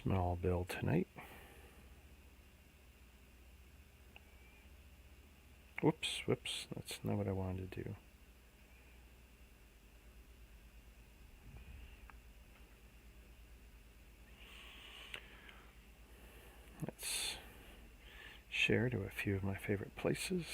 Small build tonight. Whoops, that's not what I wanted to do. Let's share to a few of my favorite places.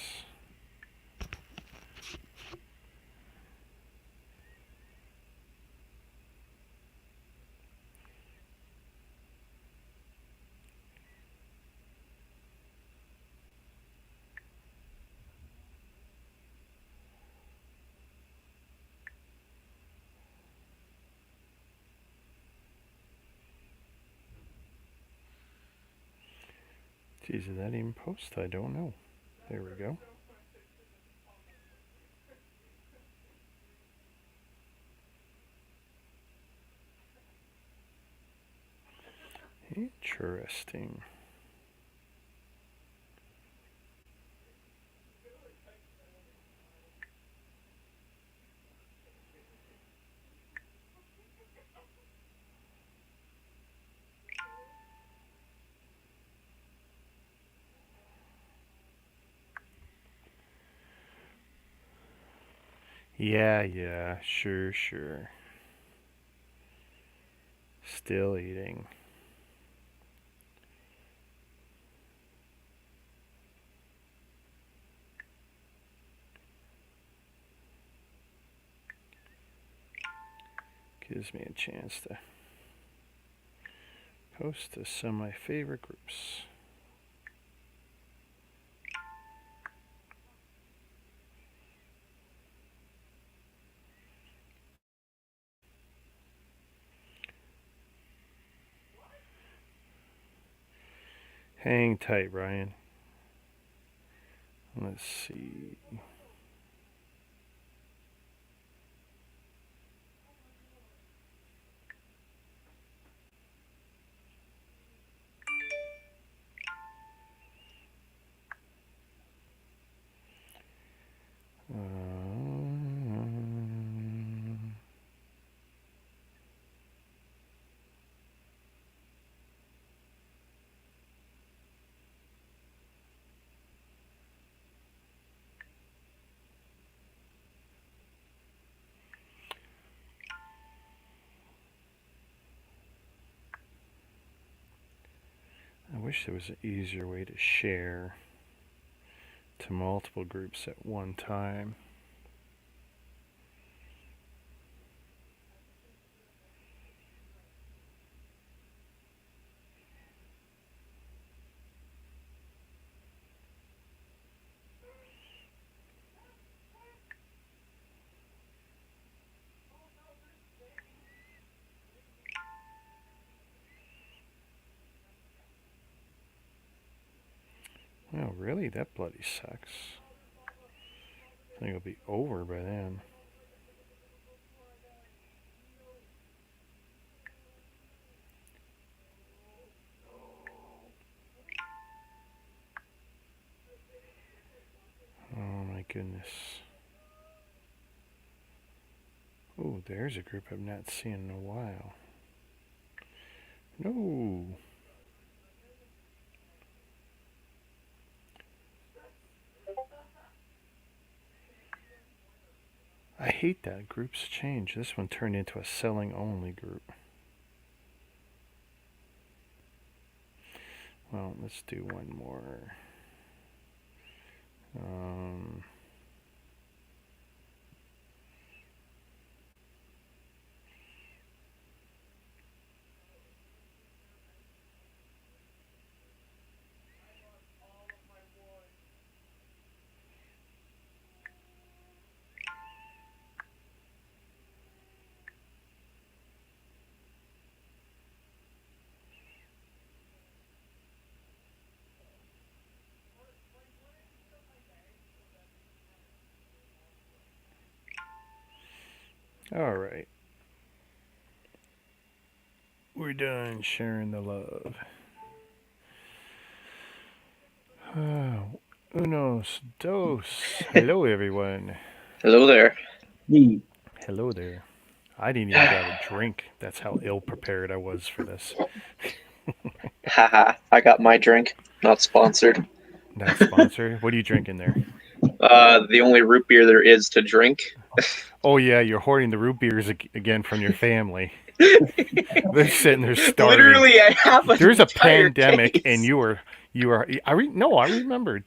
Geez, did that even post? I don't know. There we go. Interesting. Yeah, sure. Still eating. Gives me a chance to post to some of my favorite groups. Hang tight, Ryan. Let's see. I wish there was an easier way to share to multiple groups at one time. Oh, really? That bloody sucks. I think it'll be over by then. Oh my goodness. Oh, there's a group I've not seen in a while. No. I hate that groups change. This one turned into a selling only group. Well, let's do one more. All right. We're done sharing the love. Unos, dos. Hello, everyone. Hello there. Hello there. I didn't even grab a drink. That's how ill prepared I was for this. Haha, I got my drink. Not sponsored. Not sponsored. What are you drinking there? The only root beer there is to drink. Oh yeah, you're hoarding the root beers again from your family. They're sitting there starving. Literally, I have an There's a entire pandemic, and case. you are. No, I remember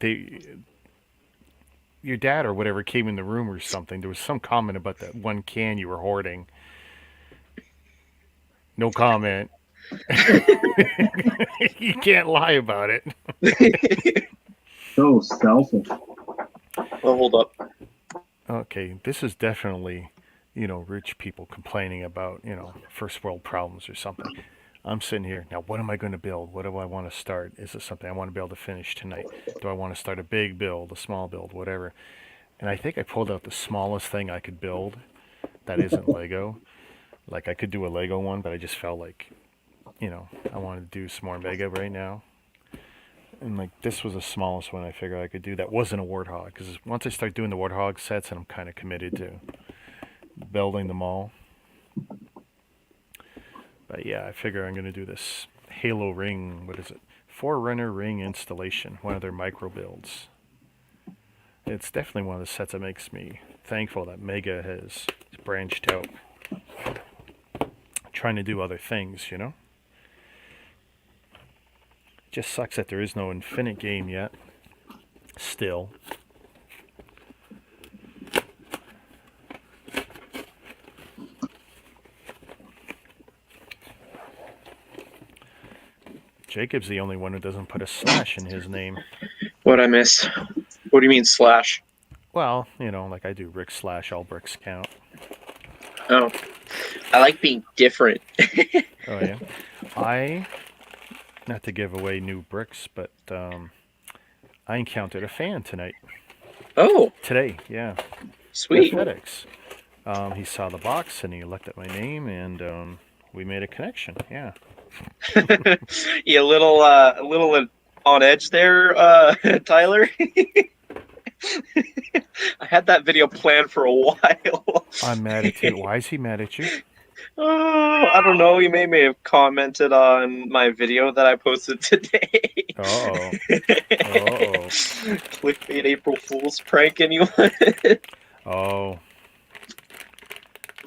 your dad or whatever came in the room or something. There was some comment about that one can you were hoarding. No comment. You can't lie about it. So selfish. Oh, hold up. Okay, this is definitely, rich people complaining about, first world problems or something. I'm sitting here now. What am I going to build? What do I want to start? Is it something I want to be able to finish tonight? Do I want to start a big build, a small build, whatever? And I think I pulled out the smallest thing I could build that isn't Lego. Like I could do a Lego one, but I just felt like, I wanted to do some more Mega right now. And like this was the smallest one I figured I could do that wasn't a Warthog. Because once I start doing the Warthog sets, and I'm kind of committed to building them all. But yeah, I figure I'm going to do this Halo ring, what is it? Forerunner ring installation, one of their micro builds. It's definitely one of the sets that makes me thankful that Mega has branched out, trying to do other things, Just sucks that there is no infinite game yet. Still. Jacob's the only one who doesn't put a slash in his name. What'd I miss? What do you mean slash? Well, like I do Rick slash all bricks count. Oh, I like being different. Oh yeah. Not to give away new bricks, but I encountered a fan tonight. Oh. Today, yeah. Sweet. At FedEx. He saw the box and he looked at my name and we made a connection. Yeah. You a little on edge there, Tyler. I had that video planned for a while. I'm mad at you. Why is he mad at you? Oh, I don't know. He may have commented on my video that I posted today. Uh-oh. Clickbait April Fool's prank, anyone? Oh.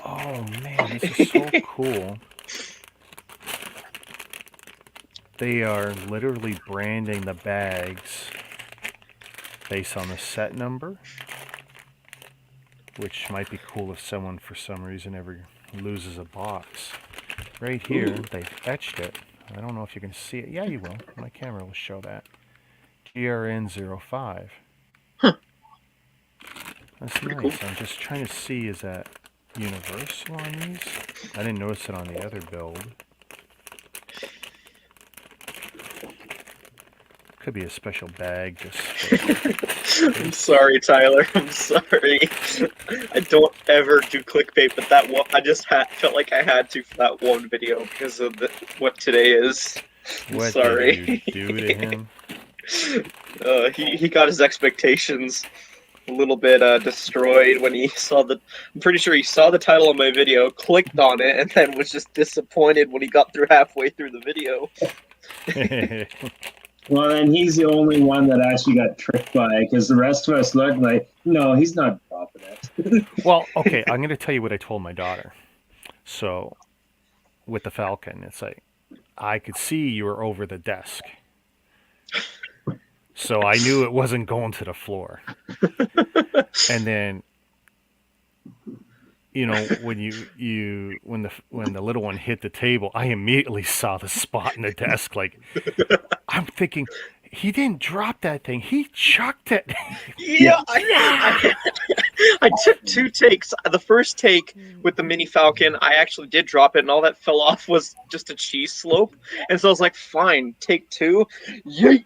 Oh, man, this is so cool. They are literally branding the bags based on the set number, which might be cool if someone, for some reason, ever loses a box. Right here, they've etched it. I don't know if you can see it. Yeah, you will. My camera will show that. GRN05. Huh. That's nice. Cool. I'm just trying to see, is that universal on these? I didn't notice it on the other build. Could be a special bag just for... I'm sorry, Tyler. I'm sorry. I don't ever do clickbait, but that one, I just felt like I had to for that one video because of what today is. I'm what sorry. Did you do to him? He got his expectations a little bit destroyed when he saw I'm pretty sure he saw the title of my video, clicked on it, and then was just disappointed when he got through halfway through the video. Well, and he's the only one that actually got tricked by it, because the rest of us looked like, no, he's not dropping it. Well, okay, I'm going to tell you what I told my daughter. So, with the Falcon, it's like, I could see you were over the desk. So I knew it wasn't going to the floor. And then, when the little one hit the table, I immediately saw the spot in the desk. Like, I'm thinking, he didn't drop that thing. He chucked it. Yeah, I took 2 takes. The first take with the mini Falcon, I actually did drop it, and all that fell off was just a cheese slope. And so I was like, fine, take 2. Yeet.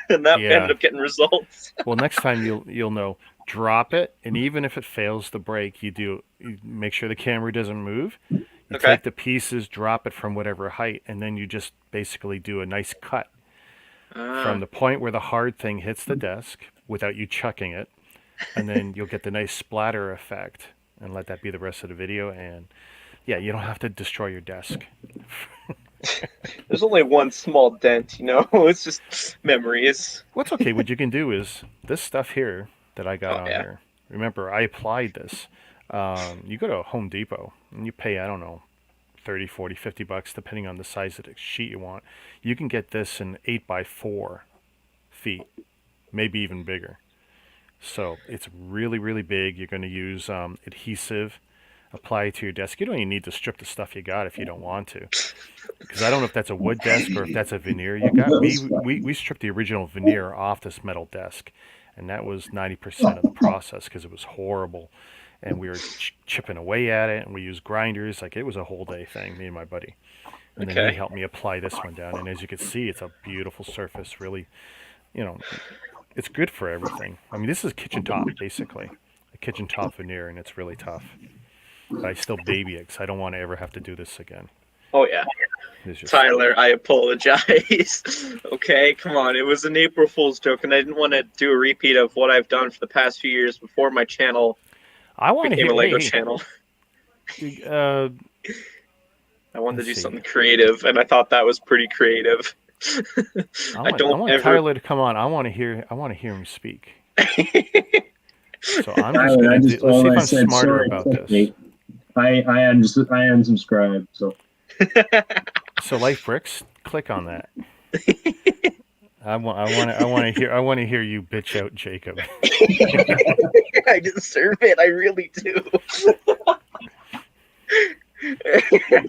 And that ended up getting results. Well, next time you'll know. Drop it, and even if it fails the break, you make sure the camera doesn't move. You take the pieces, drop it from whatever height, and then you just basically do a nice cut from the point where the hard thing hits the desk without you chucking it, and then you'll get the nice splatter effect, and let that be the rest of the video. And yeah, you don't have to destroy your desk. There's only one small dent, you know. It's just memories. What's okay? What you can do is this stuff here that I got Oh on yeah. here. Remember, I applied this. You go to Home Depot and you pay, I don't know, 30, 40, 50 bucks, depending on the size of the sheet you want. You can get this in 8 by 4 feet, maybe even bigger. So it's really, really big. You're going to use adhesive, apply it to your desk. You don't even need to strip the stuff you got if you don't want to. Because I don't know if that's a wood desk or if that's a veneer you got. We stripped the original veneer off this metal desk, and that was 90% of the process because it was horrible. And we were chipping away at it, and we used grinders. Like, it was a whole day thing, me and my buddy. And then he Okay. helped me apply this one down. And as you can see, it's a beautiful surface. Really, you know, it's good for everything. I mean, this is kitchen top, basically. A kitchen top veneer, and it's really tough. But I still baby it because I don't want to ever have to do this again. Oh yeah. It's just, Tyler, I apologize. Okay, come on. It was an April Fool's joke, and I didn't want to do a repeat of what I've done for the past few years before my channel I want to became hear. a Lego Hey, channel. I wanted to let's do see. something creative, and I thought that was pretty creative. I I don't want ever. Tyler to come on. I want to hear him speak. So I'm just I gonna do. just Let's told see him, if I I'm said, smarter sorry, about this. clickbait. I unsubscribed, so So Life Bricks, click on that. I want to hear you bitch out Jacob. I deserve it. I really do.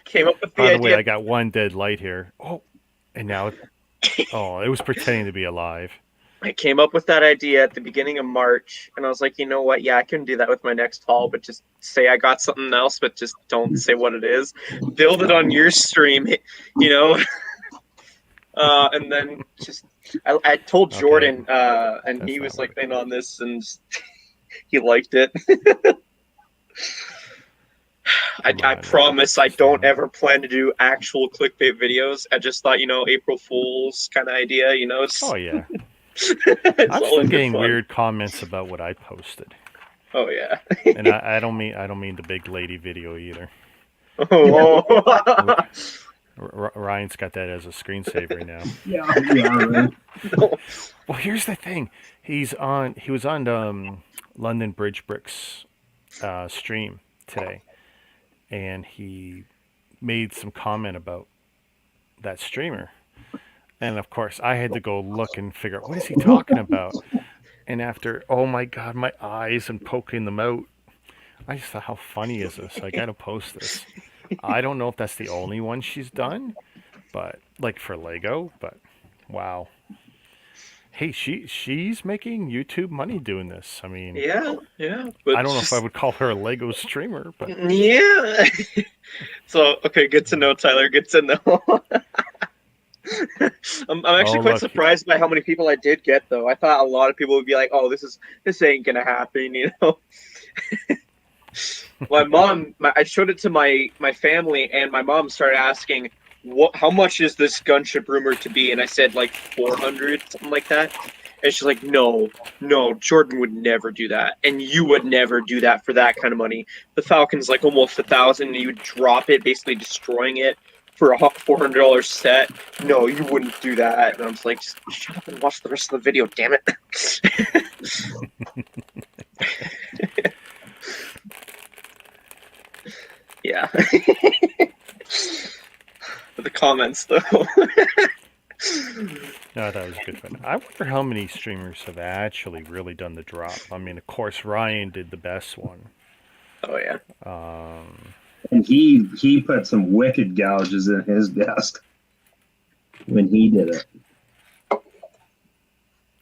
Came up with the By the way, idea. I got one dead light here. Oh, and now, it was pretending to be alive. I came up with that idea at the beginning of March, and I was like, you know what? Yeah, I can do that with my next haul, but just say I got something else, but just don't say what it is. Build it on your stream, you know. And then just I told Okay. Jordan, and That's he not was like what in on this, and he liked it. I Come on, promise I just don't a- ever plan to do actual clickbait videos. I just thought, April Fool's kind of idea, it's, Oh yeah, it's I'm all still in good getting fun. weird comments about what I posted, Oh yeah. and I don't mean the big lady video either. Oh. Ryan's got that as a screensaver now. yeah, right. Well, here's the thing. He was on London Bridge Bricks stream today, and he made some comment about that streamer. And of course, I had to go look and figure out what is he talking about. And after, oh my God, my eyes and poking them out, I just thought, how funny is this? I gotta post this. I don't know if that's the only one she's done, but like for Lego, but wow. Hey, she's making YouTube money doing this. I mean, Yeah, but I don't know if I just would call her a Lego streamer, but yeah. So okay, good to know, Tyler. Good to know. I'm actually oh quite look, surprised by how many people I did get, though. I thought a lot of people would be like, "Oh, this ain't gonna happen," My mom, I showed it to my family, and my mom started asking, how much is this gunship rumored to be?" And I said like 400, something like that. And she's like, no, Jordan would never do that, and you would never do that for that kind of money. The Falcon's like almost 1,000, and you would drop it, basically destroying it for a $400 set. No, you wouldn't do that. And I was like, just shut up and watch the rest of the video, damn it. Yeah. The comments, though. no, that was a good fun. I wonder how many streamers have actually really done the drop. I mean, of course, Ryan did the best one. Oh yeah. And he put some wicked gouges in his desk when he did it.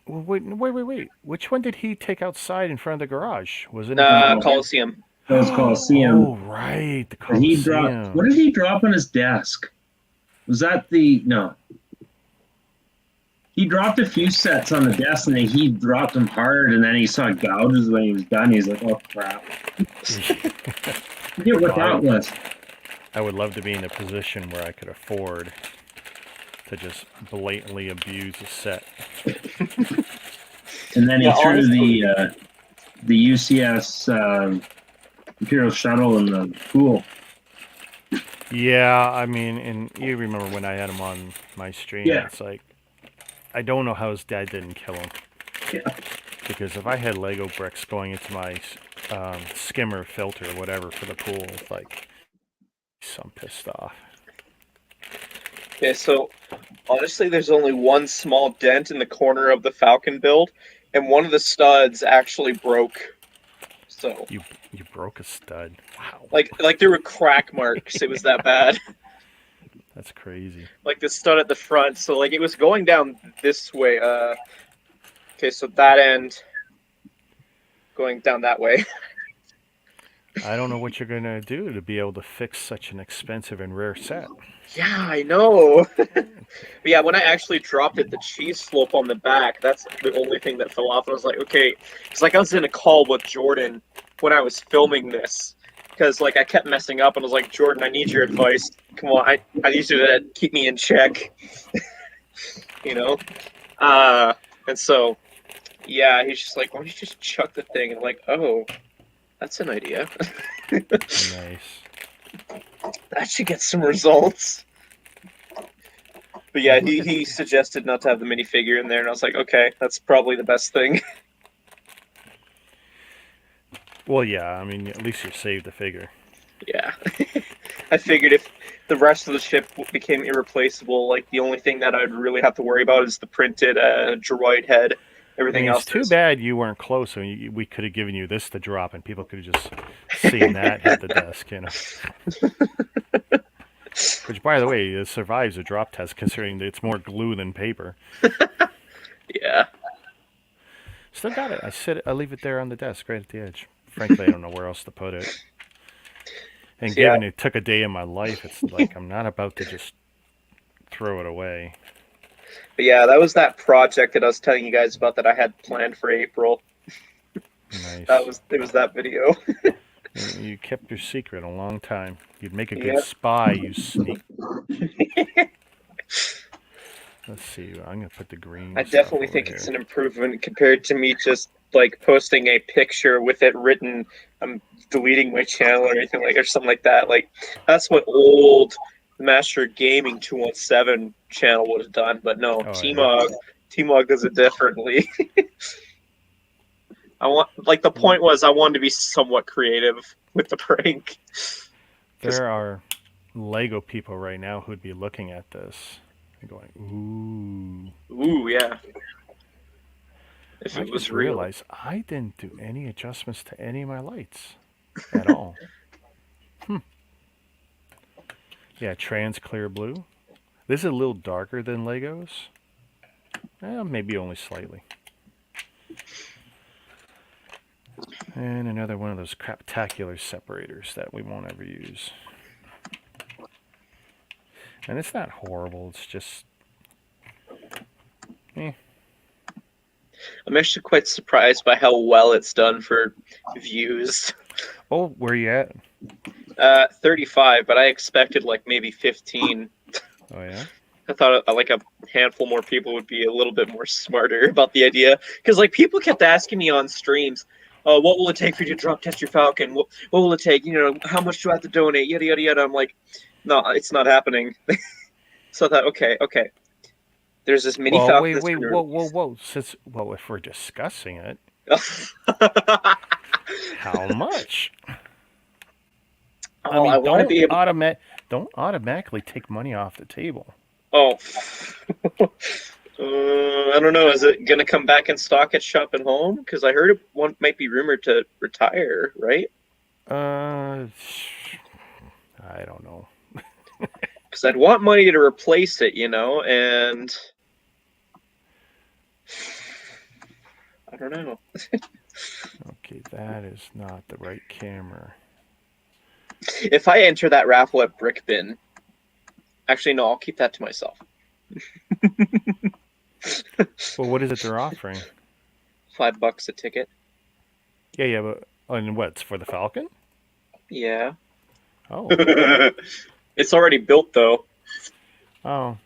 Wait. Which one did he take outside in front of the garage? Was it? Coliseum. It was Coliseum. Oh, right, the And he dropped. Coliseum. What did he drop on his desk? Was that no? He dropped a few sets on the desk, and then he dropped them hard, and then he saw gouges when he was done. He's like, "Oh crap!" Forget what that was. I would love to be in a position where I could afford to just blatantly abuse a set. And then he Yeah, threw honestly. the UCS Imperial shuttle in the pool. Yeah, I mean, and you remember when I had him on my stream, Yeah. it's like, I don't know how his dad didn't kill him. Yeah. Because if I had Lego bricks going into my skimmer filter or whatever for the pool, like, so I'm pissed off. Okay, so honestly, there's only one small dent in the corner of the Falcon build, and one of the studs actually broke. So, You broke a stud. Wow. like there were crack marks. It was that bad. That's crazy. Like the stud at the front. So like it was going down this way. Okay, so that end going down that way. I don't know what you're gonna do to be able to fix such an expensive and rare set. Yeah, I know. But yeah, when I actually dropped it, the cheese slope on the back, that's the only thing that fell off. I was like, okay. It's like I was in a call with Jordan when I was filming this. Because like I kept messing up and I was like, Jordan, I need your advice. Come on, I need you to keep me in check. you know? And so yeah, he's just like, why don't you just chuck the thing? And I'm like, oh, that's an idea. Nice. That should get some results. But yeah, he suggested not to have the minifigure in there, and I was like, okay, that's probably the best thing. Well, yeah. I mean, at least you saved the figure. Yeah. I figured if the rest of the ship became irreplaceable, like the only thing that I'd really have to worry about is the printed droid head. I Everything mean, else it's too is... bad you weren't close. So we could have given you this to drop, and people could have just seen that hit the desk, you know. Which, by the way, it survives a drop test, considering that it's more glue than paper. Yeah. Still got it. I leave it there on the desk, right at the edge. Frankly, I don't know where else to put it. And So, yeah. given it took a day in my life, it's like I'm not about to just throw it away. But yeah, that was that project that I was telling you guys about that I had planned for April. Nice. It was that video. You kept your secret a long time. You'd make a good Yep. spy, you sneak. Let's see. I'm gonna put the green. I stuff definitely over think here. it's an improvement compared to me just like posting a picture with it written, I'm deleting my channel or anything like or something like that. Like that's what old Master Gaming 217 channel would have done, but no, Oh, yeah. T-Mog does it differently. the point was I wanted to be somewhat creative with the prank. There are Lego people right now who'd be looking at this and going, "Ooh." Ooh, yeah. If I it was just real. realized I didn't do any adjustments to any of my lights at all. Yeah, trans clear blue. This is a little darker than Legos. Maybe only slightly. And another one of those craptacular separators that we won't ever use. And it's not horrible, it's just... I'm actually quite surprised by how well it's done for views. Oh, where you at? 35, but I expected like maybe 15. Oh, yeah? I thought like a handful more people would be a little bit more smarter about the idea. Because like people kept asking me on streams, what will it take for you to drop test your Falcon? What will it take? You know, how much do I have to donate? Yada, yada, yada. I'm like, no, it's not happening. So I thought, okay. There's this mini Well, Falcon. wait, whoa. If we're discussing it, how much? Oh, I want to be able. Don't automatically take money off the table. Oh, I don't know. Is it gonna come back in stock at Shop and Home? Because I heard one might be rumored to retire, right? I don't know. Because I'd want money to replace it, and I don't know. Okay, that is not the right camera. If I enter that raffle at Brick Bin, actually no, I'll keep that to myself. Well, what is it they're offering? $5 a ticket. Yeah, but and what's for the Falcon? Yeah. Oh. It's already built though. Oh.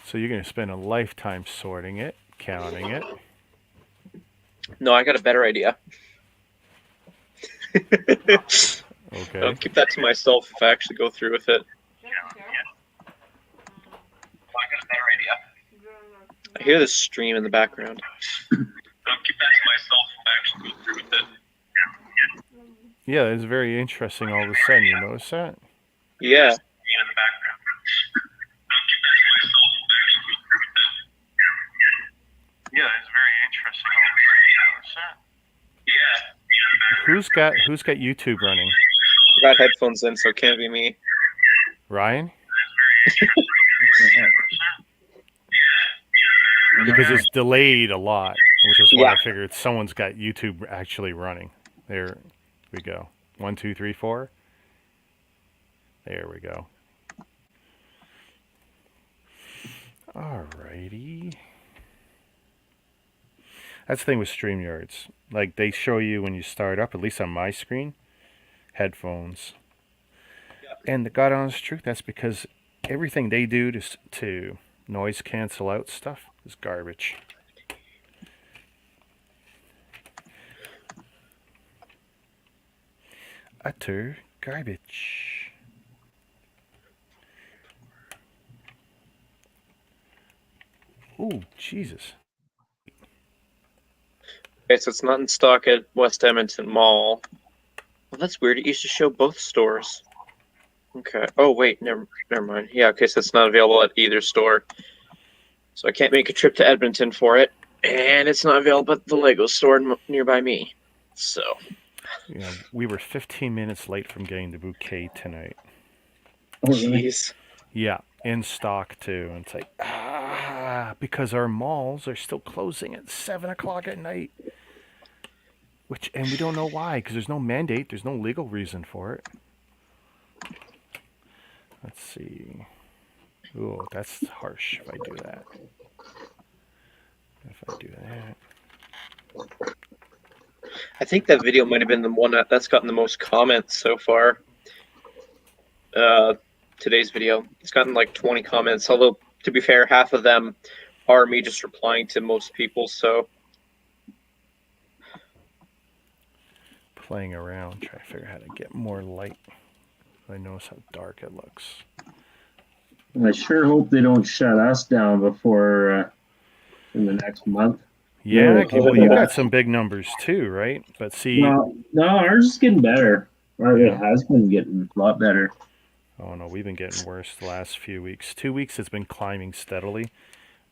So you're gonna spend a lifetime sorting it, counting it. No, I got a better idea. Okay. I'll keep that to myself if I actually go through with it. I hear this stream in the background. I'll keep that to myself if I actually go through with it. Yeah, it's very interesting all of a sudden. You notice that? Yeah. Yeah, it's very interesting all of a sudden. You notice that? Who's got YouTube running? I got headphones in, so it can't be me. Ryan? Because it's delayed a lot, which is why I figured someone's got YouTube actually running. There we go. 1, 2, 3, 4. There we go. Alrighty. That's the thing with StreamYards. Like, they show you when you start up, at least on my screen, headphones. And the God honest truth, that's because everything they do to noise cancel out stuff is garbage. Utter garbage. Oh, Jesus. Okay, so it's not in stock at West Edmonton Mall. Well, that's weird. It used to show both stores. Okay. Oh, wait. Never mind. Yeah, okay, so it's not available at either store. So I can't make a trip to Edmonton for it. And it's not available at the Lego store nearby me. So. Yeah, we were 15 minutes late from getting the bouquet tonight. Jeez. Yeah, in stock too. And it's like, because our malls are still closing at 7 o'clock at night. And we don't know why, because there's no mandate, there's no legal reason for it. Let's see. Oh, that's harsh if I do that. If I do that. I think that video might have been the one that's gotten the most comments so far. Today's video. It's gotten like 20 comments, although, to be fair, half of them are me just replying to most people, so... Playing around, trying to figure out how to get more light. I notice how dark it looks. I sure hope they don't shut us down before in the next month. Yeah, well, you got some big numbers too, right? But see, no, ours is getting better. It has been getting a lot better. Oh no, we've been getting worse the last few weeks. 2 weeks it's been climbing steadily,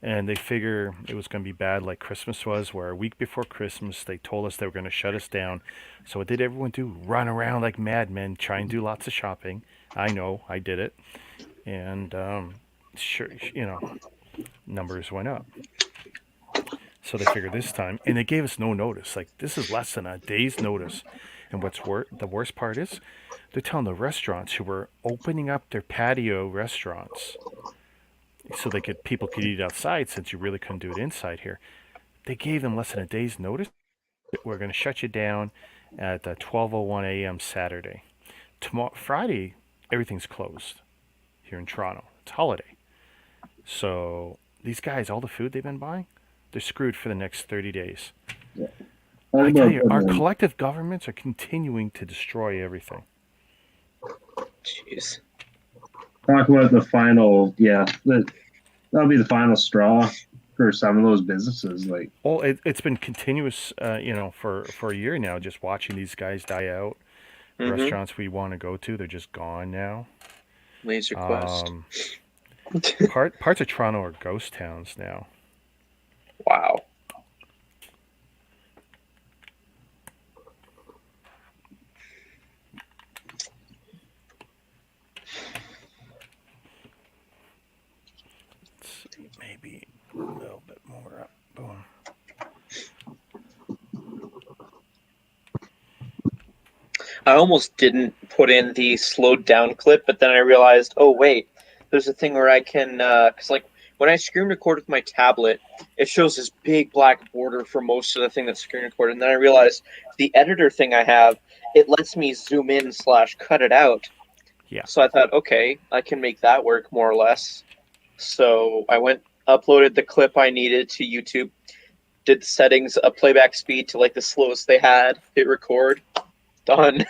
and they figure it was going to be bad like Christmas was, where a week before Christmas they told us they were going to shut us down. So what did everyone do? Run around like madmen, try and do lots of shopping. I know, I did it. And sure, numbers went up. So they figured this time, and they gave us no notice. Like, this is less than a day's notice. And the worst part is, they're telling the restaurants who were opening up their patio restaurants so people could eat outside, since you really couldn't do it inside here. They gave them less than a day's notice. We're going to shut you down at 12:01 a.m. Saturday. Friday, everything's closed here in Toronto. It's holiday. So these guys, all the food they've been buying, they're screwed for the next 30 days. Yeah. I tell you, our collective governments are continuing to destroy everything. Jeez. Talk about the final, that'll be the final straw for some of those businesses. Like, it's been continuous, for a year now, just watching these guys die out. Mm-hmm. Restaurants we want to go to, they're just gone now. Laser Quest. Parts of Toronto are ghost towns now. Wow. Let's see, maybe a little bit more up. Boom. I almost didn't put in the slowed down clip, but then I realized, oh wait, there's a thing where I can, because like when I screen record with my tablet, it shows this big black border for most of the thing that's screen recorded. And then I realized the editor thing I have, it lets me zoom in / cut it out. Yeah. So I thought, okay, I can make that work more or less. So I uploaded the clip I needed to YouTube, did the settings, playback speed to like the slowest they had, hit record, done.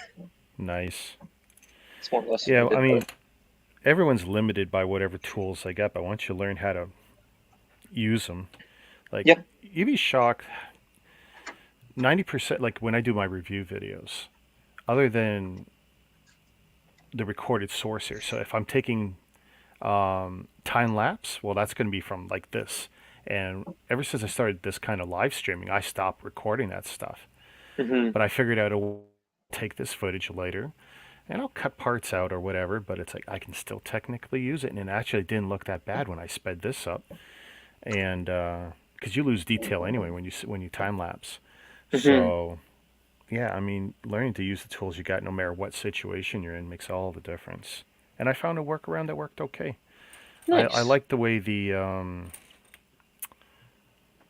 Nice. It's more or less Yeah, needed. I mean, But everyone's limited by whatever tools they get, but once you learn how to use them, like yep. you'd be shocked. 90%, like when I do my review videos, other than the recorded source here. So if I'm taking time lapse, well, that's going to be from like this. And ever since I started this kind of live streaming, I stopped recording that stuff. Hmm. But I figured out a way to take this footage later and I'll cut parts out or whatever, but it's like I can still technically use it. And it actually didn't look that bad when I sped this up. And because you lose detail anyway when you time lapse. Hmm. So yeah, I mean, learning to use the tools you got, no matter what situation you're in, makes all the difference. And I found a workaround that worked okay. I Nice. like the way the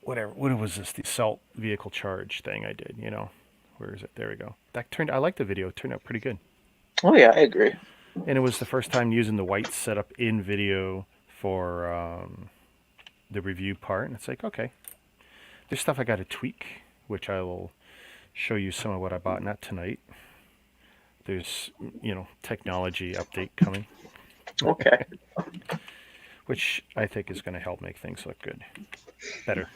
whatever what was this, the assault vehicle charge thing I did. Where is it? There we go. I like the video. It turned out pretty good. Oh yeah, I agree. And it was the first time using the white setup in video for the review part. And it's like, okay, there's stuff I got to tweak, which I will show you some of what I bought. Not tonight. There's technology update coming, Okay. which I think is going to help make things look good, better.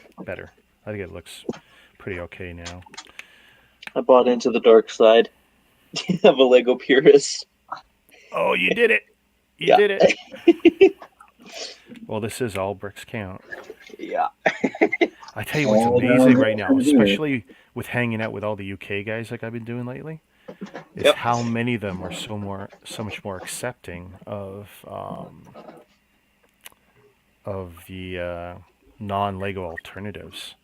I think it looks pretty okay now. I bought into the dark side of a Lego purist. Oh, you did it! You Yeah. did it! Well, this is all bricks count. Yeah. I tell you what's All amazing down right now, here. especially with hanging out with all the UK guys like I've been doing lately, is Yep. how many of them are so much more accepting of the non-Lego alternatives,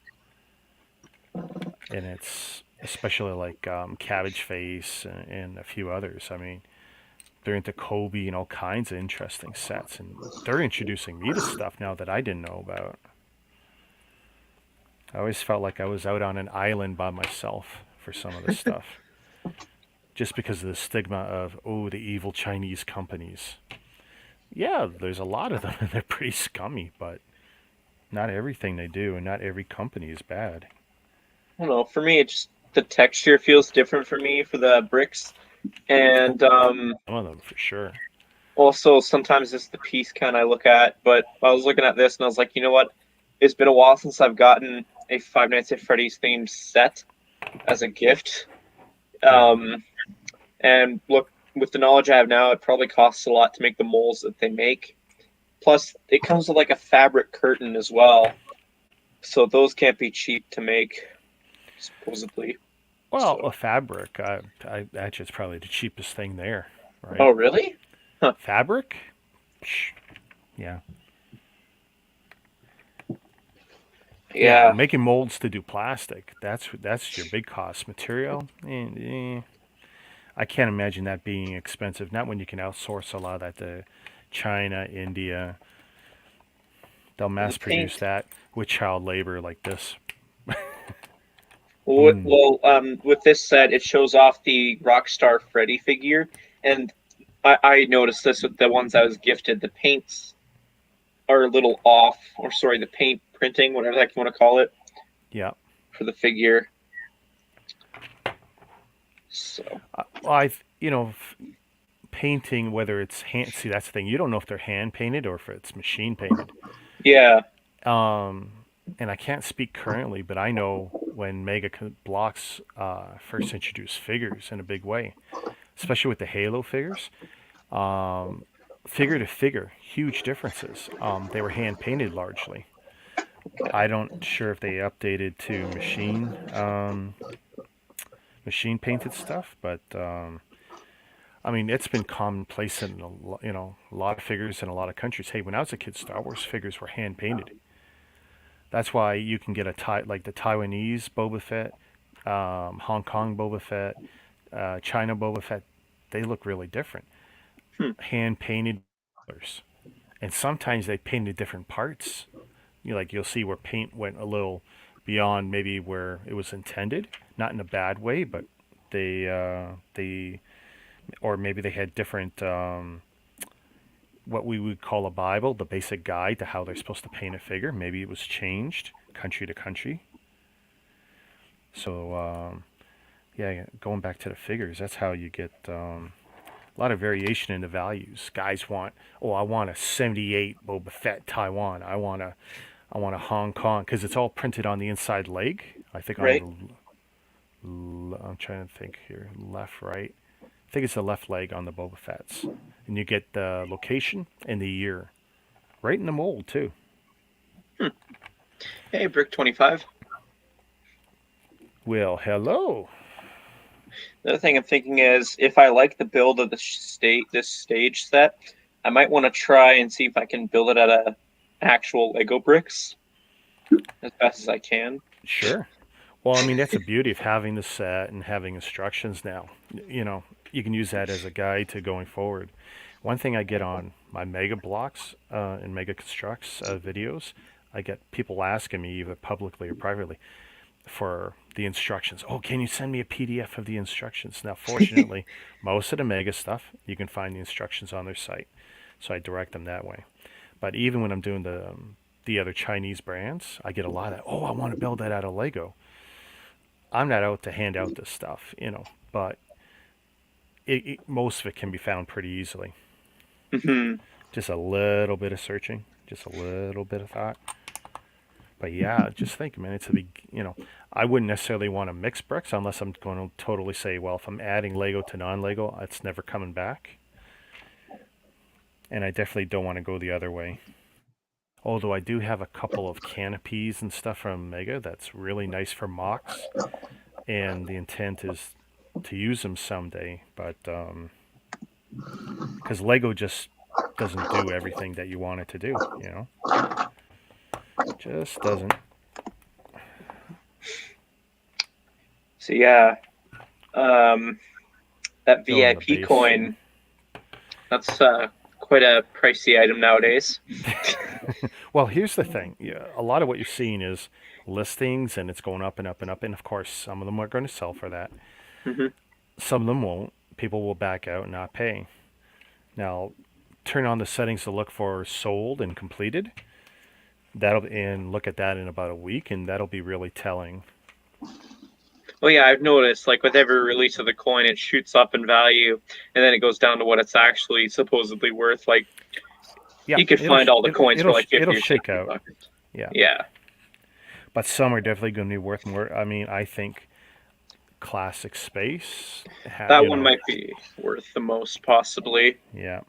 and it's especially like Cabbage Face and a few others. I mean, they're into Kobe and all kinds of interesting sets, and they're introducing me to stuff now that I didn't know about. I always felt like I was out on an island by myself for some of this stuff, just because of the stigma of, oh, the evil Chinese companies. Yeah, there's a lot of them, and they're pretty scummy, but not everything they do, and not every company is bad. I don't know. For me, it's just the texture feels different for me for the bricks, and Some of them, for sure. also sometimes it's the piece kind I look at. But I was looking at this and I was like, you know what? It's been a while since I've gotten a Five Nights at Freddy's themed set as a gift. Yeah. And look, with the knowledge I have now, it probably costs a lot to make the molds that they make. Plus, it comes with like a fabric curtain as well, so those can't be cheap to make, supposedly. Well, So, a fabric, actually, it's probably the cheapest thing there, oh right? really? Huh. Fabric? Psh, yeah. Yeah, Yeah. making molds to do plastic, that's your big cost. Material? I can't imagine that being expensive. Not when you can outsource a lot of that to China, India. They'll The mass produce paint. that with child labor like this. Well, Boom. with this set, it shows off the Rockstar Freddy figure, and I noticed this with the ones I was gifted. The paints are a little off, or sorry, the paint printing, whatever the heck you want to call it, Yeah. for the figure. So, Painting, whether it's hand, see, that's the thing. You don't know if they're hand painted or if it's machine painted. yeah. Um, and I can't speak currently, but I know when Blocks first introduced figures in a big way, especially with the Halo figures, um, figure to figure, huge differences. They were hand painted largely. I don't sure if they updated to machine painted stuff, but I mean, it's been commonplace in a lot of figures in a lot of countries. Hey, when I was a kid, Star Wars figures were hand painted. That's why you can get like the Taiwanese Boba Fett, Hong Kong Boba Fett, China Boba Fett. They look really different. Hmm. Hand painted colors, and sometimes they painted different parts. You'll see where paint went a little beyond maybe where it was intended, not in a bad way, but they or maybe they had different what we would call a Bible, the basic guide to how they're supposed to paint a figure. Maybe it was changed country to country. So yeah, going back to the figures, that's how you get a lot of variation in the values. Guys want, oh, I want a 78 Boba Fett Taiwan. I want a Hong Kong because it's all printed on the inside leg. I think Right. I'm trying to think here, left, right. I think it's the left leg on the Boba Fett's, and you get the location and the year, right in the mold too. Hey, Brick 25. Well, hello. The other thing I'm thinking is, if I like the build of this stage set, I might want to try and see if I can build it out of actual Lego bricks as best as I can. Sure. Well, I mean, that's the beauty of having the set and having instructions now. You know, you can use that as a guide to going forward. One thing I get on my Mega Blocks and Mega Construx videos, I get people asking me either publicly or privately for the instructions. Oh, can you send me a PDF of the instructions? Now, fortunately, most of the Mega stuff, you can find the instructions on their site. So I direct them that way. But even when I'm doing the other Chinese brands, I get a lot of, oh, I want to build that out of Lego. I'm not out to hand out this stuff, you know, but most of it can be found pretty easily. Hmm. Just a little bit of searching, just a little bit of thought. But yeah, just think, man, it's a big, you know, I wouldn't necessarily want to mix bricks unless I'm going to totally say, well, if I'm adding Lego to non-Lego, it's never coming back. And I definitely don't want to go the other way. Although I do have a couple of canopies and stuff from Mega that's really nice for mocks. And the intent is to use them someday. But, because Lego just doesn't do everything that you want it to do, you know? Just doesn't. So yeah, that Go in the VIP base. coin, that's quite a pricey item nowadays. Well, here's the thing. Yeah, a lot of what you're seeing is listings, and it's going up and up and up. And of course, some of them are going to sell for that. Hmm. Some of them won't. People will back out and not pay. Now, turn on the settings to look for sold and completed. And look at that in about a week, and that'll be really telling. Well, yeah, I've noticed, like, with every release of the coin, it shoots up in value, and then it goes down to what it's actually supposedly worth. Like, Yeah, you could find all the coins for like 50 it'll or shake 60 out. bucks. Yeah, Yeah, but some are definitely going to be worth more. I mean, I think Classic Space. that one might be worth the most, possibly. Yeah,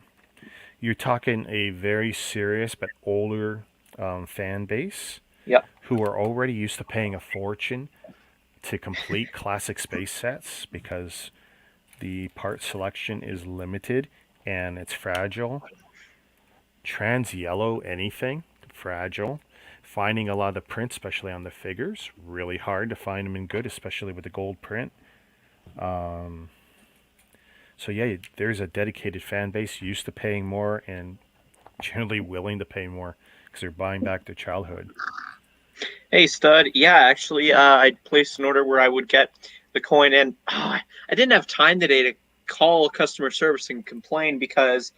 you're talking a very serious but older fan base. Yep. Who are already used to paying a fortune to complete Classic Space sets because the part selection is limited and it's fragile. Trans yellow anything, fragile. Finding a lot of the print, especially on the figures, really hard to find them in good, especially with the gold print. So yeah, there's a dedicated fan base used to paying more and generally willing to pay more because they're buying back their childhood. Hey, stud. Yeah, actually, I placed an order where I would get the coin, and I didn't have time today to call customer service and complain because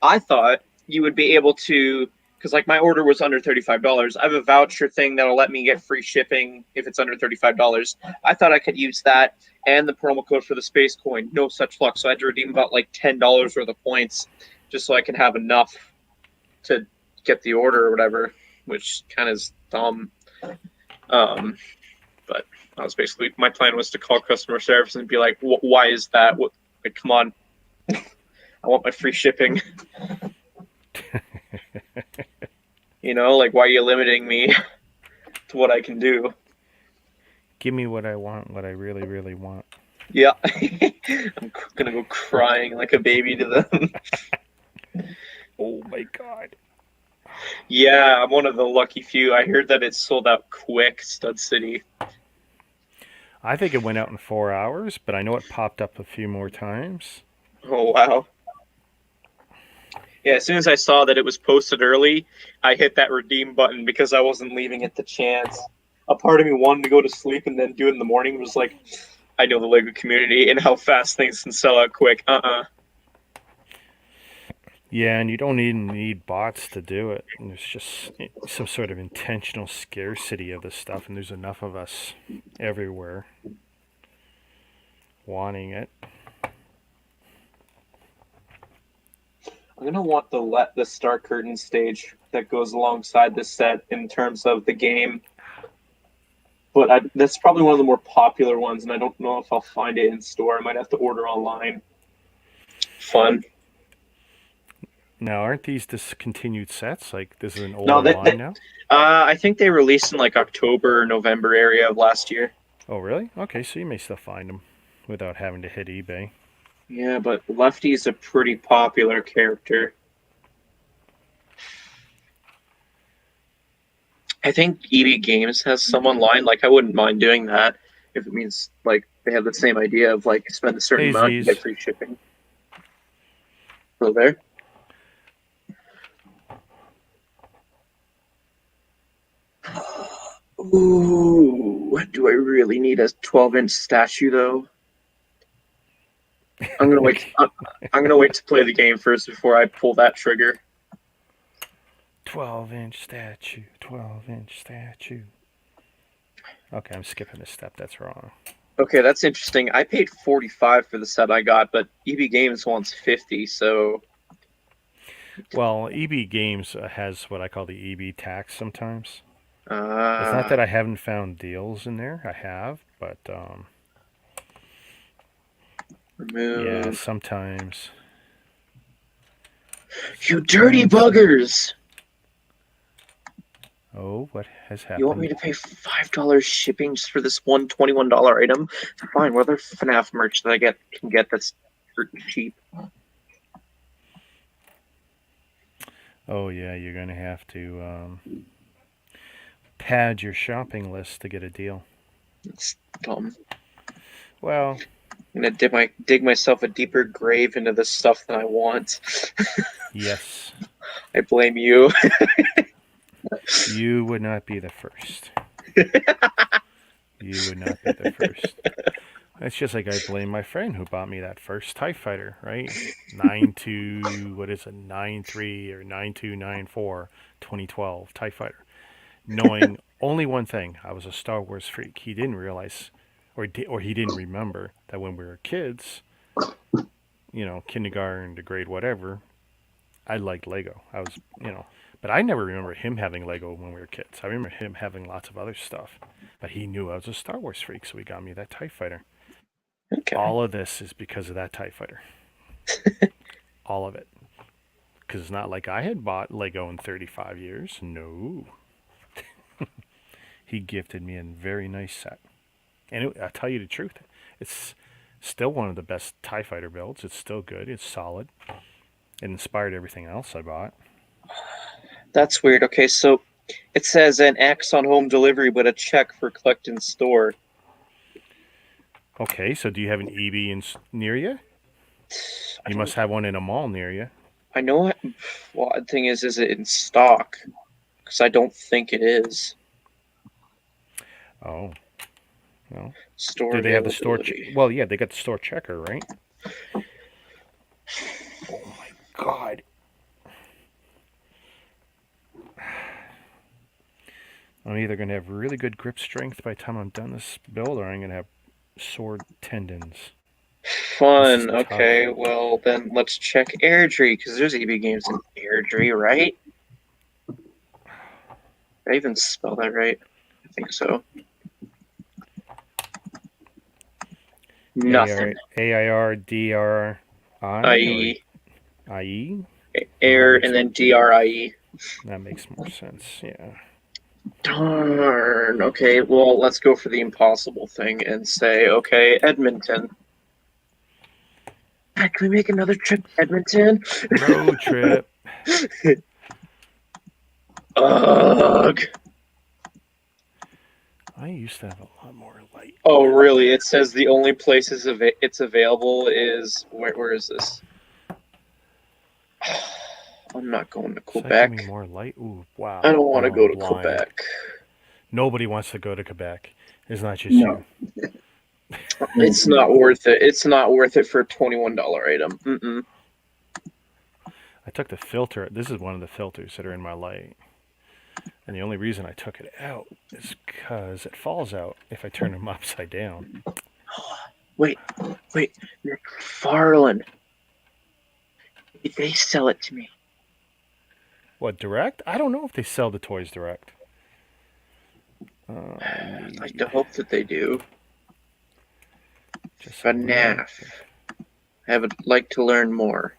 I thought you would be able to, because like my order was under $35. I have a voucher thing that'll let me get free shipping if it's under $35. I thought I could use that and the promo code for the space coin. No such luck. So I had to redeem about like $10 worth of points just so I can have enough to get the order or whatever, which kind of is dumb. But that was basically my plan was to call customer service and be like, why is that? What? Like, come on. I want my free shipping. You know, like, why are you limiting me to what I can do? Give me what I want, what I really, really want. Yeah. I'm going to go crying like a baby to them. Oh my god. Yeah, I'm one of the lucky few. I heard that it sold out quick, Stud City. I think it went out in 4 hours, but I know it popped up a few more times. Oh, wow. Yeah, as soon as I saw that it was posted early, I hit that redeem button because I wasn't leaving it to chance. A part of me wanted to go to sleep and then do it in the morning. Was like, I know the LEGO community and how fast things can sell out quick. Yeah, and you don't even need bots to do it. And there's just some sort of intentional scarcity of this stuff, and there's enough of us everywhere wanting it. I'm gonna want the Star Curtain stage that goes alongside this set in terms of the game. But that's probably one of the more popular ones, and I don't know if I'll find it in store. I might have to order online. Fun. Now, aren't these discontinued sets? Like, this is an No, older line now? I think they released in like October or November area of last year. Oh, really? Okay, so you may still find them without having to hit eBay. Yeah, but Lefty is a pretty popular character. I think EB Games has some online. Like, I wouldn't mind doing that if it means like they have the same idea of like spend a certain Hey, amount to Z's. get free shipping. So there. Ooh, do I really need a 12-inch statue though? I'm gonna wait. I'm gonna wait to play the game first before I pull that trigger. 12-inch statue, 12-inch statue. Okay, I'm skipping a step. That's wrong. Okay, that's interesting. I paid $45 for the set I got, but EB Games wants $50. So, Well, EB Games has what I call the EB tax sometimes. It's not that I haven't found deals in there. I have, but remove. yeah, sometimes. You dirty buggers! Oh, what has happened? You want me to pay $5 shipping just for this one $21 item? Fine. What other FNAF merch that I can get that's cheap? Oh yeah, you're gonna have to pad your shopping list to get a deal. It's dumb. Well, I'm gonna dig myself a deeper grave into the stuff that I want. yes. I blame you. You would not be the first. You would not be the first. It's just like I blame my friend who bought me that first TIE Fighter, right? 92, what is it, 93 or 9294 2012 TIE Fighter. Knowing only one thing, I was a Star Wars freak. He didn't realize, or he didn't remember that when we were kids, kindergarten to grade whatever, I liked Lego. I was, but I never remember him having Lego when we were kids. I remember him having lots of other stuff. But he knew I was a Star Wars freak, so he got me that TIE Fighter. Okay. All of this is because of that TIE Fighter. All of it. Because it's not like I had bought Lego in 35 years. No. He gifted me a very nice set. And I'll tell you the truth, it's still one of the best TIE Fighter builds. It's still good. It's solid. It inspired everything else I bought. That's weird. Okay, so it says an X on home delivery, but a check for collect in store. Okay, so do you have an EB near you? You must have one in a mall near you. I know. Well, the thing is it in stock? Because I don't think it is. Oh. Well, Store. do they have the store? Well, yeah, they got the store checker, right? Oh my God. I'm either going to have really good grip strength by the time I'm done this build, or I'm going to have sword tendons. Fun. Okay, well, then let's check Airdrie, because there's EB Games in Airdrie, right? Did I even spell that right? I think so. Nothing. AIRDRI? IE? Air and then DRIE. That makes more sense, yeah. Darn. Okay, well, let's go for the impossible thing and say, okay, Edmonton. Can we make another trip to Edmonton? Road trip. Ugh. I used to have a lot more light. Oh, really? It says the only places it's available is... Where is this? I'm not going to Quebec. Give me more light. Ooh, wow. I don't want to go to Quebec. Nobody wants to go to Quebec. It's not just you. It's not worth it. It's not worth it for a $21 item. Mm-mm. I took the filter. This is one of the filters that are in my light. And the only reason I took it out is because it falls out if I turn them upside down. Wait, McFarlane. They sell it to me. What, direct? I don't know if they sell the toys direct. I'd like to hope that they do. Just FNAF. I would like to learn more.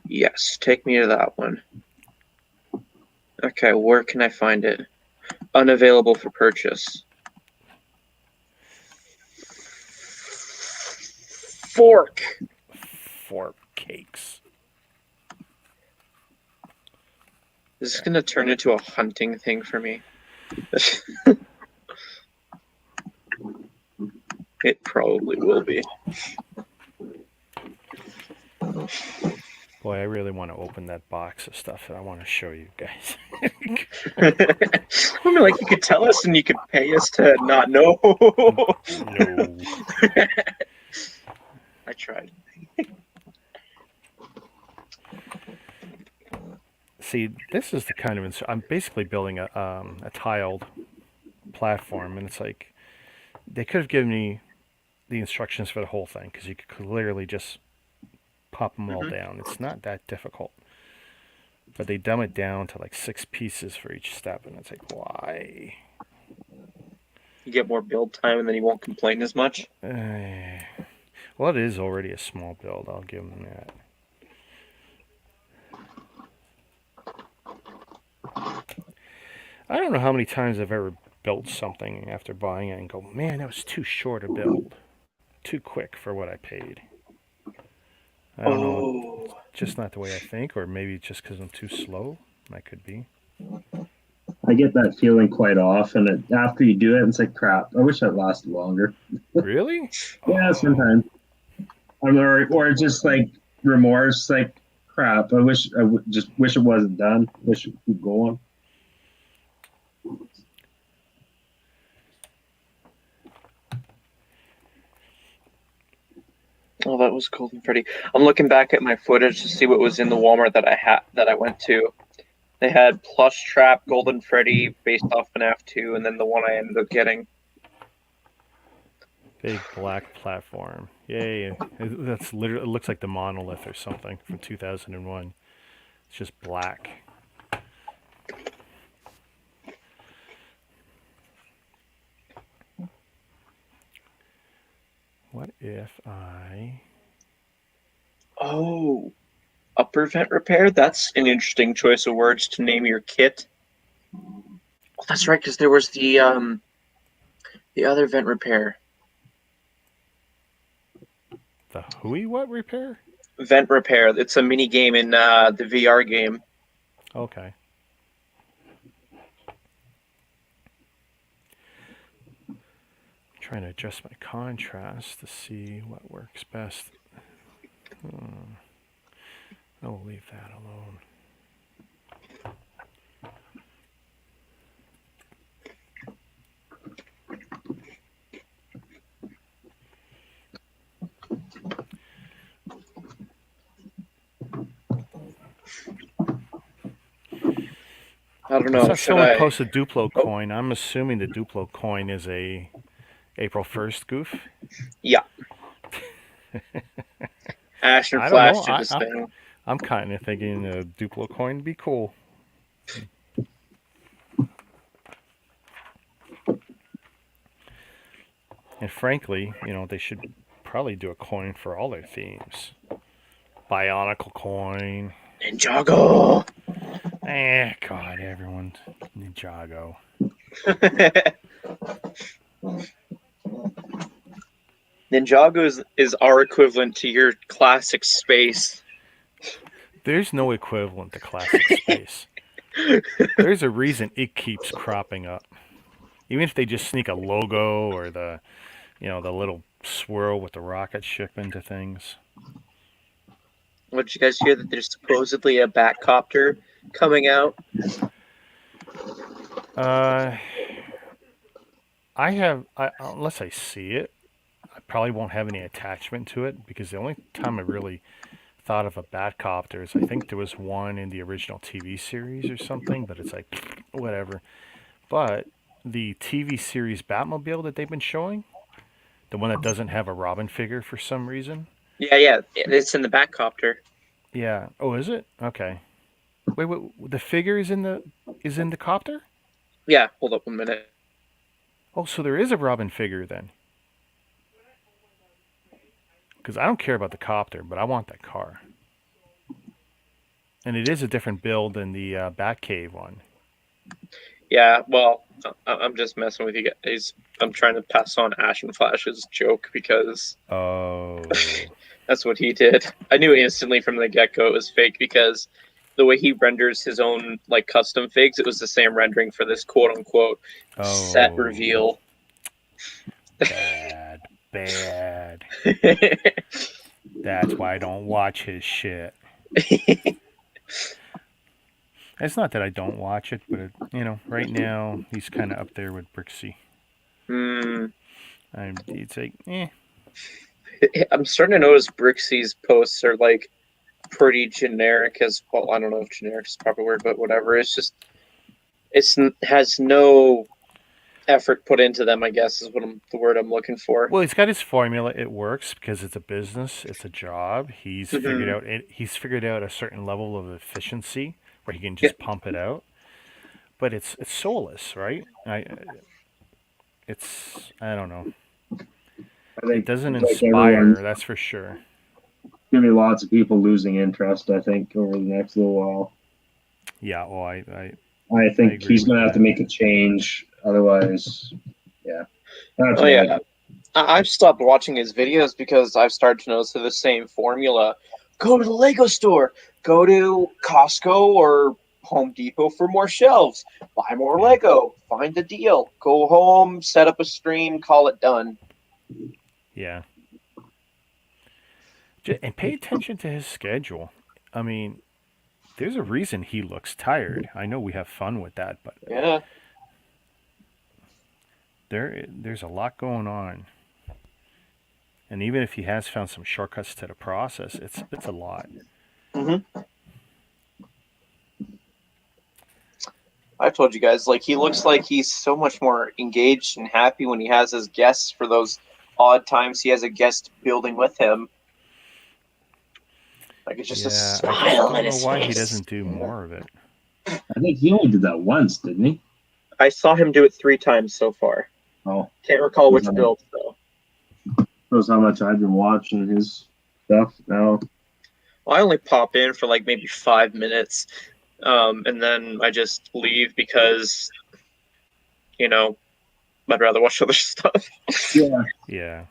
Yes, take me to that one. Okay, where can I find it? Unavailable for purchase. Fork. Fork cakes. This is going to turn into a hunting thing for me. It probably will be. Boy, I really want to open that box of stuff that I want to show you guys. I mean, like, you could tell us and you could pay us to not know. No. I tried. See, this is the kind of I'm basically building a tiled platform, and it's like they could have given me the instructions for the whole thing because you could clearly just pop them all down. It's not that difficult, but they dumb it down to like 6 pieces for each step, and it's like, why? You get more build time and then you won't complain as much. Well, it is already a small build. I'll give them that. I don't know how many times I've ever built something after buying it and go, man, that was too short a build. Too quick for what I paid. I don't know. It's just not the way I think, or maybe it's just because I'm too slow. That could be. I get that feeling quite often. After you do it, it's like, crap, I wish that lasted longer. Really? Yeah, sometimes. Or just like remorse, like, crap, just wish it wasn't done. Wish it could go on. Oh, that was Golden Freddy. I'm looking back at my footage to see what was in the Walmart that I went to. They had Plush Trap, Golden Freddy, based off FNAF 2, and then the one I ended up getting. Big black platform. Yay. That's literally, it looks like the Monolith or something from 2001. It's just black. What if I... Oh, upper vent repair? That's an interesting choice of words to name your kit. Oh, that's right, because there was the other vent repair. The Hui what repair? Vent repair. It's a mini game in the VR game. Okay. I'm trying to adjust my contrast to see what works best. I'll leave that alone. I don't know. I saw someone post a Duplo coin. I'm assuming the Duplo coin is a April 1st goof. Yeah. Ash and I don't Flash know. did this thing. I'm kind of thinking a Duplo coin would be cool. And frankly, they should probably do a coin for all their themes. Bionicle coin. Ninjago! God, everyone's Ninjago. Ninjago is our equivalent to your classic space. There's no equivalent to classic space. There's a reason it keeps cropping up. Even if they just sneak a logo or the little swirl with the rocket ship into things. What, did you guys hear that there's supposedly a Batcopter coming out? Unless I see it, I probably won't have any attachment to it because the only time I really thought of a Batcopter is I think there was one in the original TV series or something, but it's like, whatever. But the TV series Batmobile that they've been showing, The one that doesn't have a Robin figure for some reason. Yeah, it's in the back copter. Yeah. Oh, is it? Okay. Wait. The figure is in the copter. Yeah, hold up 1 minute. Oh, so there is a Robin figure then. Because I don't care about the copter, but I want that car. And it is a different build than the Batcave one. Yeah, well, I'm just messing with you guys. I'm trying to pass on Ash and Flash's joke because Oh. that's what he did. I knew instantly from the get-go it was fake because the way he renders his own like custom figs, it was the same rendering for this quote-unquote set Oh. reveal. Bad. That's why I don't watch his shit. It's not that I don't watch it, but right now he's kind of up there with Brixie. It's like, I'm starting to notice Brixie's posts are like pretty generic as well. I don't know if generic is the proper word, but whatever. It's just has no effort put into them, I guess, is the word I'm looking for. Well, he's got his formula. It works because it's a business, it's a job. He's figured out he's figured out a certain level of efficiency where he can just pump it out. But it's soulless, right? I don't know. I think It doesn't like inspire, that's for sure. Gonna be lots of people losing interest, I think, over the next little while. Yeah, well, I think agree he's with gonna have that. to make a change, otherwise, yeah. That's Oh why- yeah, I've stopped watching his videos because I've started to notice the same formula. Go to the Lego store, go to Costco or Home Depot for more shelves, buy more Lego, find a deal, go home, set up a stream, call it done. Yeah. And pay attention to his schedule. I mean, there's a reason he looks tired. I know we have fun with that, but Yeah. there's a lot going on. And even if he has found some shortcuts to the process, it's a lot. I've told you guys, like, he looks like he's so much more engaged and happy when he has his guests for those odd times he has a guest building with him. Like, it's just a I just smile don't on know his why he face. doesn't do more of it. I think he only did that once, didn't he? I saw him do it 3 times so far. Oh, Can't recall which build, though. shows how much I've been watching his stuff now. Well, I only pop in for like maybe 5 minutes, and then I just leave because, I'd rather watch other stuff. Yeah. Yeah.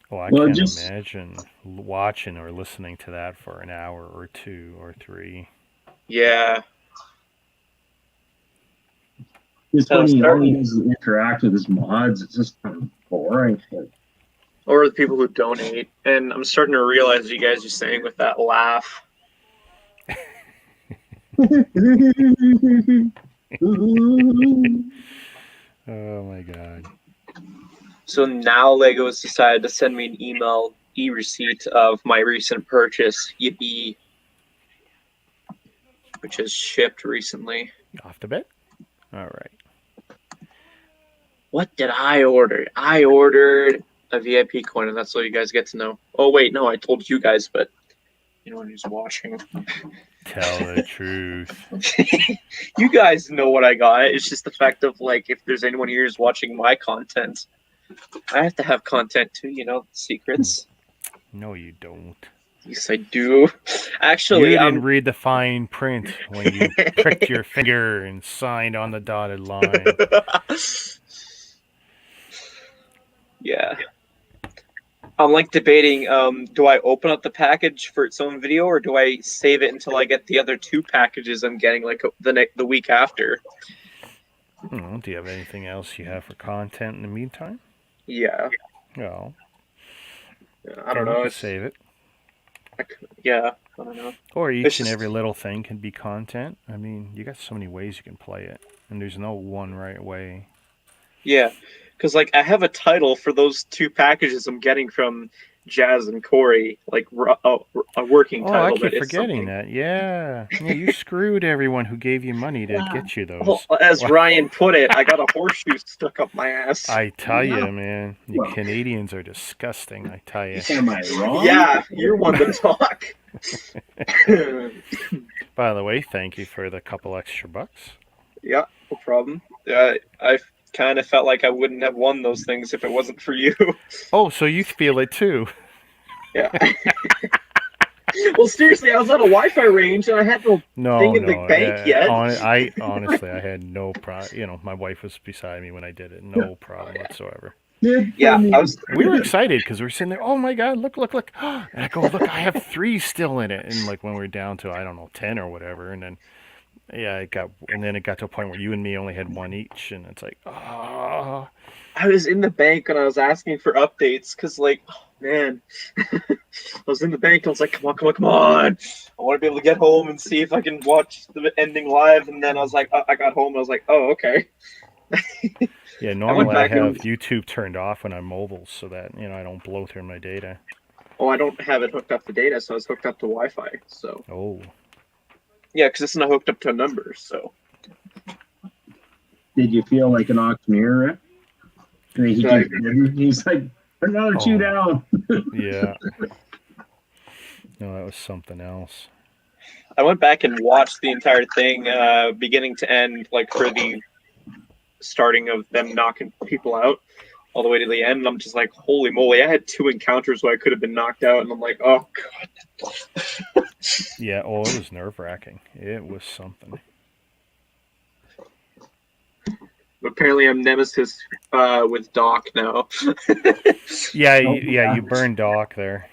Well, I Well, can't just- imagine watching or listening to that for an hour or 2 or 3. Yeah. Just So when he starting- only doesn't interact with his mods, it's just kind of boring. Like, Or the people who donate. And I'm starting to realize what you guys are saying with that laugh. Oh my god. So now Lego has decided to send me an email e-receipt of my recent purchase, Yippee, which has shipped recently. Off to bed? All right. What did I order? I ordered a VIP coin, and that's all you guys get to know. Oh, wait, no, I told you guys, but anyone who's watching. Tell the truth. You guys know what I got. It's just the fact of, like, if there's anyone here who's watching my content, I have to have content too, secrets. No, you don't. Yes, I do. Actually, You didn't read the fine print when you pricked your finger and signed on the dotted line. Yeah. I'm like debating, do I open up the package for its own video or do I save it until I get the other 2 packages I'm getting like the week after? Do you have anything else you have for content in the meantime? Yeah. No. I don't know. Save it. I don't know. Or each It's and just- every little thing can be content. I mean, you got so many ways you can play it, and there's no one right way. Yeah. Because, like, I have a title for those 2 packages I'm getting from Jazz and Corey, like a working Oh, I title, keep but it's forgetting something. that. Yeah. Yeah, you screwed everyone who gave you money to Yeah. get you Well, those. as Well, Ryan put it, I got a horseshoe stuck up my ass. I tell Yeah. you, man, you Well. Canadians are disgusting, I tell you. Am I wrong? Yeah, you're one to talk. By the way, thank you for the couple extra bucks. Yeah, no problem. I kind of felt like I wouldn't have won those things if it wasn't for you. Oh, so you feel it too. Yeah. Well, seriously, I was at a Wi-Fi range and I had no thing in the bank yet. I honestly, I had no problem. You know, my wife was beside me when I did it. No problem whatsoever. Yeah, I was. We were excited because we were sitting there. Oh my God! Look! And I go, look! I have 3 still in it. And like when we were down to, I don't know, 10 or whatever, and then it got to a point where you and me only had 1 each, and it's like, oh. I was in the bank and I was asking for updates because, like, oh, man, I was in the bank and I was like, come on. I want to be able to get home and see if I can watch the ending live. And then I was like, I got home and I was like, oh, okay. Yeah, normally I back have and- YouTube turned off when I'm mobile so that, I don't blow through my data. Oh, I don't have it hooked up to data, so I was hooked up to Wi-Fi. So Oh. yeah, because it's not hooked up to a number. So Did you feel like an auctioneer, Rick? I mean, he's like, put another 2 down. Yeah. No, that was something else. I went back and watched the entire thing, beginning to end, like for the starting of them knocking people out all the way to the end. And I'm just like, holy moly! I had 2 encounters where I could have been knocked out, and I'm like, oh god. Yeah, it was nerve-wracking. It was something. But apparently, I'm nemesis with Doc now. Yeah, you burned Doc there.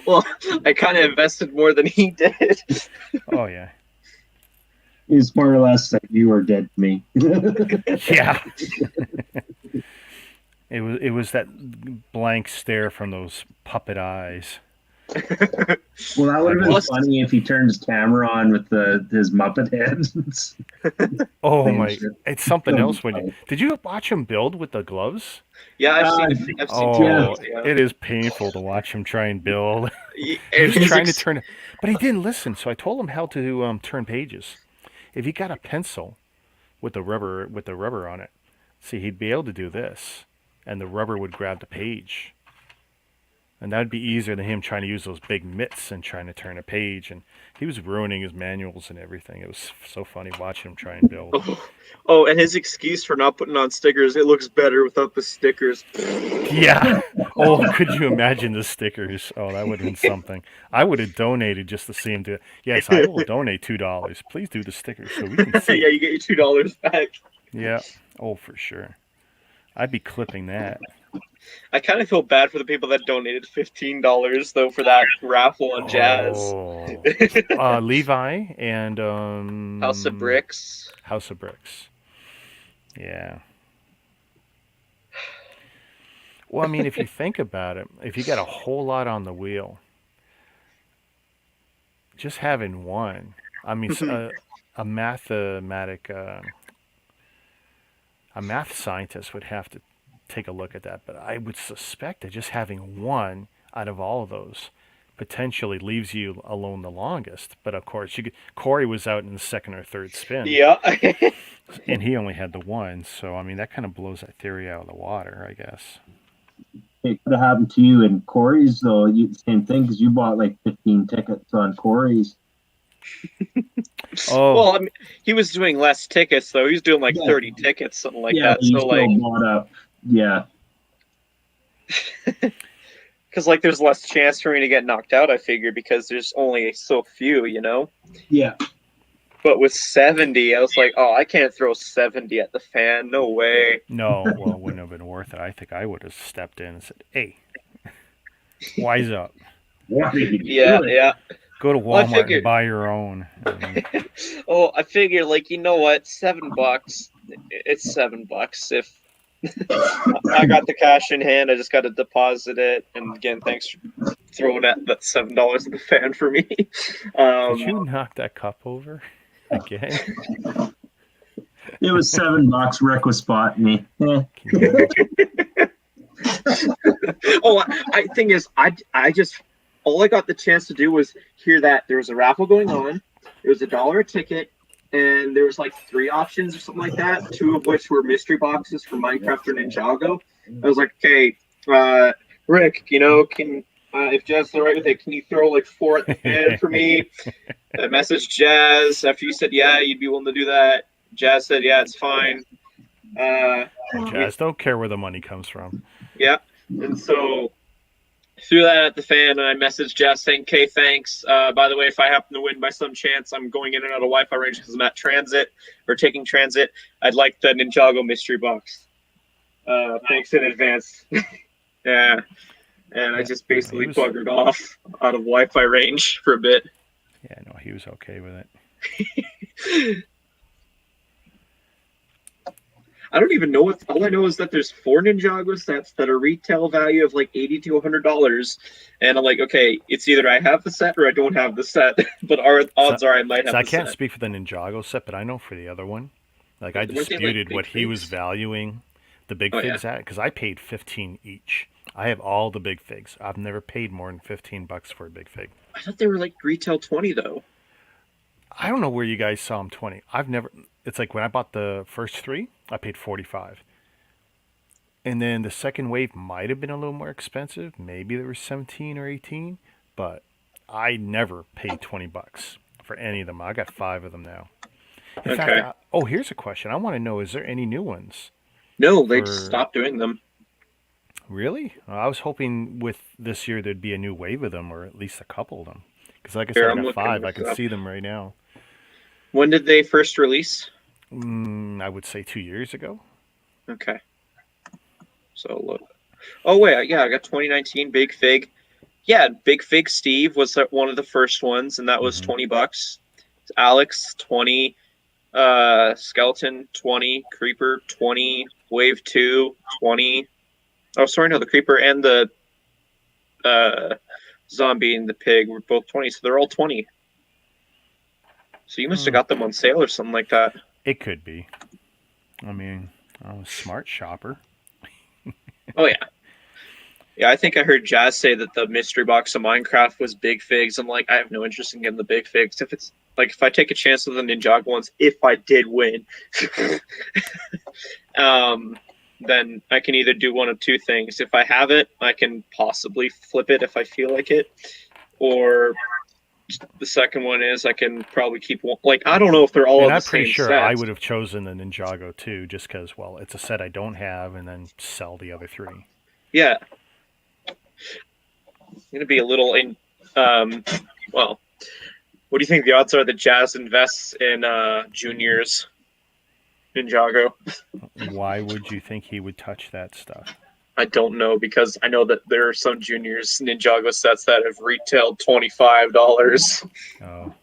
Well, I kind of invested more than he did. Oh yeah. He's more or less like, you are dead to me. Yeah. It was that blank stare from those puppet eyes. Well, that would have been Plus- funny if he turned his camera on with his Muppet heads. Oh Same my! shit. It's something else when did you watch him build with the gloves? Yeah, I've seen Oh, videos, yeah. it is painful to watch him try and build. He- He's his trying to ex- turn it, but he didn't listen. So I told him how to turn pages. If he got a pencil with the rubber on it, see, he'd be able to do this, and the rubber would grab the page. And that'd be easier than him trying to use those big mitts and trying to turn a page. And he was ruining his manuals and everything. It was so funny watching him try and build. Oh, and his excuse for not putting on stickers, it looks better without the stickers. Yeah. Oh, could you imagine the stickers? Oh, that would have been something. I would have donated just to see him do it. Yes, I will donate $2. Please do the stickers so we can see. Yeah, you get your $2 back. Yeah. Oh, for sure. I'd be clipping that. I kind of feel bad for the people that donated $15 though for that raffle on Jazz. Oh. Levi and House of Bricks. House of Bricks. Yeah. Well, I mean, if you think about it, if you got a whole lot on the wheel, just having one. I mean, a math scientist would have to take a look at that, but I would suspect that just having one out of all of those potentially leaves you alone the longest. But of course, Corey was out in the second or third spin. Yeah. And he only had the one, so I mean that kind of blows that theory out of the water, I guess. It could have happened to you and Corey's, though. Same thing, because you bought like 15 tickets on Corey's. Oh, Well, I mean, he was doing less tickets though. He was doing like Yeah. 30 tickets, something like Yeah, that. but you So still like, bought up. Yeah. because like there's less chance for me to get knocked out. I figure because there's only so few, you know. Yeah. But with 70, I was like, oh, I can't throw 70 at the fan. No way. no, well, it wouldn't have been worth it. I think I would have stepped in and said, "Hey, wise up. What are you Yeah, doing? yeah. Go to Well, I Walmart figured- and buy your own." And Oh, I figure like, you know what? $7. It's $7. If I got the cash in hand, I just got to deposit it. And again, thanks for throwing that $7 at the fan for me. did you knock that cup over again? It was $7. Rick was spotting me. Eh. Oh, thing is, I just all I got the chance to do was hear that there was a raffle going on. It was $1 a ticket, and there was like 3 options or something like that. 2 of which were mystery boxes for Minecraft or Ninjago. I was like, okay, Rick, can if Jazz is all right with it, can you throw like 4 at the fan for me? I messaged Jazz after you said yeah, you'd be willing to do that. Jazz said yeah, it's fine. Jazz don't care where the money comes from. Yeah, and so threw that at the fan, and I messaged Jess saying, "Okay, thanks. By the way, if I happen to win by some chance, I'm going in and out of Wi-Fi range because I'm at transit or taking transit. I'd like the Ninjago mystery box. Thanks in advance." Yeah, and I just basically buggered off out of Wi-Fi range for a bit. Yeah, no, he was okay with it. I don't even know what. All I know is that there's 4 Ninjago sets that are retail value of like $80 to $100, and I'm like, okay, it's either I have the set or I don't have the set. But our odds are I might have. So the I can't set. speak for the Ninjago set, but I know for the other one, like I Weren't they, disputed like, what big he was figs? valuing the big Oh, figs at because I paid 15 each. I have all the big figs. I've never paid more than $15 for a big fig. I thought they were like retail 20 though. I don't know where you guys saw them 20. I've never. It's like when I bought the first 3, I paid 45. And then the second wave might have been a little more expensive. Maybe there was 17 or 18, but I never paid $20 for any of them. I got 5 of them now. In fact, here's a question. I want to know: is there any new ones? No, they just stopped doing them. Really? I was hoping with this year there'd be a new wave of them, or at least a couple of them. Because like I said, I got 5. I can see them right now. When did they first release? I would say 2 years ago. Okay. So look. Oh wait, yeah, I got 2019 Big Fig. Yeah, Big Fig Steve was one of the first ones, and that was $20. Alex 20, Skeleton 20, Creeper 20, Wave 2 20. Oh, sorry, no, the Creeper and the Zombie and the Pig were both 20, so they're all 20. So you must have got them on sale or something like that. It could be. I mean, I'm a smart shopper. Oh yeah. Yeah, I think I heard Jazz say that the mystery box of Minecraft was big figs. I'm like, I have no interest in getting the big figs. If it's like if I take a chance with the Ninjago ones, if I did win, then I can either do one of 2 things. If I have it, I can possibly flip it if I feel like it, or the second one is I can probably keep one. Like I don't know if they're all and the I'm pretty same sure sets. I would have chosen the Ninjago too, just because, well, it's a set I don't have, and then sell the other 3. Yeah. I'm going to be a little in. Well, what do you think the odds are that Jazz invests in Junior's Ninjago? Why would you think he would touch that stuff? I don't know, because I know that there are some Junior's Ninjago sets that have retailed $25. Oh.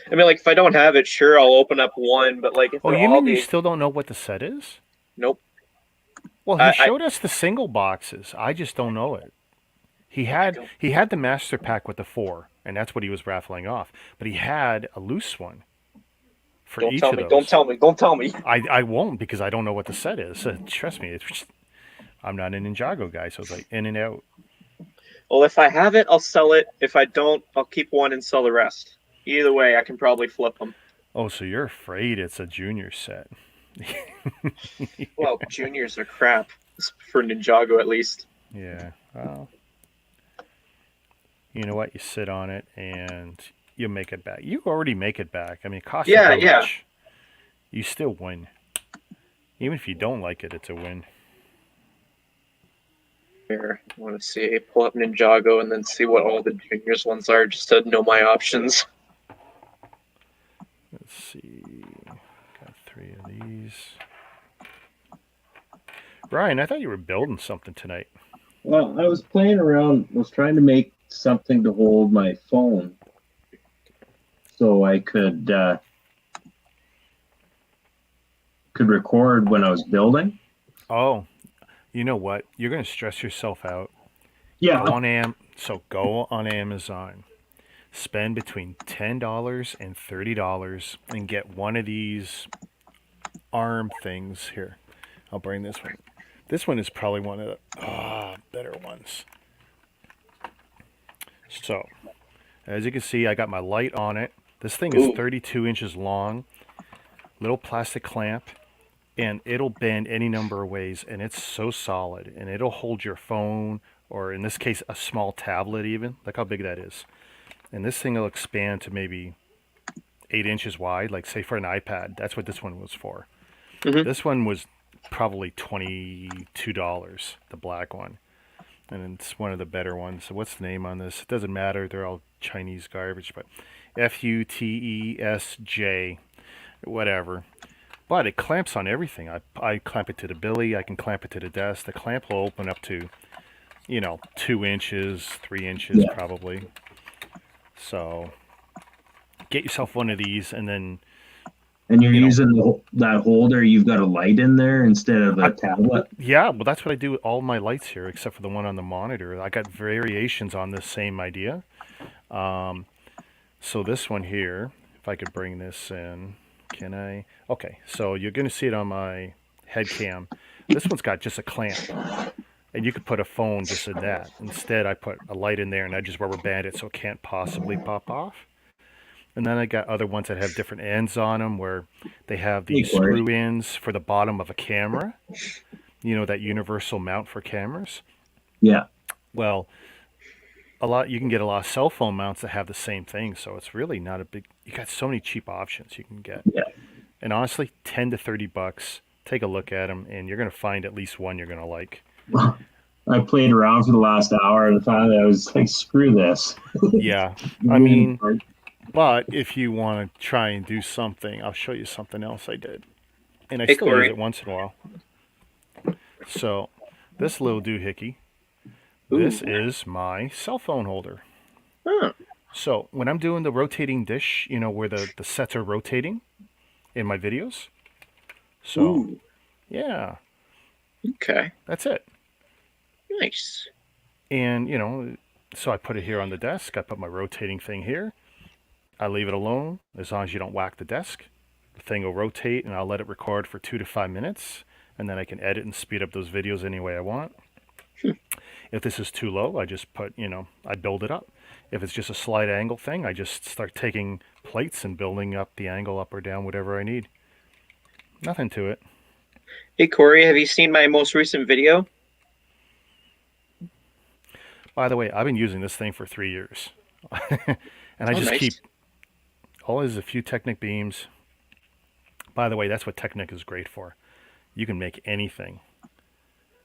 I mean, like, if I don't have it, sure, I'll open up one, but, like, if Oh, you mean you still don't know what the set is? Nope. Well, he showed us the single boxes. I just don't know it. He had the master pack with the 4, and that's what he was raffling off. But he had a loose one for each of those. Don't tell me. I won't, because I don't know what the set is. Trust me, I'm not an Ninjago guy, so it's like in and out. Well, if I have it, I'll sell it. If I don't, I'll keep one and sell the rest. Either way, I can probably flip them. Oh, so you're afraid it's a junior set. Well, juniors are crap, for Ninjago at least. Yeah, well, you know what? You sit on it and you make it back. You already make it back. I mean, it costs you how much? You still win. Even if you don't like it, it's a win. Here, I want to see. Pull up Ninjago and then see what all the juniors ones are, just to know my options. Let's see. Got 3 of these. Brian, I thought you were building something tonight. Well, I was playing around. I was trying to make something to hold my phone, so I could record when I was building. Oh, you know what? You're going to stress yourself out. Yeah. Go on Amazon. Spend between $10 and $30 and get one of these arm things here. I'll bring this one. This one is probably one of the better ones. So, as you can see, I got my light on it. This thing is Ooh. 32 inches long, little plastic clamp, and it'll bend any number of ways, and it's so solid, and it'll hold your phone, or in this case, a small tablet even. Look how big that is. And this thing will expand to maybe 8 inches wide, like say for an iPad. That's what this one was for. Mhm. This one was probably $22, the black one. And it's one of the better ones. So what's the name on this? It doesn't matter. They're all Chinese garbage, but FUTESJ, whatever. But it clamps on everything. I clamp it to the billy. I can clamp it to the desk. The clamp will open up to, 2 inches, 3 inches probably. So get yourself one of these, and then And you're You know. using that holder. You've got a light in there instead of a tablet. yeah, well, that's what I do with all my lights here, except for the one on the monitor. I got variations on the same idea. So this one here, if I could bring this in, can I? Okay, so you're going to see it on my head cam. This one's got just a clamp, and you could put a phone just in that. Instead, I put a light in there, and I just rubber band it so it can't possibly pop off. And then I got other ones that have different ends on them, where they have these Hey, Corey. screw ends for the bottom of a camera. That universal mount for cameras. Yeah. Well, you can get a lot of cell phone mounts that have the same thing, so it's really not a big. You got so many cheap options you can get. Yeah. And honestly, $10 to $30. Take a look at them, and you're gonna find at least one you're gonna like. I played around for the last hour, and finally I was like, "Screw this." Yeah, I mean, but if you want to try and do something, I'll show you something else I did, and I Hey, still Corey. use it once in a while. So, this little doohickey, Ooh. this is my cell phone holder. Huh. So when I'm doing the rotating dish, where the sets are rotating in my videos. So Ooh. yeah, Okay. that's it. Nice. And so I put it here on the desk. I put my rotating thing here. I leave it alone as long as you don't whack the desk. The thing will rotate, and I'll let it record for 2 to 5 minutes, and then I can edit and speed up those videos any way I want. If this is too low, I just put, I build it up. If it's just a slight angle thing, I just start taking plates and building up the angle up or down, whatever I need. Nothing to it. Hey, Corey, have you seen my most recent video? By the way, I've been using this thing for 3 years. And I just nice. keep, always a few Technic beams. By the way, that's what Technic is great for. You can make anything.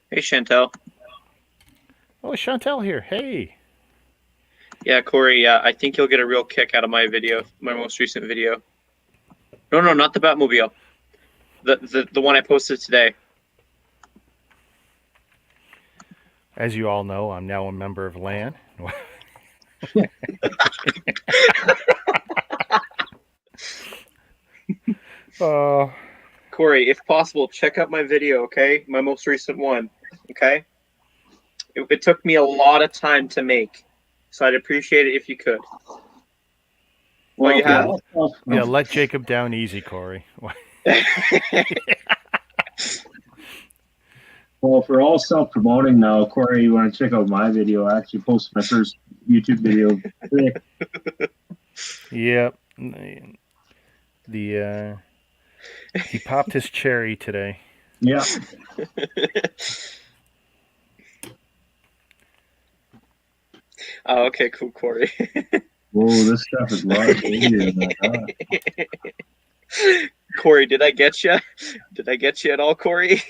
Hey, Chantel. Oh, Chantel here. Hey. Yeah, Corey, I think you'll get a real kick out of my video, my most recent video. No, not the Batmobile. The one I posted today. As you all know, I'm now a member of LAN. Corey, if possible, check out my video, okay? My most recent one, okay? It took me a lot of time to make, so I'd appreciate it if you could. Well, you have? Yeah, let Jacob down easy, Corey. Well, for all self-promoting now, Corey, you want to check out my video? I actually posted my first YouTube video today. Yep. He popped his cherry today. Yeah. Oh, okay, cool, Corey. Whoa, this stuff is large. Corey, did I get you? Did I get you at all, Corey?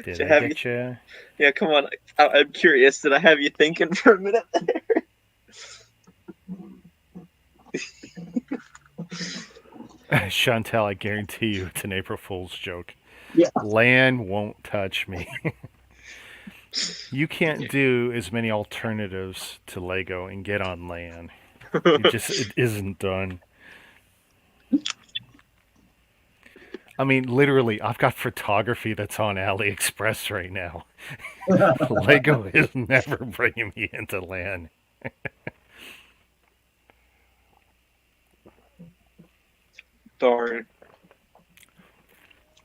Did To I have get you? Yeah, come on. I'm curious. Did I have you thinking for a minute there? Chantel, I guarantee you it's an April Fool's joke. Yeah. LAN won't touch me. You can't do as many alternatives to Lego and get on LAN. It isn't done. I mean, literally, I've got photography that's on AliExpress right now. Lego is never bringing me into LAN. Darn.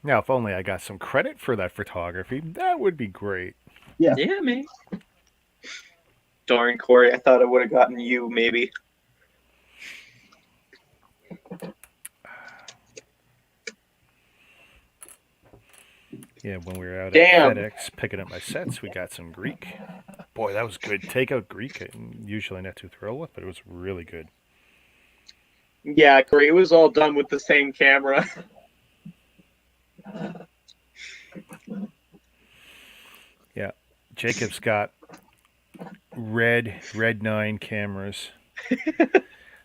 Now, if only I got some credit for that photography, that would be great. Yeah. Yeah, man. Darn, Corey, I thought I would have gotten you, maybe. Yeah, when we were out at Damn. FedEx picking up my sets, we got some Greek. Boy, that was good. Takeout Greek. I'm usually not too thrilled with, but it was really good. Yeah, Corey, it was all done with the same camera. Yeah, Jacob's got Red 9 cameras.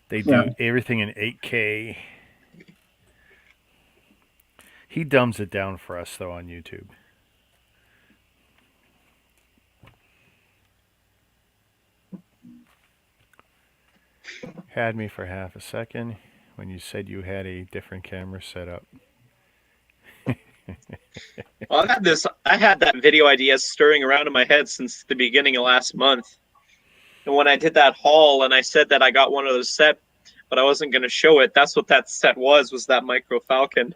They do everything in 8K. He dumbs it down for us though on YouTube. Had me for half a second when you said you had a different camera set up. Well, I had that video idea stirring around in my head since the beginning of last month. And when I did that haul and I said that I got one of those set, but I wasn't going to show it, that's what that set was that Micro Falcon.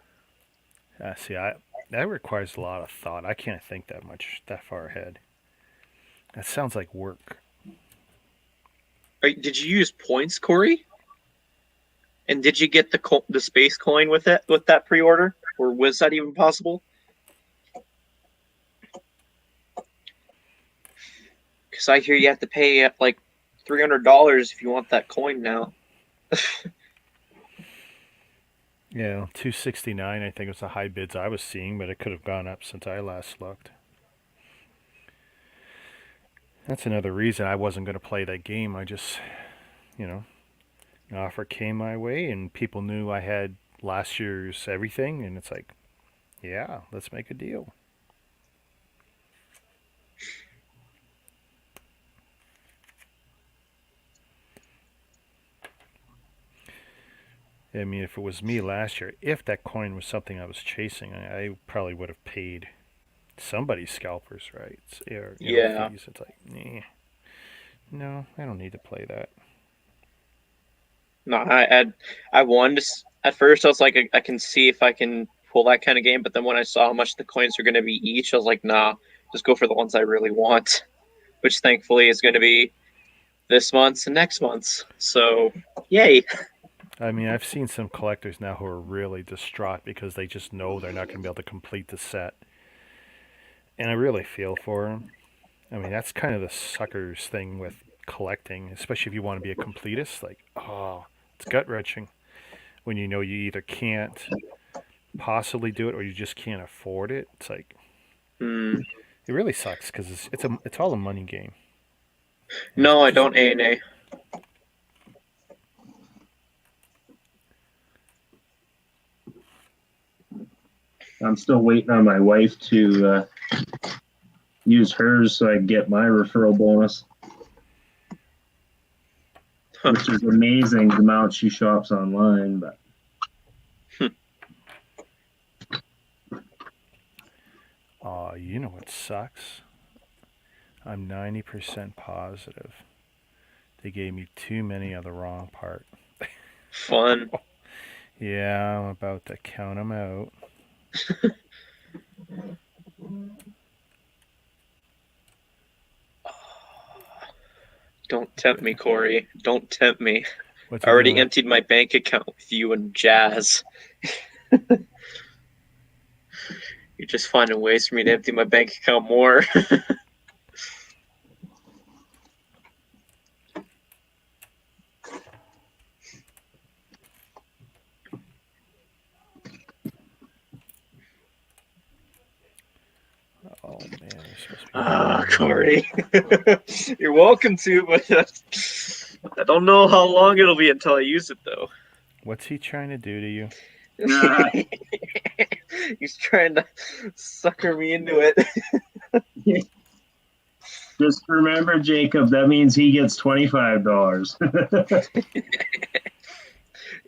See, that requires a lot of thought. I can't think that far ahead. That sounds like work. Did you use points, Corey? And did you get the space coin with that pre-order, or was that even possible? Because I hear you have to pay like $300 if you want that coin now. Yeah, $269 I think was the high bids I was seeing, but it could have gone up since I last looked. That's another reason I wasn't going to play that game. I just, an offer came my way and people knew I had last year's everything, and it's like, yeah, let's make a deal. I mean, if it was me last year, if that coin was something I was chasing, I probably would have paid somebody's scalpers rights or Yeah. fees. It's like, no, I don't need to play that. No, I won. At first, I was like, I can see if I can pull that kind of game. But then when I saw how much the coins are going to be each, I was like, nah, just go for the ones I really want, which thankfully is going to be this month's and next month's. So, yay. I mean, I've seen some collectors now who are really distraught because they just know they're not going to be able to complete the set. And I really feel for them. I mean, that's kind of the sucker's thing with collecting, especially if you want to be a completist. Like, oh, it's gut-wrenching when you know you either can't possibly do it or you just can't afford it. It's like, it really sucks because it's all a money game. No, I don't A&A. I'm still waiting on my wife to use hers so I can get my referral bonus. Which is amazing the amount she shops online, but you know what sucks? I'm 90% positive they gave me too many of the wrong part. Fun. Yeah, I'm about to count them out. Don't tempt me, Corey. Don't tempt me. What's I already doing? emptied my bank account with you and Jazz. You're just finding ways for me to empty my bank account more. Oh man, you're supposed to be. Ah, Corey. You're welcome to, but I don't know how long it'll be until I use it, though. What's he trying to do to you? He's trying to sucker me into it. just remember, Jacob, that means he gets $25.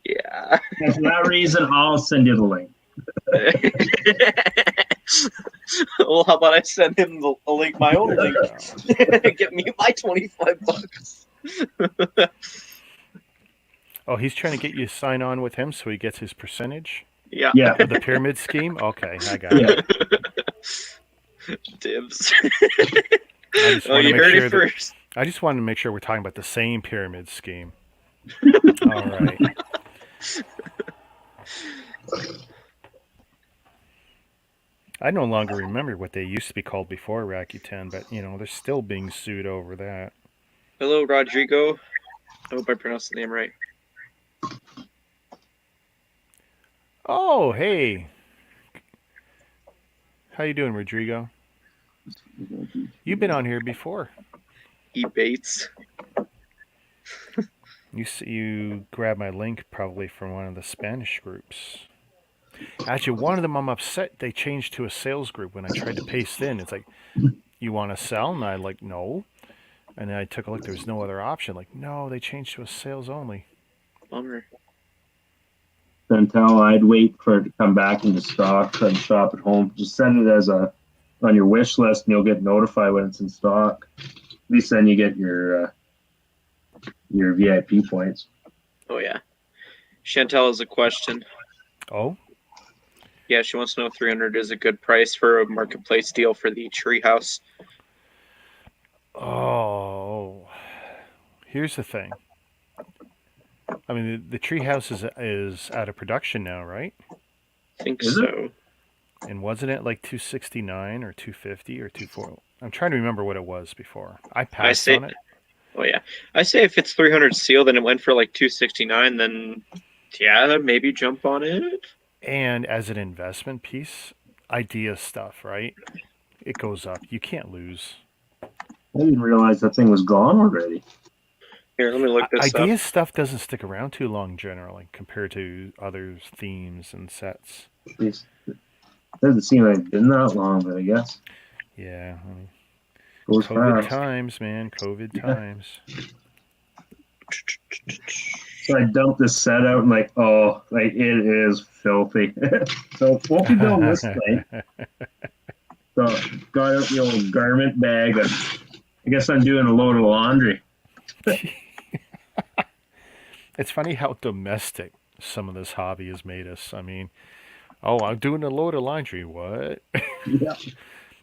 Yeah. And for that reason, I'll send you the link. Well, how about I send him a link, my own link, get me my $25. Oh, he's trying to get you to sign on with him so he gets his percentage? Yeah. Yeah, The pyramid scheme? Okay, I got it. yeah. Dibs. I just Oh, want to you make heard it sure that first. I just wanted to make sure we're talking about the same pyramid scheme. All right. I no longer remember what they used to be called before Rakuten, but they're still being sued over that. Hello, Rodrigo. I hope I pronounced the name right. Oh, hey. How you doing, Rodrigo? You've been on here before. E Bates. You grabbed my link probably from one of the Spanish groups. Actually, one of them I'm upset they changed to a sales group when I tried to paste in. It's like, you want to sell? And I like, no. And then I took a look. There's no other option. Like, no, they changed to a sales only. Bummer. Until I'd wait for it to come back into stock and shop at home. Just send it as on your wish list, and you'll get notified when it's in stock. At least then you get your VIP points. Oh, yeah. Chantel has a question. Oh? Yeah, she wants to know if 300 is a good price for a marketplace deal for the treehouse. Oh. Here's the thing. I mean, the treehouse is out of production now, right? I think Is so. And wasn't it like 269 or 250 or 24? I'm trying to remember what it was before. I passed on it. Oh, yeah. I say if it's 300 sealed and it went for like 269, then yeah, maybe jump on it. And as an investment piece, idea stuff, right? It goes up. You can't lose. I didn't realize that thing was gone already. Here, let me look this Idea up. stuff doesn't stick around too long generally compared to other themes and sets. It doesn't seem like it's been that long, but I guess Yeah. I mean, goes COVID fast. times, man. COVID Yeah. times. So I dumped this set out and like, oh, like it is filthy. So won't be building this thing. So got out the old garment bag. And I guess I'm doing a load of laundry. It's funny how domestic some of this hobby has made us. I mean, oh, I'm doing a load of laundry. What? Yeah.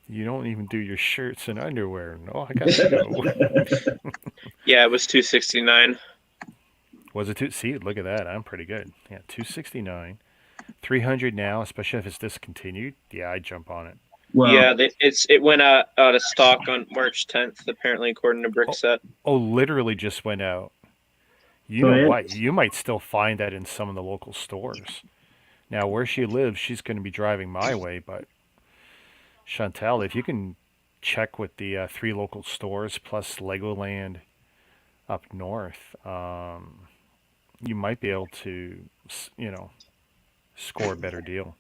You don't even do your shirts and underwear. No, I gotta go. Yeah, it was 269. Was it two? See, look at that. I'm pretty good. Yeah, 269, 300 now, especially if it's discontinued. Yeah, I'd jump on it. Well, Yeah, it went out of stock on March 10th, apparently, according to Brickset. Oh, literally just went out. You So know what? You might still find that in some of the local stores. Now, where she lives, she's going to be driving my way, but Chantel, if you can check with the 3 local stores plus Legoland up north, you might be able to, score a better deal.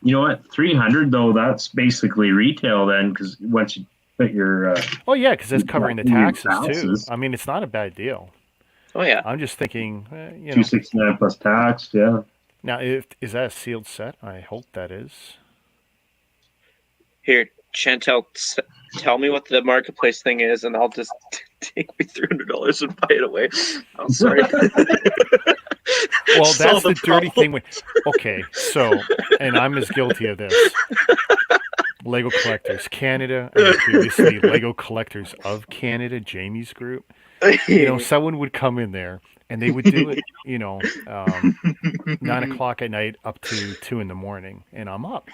you know what? 300 though, that's basically retail then, because once you put your Oh yeah, because that's covering the your taxes too. taxes. I mean, it's not a bad deal. Oh, yeah. I'm just thinking, 269 plus tax, yeah. now is that a sealed set? I hope that is. Here, Chantel, tell me what the marketplace thing is, and I'll just take my $300 and buy it away. I'm sorry. Well, Solve that's the dirty thing. Okay, so, and I'm as guilty of this. Lego Collectors Canada, and previously Lego Collectors of Canada, Jamie's group. Someone would come in there and they would do it, 9 o'clock at night up to 2 in the morning, and I'm up.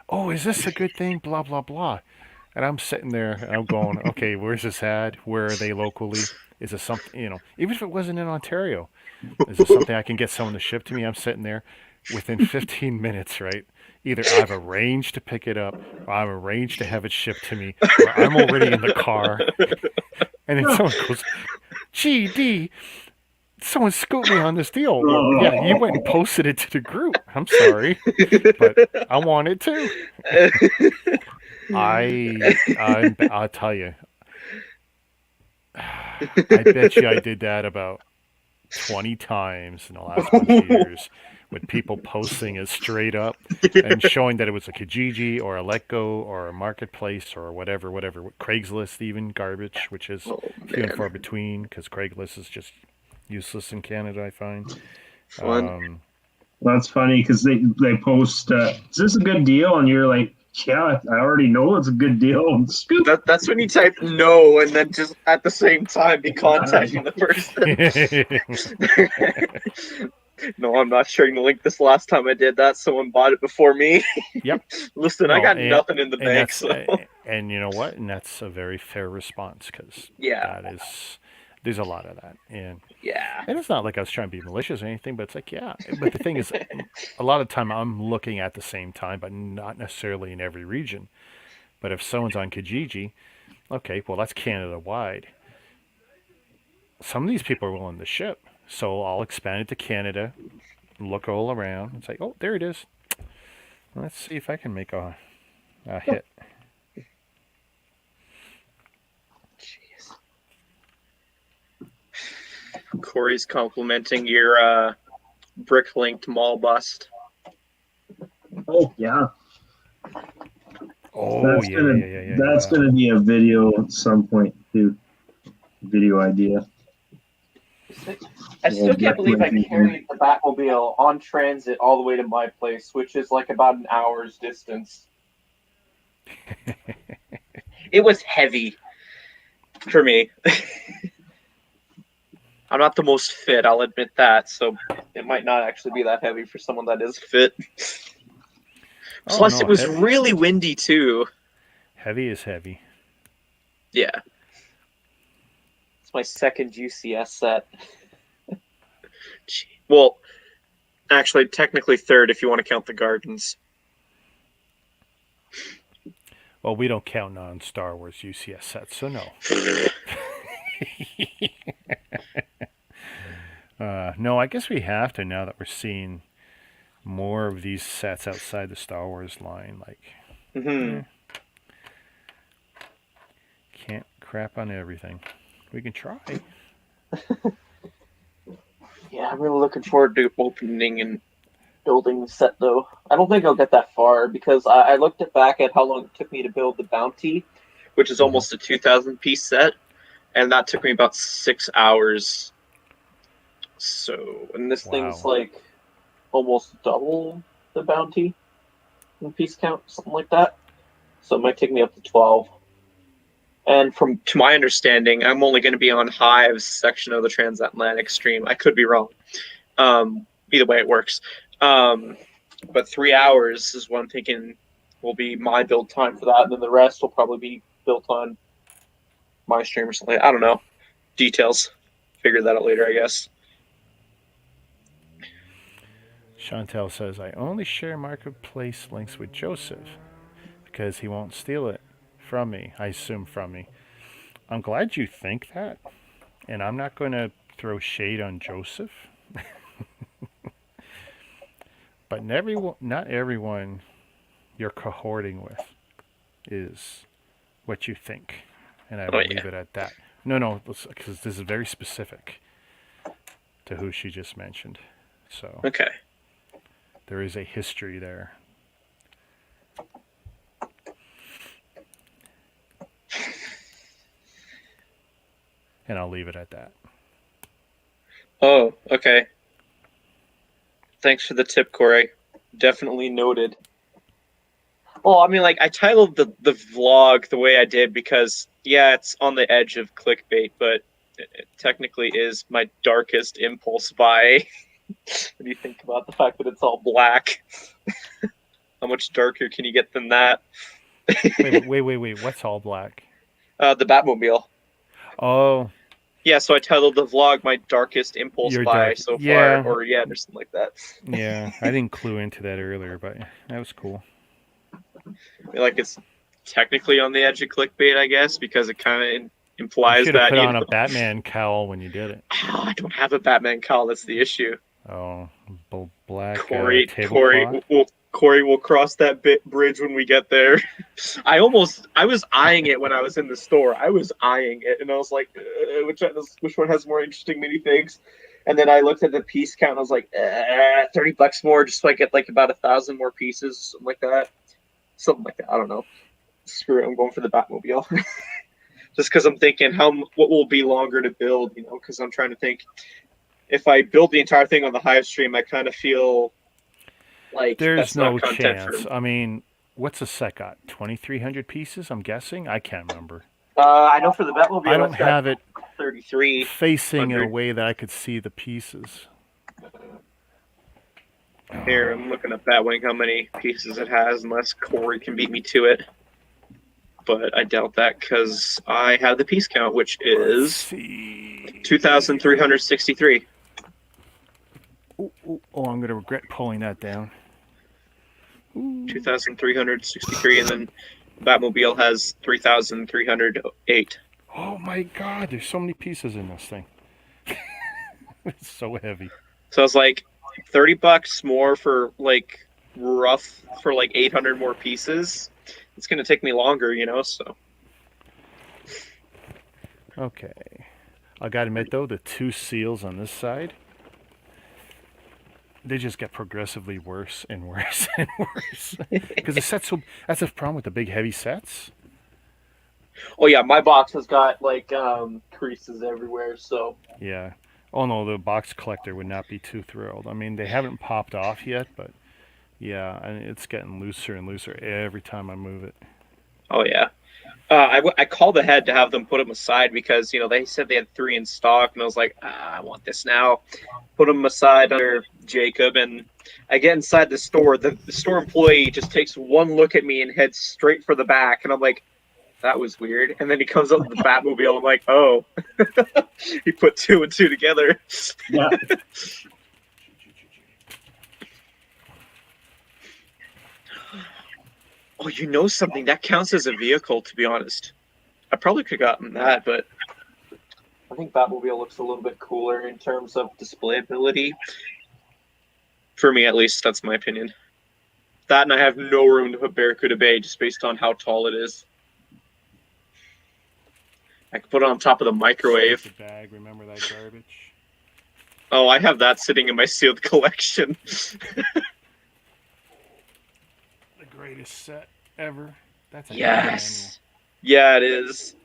Oh, is this a good thing? Blah blah blah. And I'm sitting there and I'm going, okay, where's this ad? Where are they locally? Is it something, even if it wasn't in Ontario, is it something I can get someone to ship to me? I'm sitting there within 15 minutes, right? Either I've arranged to pick it up, or I've arranged to have it shipped to me, or I'm already in the car. And then someone goes, GD, someone scooped me on this deal. Well, yeah, you went and posted it to the group. I'm sorry, but I want it too. I'll tell you, I bet you I did that about 20 times in the last bunch of years, with people posting it straight up and showing that it was a Kijiji or a Letgo or a marketplace or whatever. Craigslist, even garbage, which is few and far between because Craigslist is just useless in Canada, I find. Fun. That's funny because they post, is this a good deal? And you're like, yeah, I already know it's a good deal. Scoop. That's when you type no and then just at the same time be contacting the person. No, I'm not sharing the link. This last time I did that, someone bought it before me. Yep. Listen, I No, got nothing in the and bank, that's so and you know what? And that's a very fair response because yeah, that is there's a lot of that, and yeah. it's not like I was trying to be malicious or anything, but it's like yeah. But the thing is, a lot of time I'm looking at the same time, but not necessarily in every region. But if someone's on Kijiji, okay, well that's Canada wide. Some of these people are willing to ship, so I'll expand it to Canada. Look all around. It's like, oh, there it is. Let's see if I can make a hit. Jeez. Corey's complimenting your brick-linked mall bust. Oh yeah, Oh that's yeah, gonna yeah, yeah, yeah, that's yeah. gonna be a video at some point too. Video idea. I still can't believe I carried the Batmobile on transit all the way to my place, which is like about an hour's distance. It was heavy for me. I'm not the most fit, I'll admit that, so it might not actually be that heavy for someone that is fit. Oh Plus, no, it was really windy too. heavy is heavy. Yeah. It's my second UCS set. Well, actually, technically third if you want to count the gardens. Well, we don't count non-Star Wars UCS sets, so no. No, I guess we have to now that we're seeing more of these sets outside the Star Wars line. Like, Mm-hmm. can't crap on everything. We can try. Yeah, I'm really looking forward to opening and building the set, though. I don't think I'll get that far because I looked back at how long it took me to build the Bounty, which is almost a 2,000 piece set, and that took me about 6 hours. So, and this thing's Wow. like almost double the Bounty in piece count, something like that. So it might take me up to 12. And from to my understanding, I'm only going to be on Hive's section of the transatlantic stream. I could be wrong. Either way, it works. But 3 hours is what I'm thinking will be my build time for that, and then the rest will probably be built on my stream or something. I don't know. Details. Figure that out later, I guess. Chantel says, I only share marketplace links with Joseph because he won't steal it from me. I assume from me. I'm glad you think that, and I'm not going to throw shade on Joseph. But not everyone you're cohorting with is what you think, and I will leave it at that. No, because this is very specific to who she just mentioned. So Okay. there is a history there. And I'll leave it at that. Oh, okay. Thanks for the tip, Corey. Definitely noted. Well, I mean, like, I titled the vlog the way I did because, yeah, it's on the edge of clickbait, but it technically is my darkest impulse buy. What do you think about the fact that it's all black? How much darker can you get than that? Wait. What's all black? The Batmobile. Oh. Yeah, so I titled the vlog my darkest impulse Your buy dark- so yeah. far, or or something like that. Yeah, I didn't clue into that earlier, but that was cool. I feel like it's technically on the edge of clickbait, I guess, because it kind of You implies should have that put on a Batman cowl when you did it. I don't have a Batman cowl. That's the issue. Oh, black Corey tablecloth. will cross that bridge when we get there. I was eyeing it when I was in the store. I was eyeing it, and I was like, which one has more interesting minifigs? And then I looked at the piece count. And I was like, $30 more, just so I get like about 1,000 more pieces, something like that. I don't know. Screw it. I'm going for the Batmobile. Just because I'm thinking what will be longer to build, because I'm trying to think. If I build the entire thing on the Hive stream, I kind of feel Like There's that's not no content for. chance. I mean, what's a set got? 2,300 pieces, I'm guessing? I can't remember. I know for the I Batmobile, don't it's got have it 3,300. facing in a way that I could see the pieces. Here, I'm looking at Batwing how many pieces it has, unless Corey can beat me to it. But I doubt that because I have the piece count, which Let's is see. 2,363. Oh, I'm going to regret pulling that down. 2,363, and then Batmobile has 3,308. Oh my god, there's so many pieces in this thing. It's so heavy. So it's like $30 more for like rough for like 800 more pieces. It's gonna take me longer, so. Okay. I gotta admit though, the two seals on this side, they just get progressively worse and worse and worse. Because the set's so. That's the problem with the big heavy sets. Oh yeah, my box has got like creases everywhere, so. Yeah. Oh no, the box collector would not be too thrilled. I mean, they haven't popped off yet, but yeah, and it's getting looser and looser every time I move it. Oh yeah. I called ahead to have them put them aside because they said they had 3 in stock, and I was like, I want this now. Put them aside under Jacob, and I get inside the store. The store employee just takes one look at me and heads straight for the back, and I'm like, that was weird. And then he comes up with the Batmobile. I'm like, oh, he put 2 and 2 together. Yeah. Oh, something that counts as a vehicle? To be honest, I probably could have gotten that, but I think Batmobile looks a little bit cooler in terms of display ability. For me, at least, that's my opinion. That, and I have no room to put Barracuda Bay just based on how tall it is. I could put it on top of the microwave. The bag, remember that garbage? Oh, I have that sitting in my sealed collection. The greatest set ever. That's a Yes. Yeah, it is.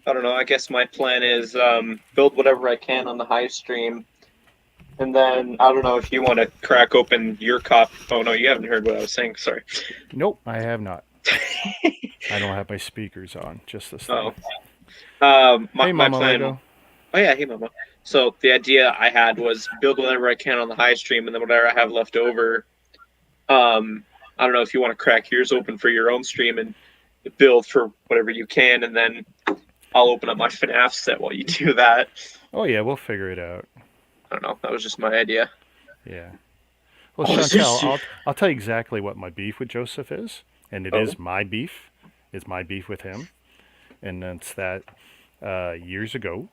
I don't know. I guess my plan is build whatever I can on the high stream. And then, I don't know if you want to crack open your copy. Oh, no, you haven't heard what I was saying. Sorry. Nope, I have not. I don't have my speakers on. Just this thing. My Mama plan. Lego. Oh, yeah. Hey, Mama. So the idea I had was build whatever I can on the high stream, and then whatever I have left over. I don't know if you want to crack yours open for your own stream and build for whatever you can, and then I'll open up my FNAF set while you do that. Oh yeah, we'll figure it out. I don't know. That was just my idea. Yeah. Well, Oh, Chantel, I'll tell you exactly what my beef with Joseph is, and it is my beef. It's my beef with him, and that's that years ago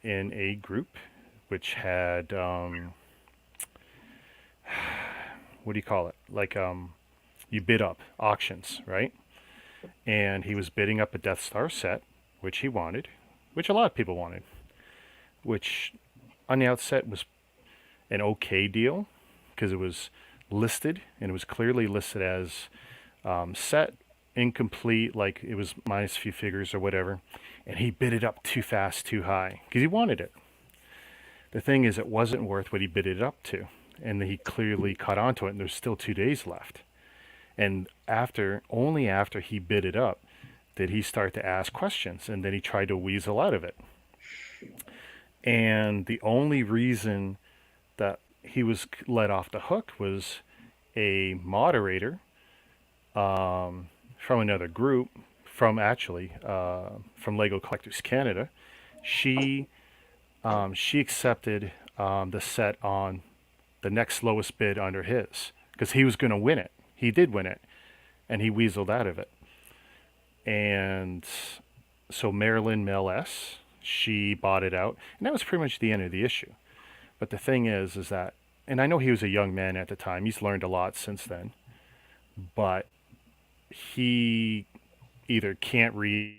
in a group which had what do you call it? Like you bid up auctions, right? And he was bidding up a Death Star set, which he wanted, which a lot of people wanted, which on the outset was an okay deal because it was listed and it was clearly listed as set incomplete, like it was minus a few figures or whatever, and he bid it up too fast, too high because he wanted it. The thing is, it wasn't worth what he bid it up to, and he clearly caught on to it, and there's still 2 days left. And only after he bid it up did he start to ask questions, and then he tried to weasel out of it. And the only reason that he was let off the hook was a moderator from another group, from Lego Collectors Canada. She accepted the set on the next lowest bid under his because he was going to win it. He did win it, and he weaseled out of it. And so Marilyn Mel S, she bought it out, and that was pretty much the end of the issue. But the thing is that, and I know he was a young man at the time. He's learned a lot since then, but he either can't read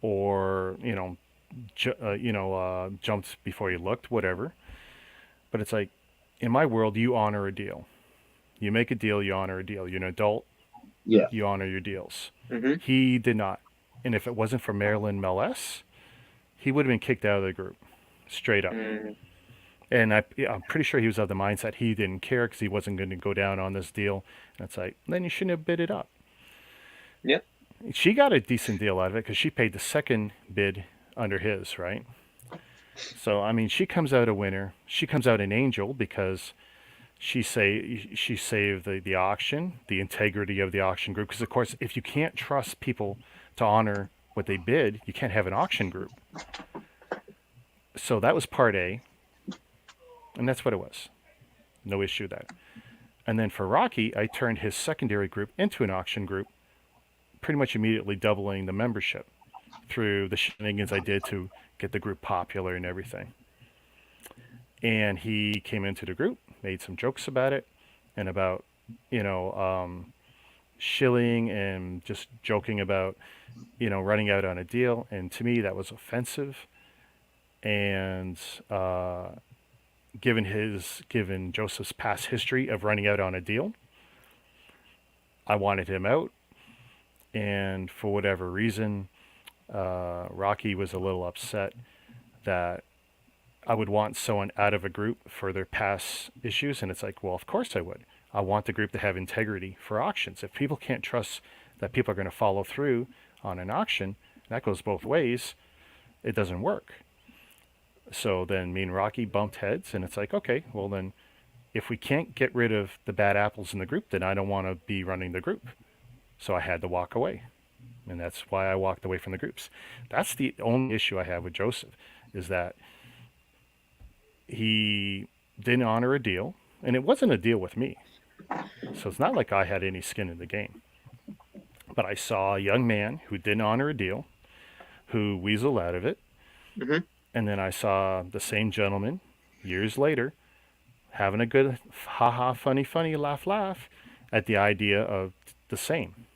or jumped before he looked, whatever. But it's like in my world, you honor a deal. You make a deal, you honor a deal. You're an adult, Yeah. you honor your deals. Mm-hmm. He did not. And if it wasn't for Marilyn Meless, he would have been kicked out of the group, straight up. Mm. And I'm pretty sure he was of the mindset he didn't care because he wasn't going to go down on this deal. And it's like, then you shouldn't have bid it up. Yeah. She got a decent deal out of it because she paid the second bid under his, right? So, I mean, she comes out a winner. She comes out an angel because she saved the auction, the integrity of the auction group. Because, of course, if you can't trust people to honor what they bid, you can't have an auction group. So that was part A. And that's what it was. No issue with that. And then for Rocky, I turned his secondary group into an auction group, pretty much immediately doubling the membership through the shenanigans I did to get the group popular and everything. And he came into the group, made some jokes about it, and about, shilling and just joking about, running out on a deal. And to me, that was offensive. And given Joseph's past history of running out on a deal, I wanted him out. And for whatever reason, Rocky was a little upset that I would want someone out of a group for their past issues. And it's like, well, of course I would. I want the group to have integrity for auctions. If people can't trust that people are going to follow through on an auction, that goes both ways, it doesn't work. So then me and Rocky bumped heads, and it's like, okay, well then, if we can't get rid of the bad apples in the group, then I don't want to be running the group. So I had to walk away. And that's why I walked away from the groups. That's the only issue I have with Joseph, is that he didn't honor a deal, and it wasn't a deal with me. So it's not like I had any skin in the game. But I saw a young man who didn't honor a deal, who weaseled out of it. Mm-hmm. And then I saw the same gentleman years later having a good ha-ha, funny, laugh at the idea of the same.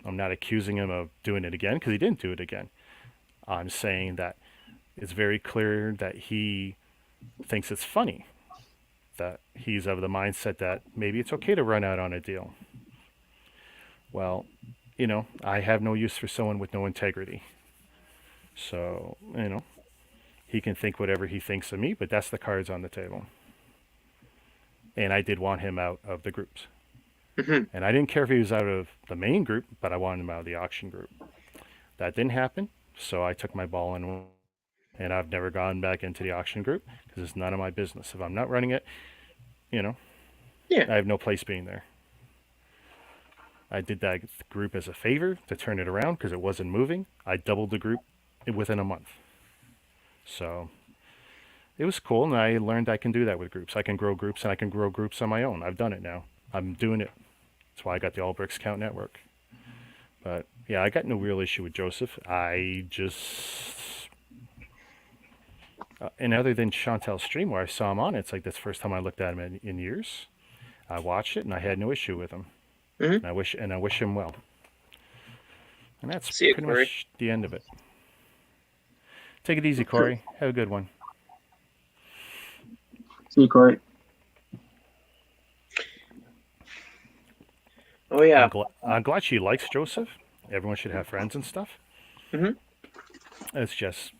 I'm not accusing him of doing it again because he didn't do it again. I'm saying that it's very clear that he thinks it's funny, that he's of the mindset that maybe it's okay to run out on a deal. Well, I have no use for someone with no integrity. So, he can think whatever he thinks of me, but that's the cards on the table. And I did want him out of the groups. Mm-hmm. And I didn't care if he was out of the main group, but I wanted him out of the auction group. That didn't happen, so I took my ball and I've never gone back into the auction group because it's none of my business. If I'm not running it, Yeah. I have no place being there. I did that group as a favor to turn it around because it wasn't moving. I doubled the group within a month. So it was cool, and I learned I can do that with groups. I can grow groups, and I can grow groups on my own. I've done it now. I'm doing it. That's why I got the All Bricks Count Network. But yeah, I got no real issue with Joseph. I just and other than Chantel's stream where I saw him on it, it's like that's the first time I looked at him in years. I watched it and I had no issue with him. Mm-hmm. And I wish him well. And that's See you, pretty Corey. much the end of it. Take it easy, Corey. Have a good one. See you, Corey. Oh yeah. I'm glad she likes Joseph. Everyone should have friends and stuff. Mm-hmm. It's just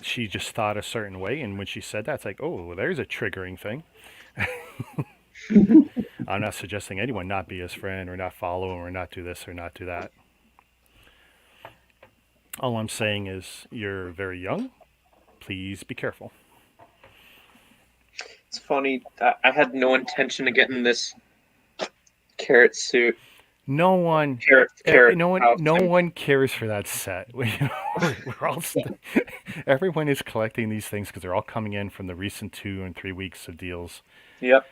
she just thought a certain way, and when she said that, it's like, oh, well, there's a triggering thing. I'm not suggesting anyone not be his friend or not follow him or not do this or not do that. All I'm saying is you're very young. Please be careful. It's funny. I had no intention of getting this carrot suit. No one, Carrot. no costume. one cares for that set. We're all everyone is collecting these things because they're all coming in from the recent 2 and 3 weeks of deals. Yep.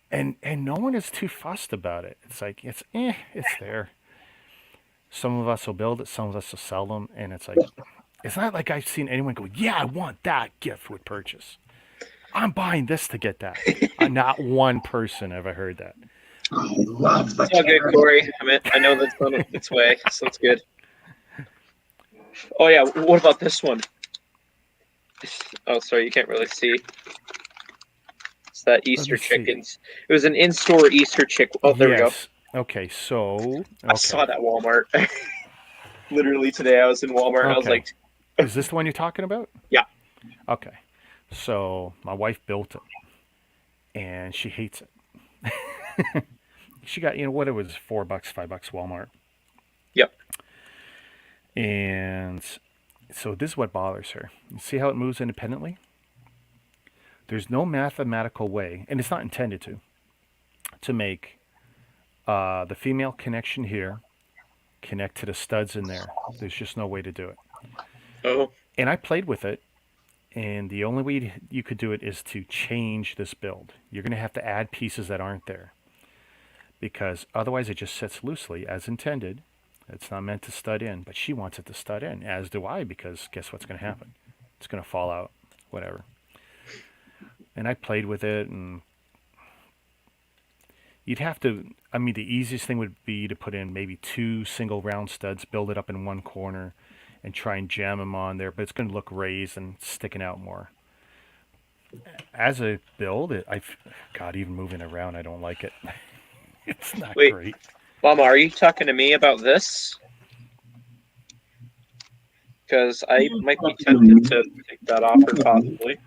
And no one is too fussed about it. It's like it's there. Some of us will build it, some of us will sell them, and it's like it's not like I've seen anyone go, yeah, I want that gift with purchase. I'm buying this to get that. Not one person ever heard that. I love the It's all good, Corey. I know that's on its way, so it's good. Oh yeah, what about this one? Oh, sorry, you can't really see. It's that Easter me see. chickens. It was an in-store Easter chick. Oh, there we go. Yes. Okay. So. I saw Okay. that Walmart. Literally today, I was in Walmart and I was Okay. like, Is this the one you're talking about? yeah. Okay. So my wife built it, and she hates it. She got, what it was, $4, $5 Walmart. Yep. And so this is what bothers her. You see how it moves independently? There's no mathematical way, and it's not intended to make the female connection here connect to the studs in there. There's just no way to do it. Oh. And I played with it, and the only way you could do it is to change this build. You're going to have to add pieces that aren't there, because otherwise it just sits loosely as intended. It's not meant to stud in, but she wants it to stud in, as do I, because guess what's going to happen? It's going to fall out, whatever. And I played with it, and you'd have to, the easiest thing would be to put in maybe 2 single round studs, build it up in one corner, and try and jam them on there, but it's going to look raised and sticking out more. As a build, God, even moving around, I don't like it. It's not great. Mama, are you talking to me about this? Because I might be tempted to take that offer possibly.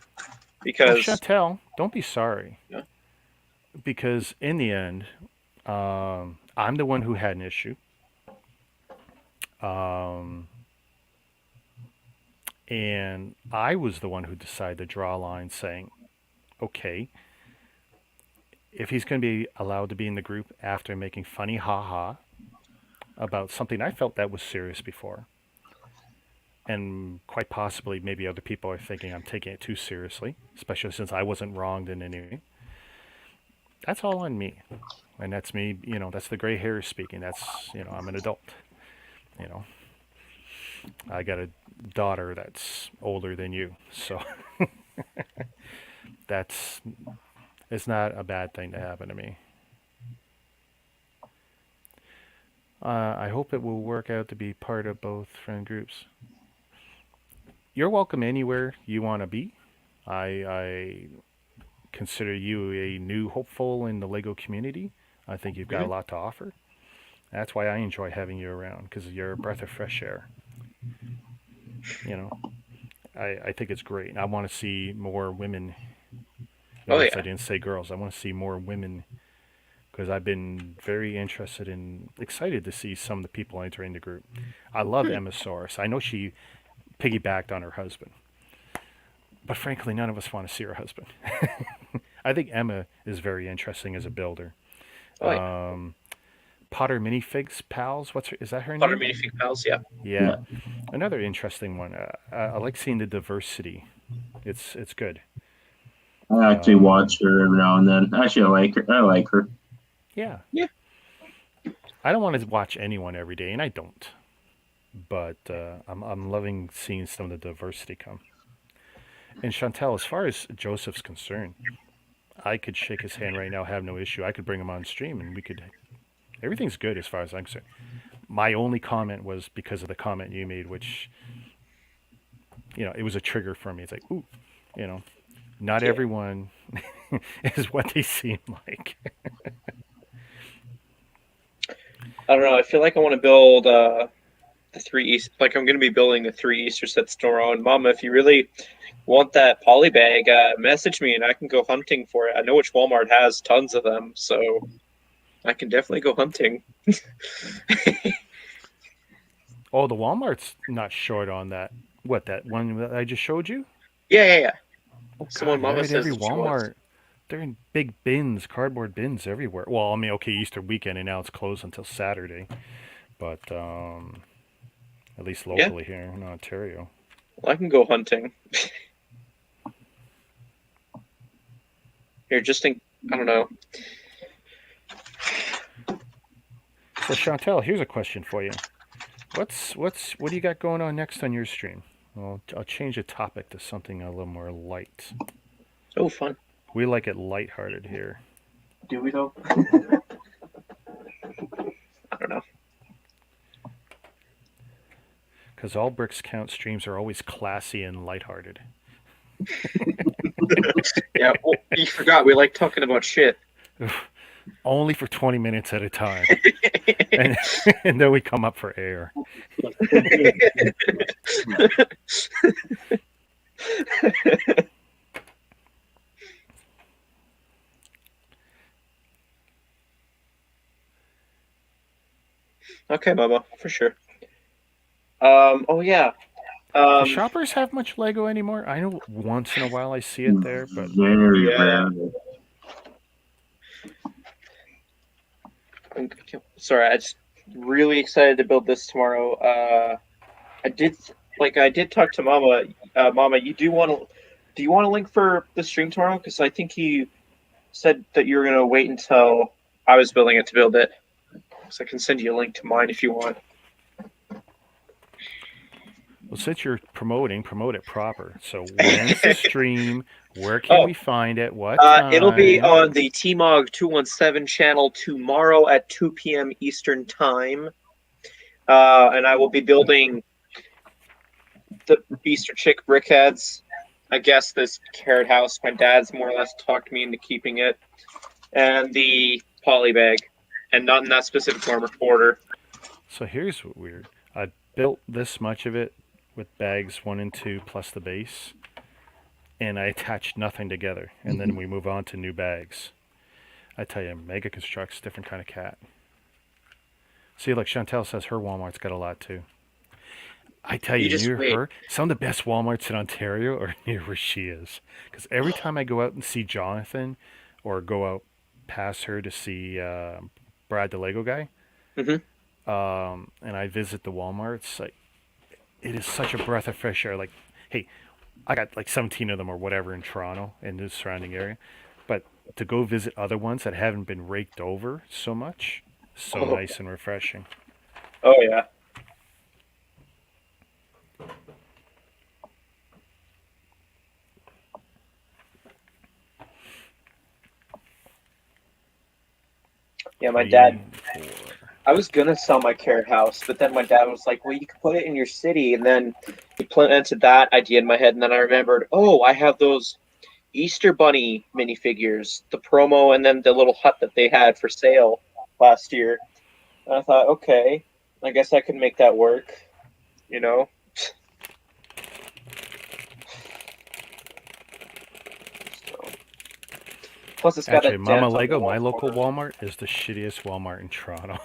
Because Chantel, don't be sorry. Yeah. Because in the end, I'm the one who had an issue. And I was the one who decided to draw a line saying, okay, if he's going to be allowed to be in the group after making funny ha-ha about something I felt that was serious before, and quite possibly maybe other people are thinking I'm taking it too seriously, especially since I wasn't wronged in any way, that's all on me. And that's me, that's the gray hair speaking. That's, I'm an adult. I got a daughter that's older than you, so it's not a bad thing to happen to me. I hope it will work out to be part of both friend groups. You're welcome anywhere you want to be. I consider you a new hopeful in the Lego community. I think you've got a lot to offer. That's why I enjoy having you around, because you're a breath of fresh air. I think it's great. I want to see more women. Notice I didn't say girls. I want to see more women, because I've been very interested and excited to see some of the people entering the group. I love Emma Soros. I know she piggybacked on her husband, but frankly, none of us want to see her husband. I think Emma is very interesting as a builder. Potter Minifigs Pals. Is that her name? Potter Minifig Pals, yeah. Yeah. Another interesting one. I like seeing the diversity. It's good. I actually watch her every now and then. Actually, I like her. Yeah. Yeah. I don't want to watch anyone every day, and I don't. But I'm loving seeing some of the diversity come. And Chantel, as far as Joseph's concerned, I could shake his hand right now, have no issue. I could bring him on stream, and everything's good as far as I'm concerned. My only comment was because of the comment you made, which, it was a trigger for me. It's like, ooh, not everyone is what they seem like. I don't know. I feel like I want to build the 3 Easter. Like I'm going to be building the 3 Easter sets tomorrow. And Mama, if you really want that poly bag, message me and I can go hunting for it. I know which Walmart has tons of them, so I can definitely go hunting. Oh, the Walmart's not short on that. What, that one that I just showed you? Yeah. Oh, Someone God, Mama right, says every that she wants. Walmart, they're in big bins, cardboard bins everywhere. Well, okay, Easter weekend, and now it's closed until Saturday. But at least locally here in Ontario. Well, I can go hunting. Here, I don't know. So Chantel, here's a question for you. What do you got going on next on your stream? Well, I'll change the topic to something a little more light. Oh, fun. We like it lighthearted here. Do we though? I don't know. Because All Bricks Count streams are always classy and lighthearted. Yeah, well, you forgot we like talking about shit. Only for 20 minutes at a time. And, and then we come up for air. Okay, Mama, for sure. Oh yeah. Do Um, shoppers have much Lego anymore? I know once in a while I see it there, but Very yeah. rarely. Sorry, I just really excited to build this tomorrow. I did I did talk to Mama. Mama, do you want a link for the stream tomorrow? Because I think you said that you were gonna wait until I was building it to build it. So I can send you a link to mine if you want. well, since you're promote it proper. So when's the stream? Where can Oh, we find it? What time? it'll be on the TMOG 217 channel tomorrow at 2 p.m. Eastern time. And I will be building the Beaster Chick brickheads. I guess this carrot house, my dad's more or less talked me into keeping it. And the poly bag. And not in that specific order. So here's what weird. I built this much of it with bags 1 and 2 plus the base, and I attached nothing together. And then we move on to new bags. I tell you, Mega Construx, different kind of cat. See, like Chantel says, her Walmart's got a lot too. I tell you, just near wait. her, some of the best Walmarts in Ontario are near where she is. Because every time I go out and see Jonathan, or go out past her to see Brad the Lego guy, and I visit the Walmarts, like, it is such a breath of fresh air. Like, hey, I got like 17 of them or whatever in Toronto and the surrounding area, but to go visit other ones that haven't been raked over so much, so nice and refreshing. Oh, yeah. Yeah, my dad. 4. I was gonna sell my carrot house, but then my dad was like, "Well, you could put it in your city," and then he planted that idea in my head, and then I remembered, oh, I have those Easter Bunny minifigures, the promo, and then the little hut that they had for sale last year. And I thought, okay, I guess I could make that work, you know. So. Plus, it's got Actually, a Mama dent on the Lego, my wall local corner. Walmart, is the shittiest Walmart in Toronto.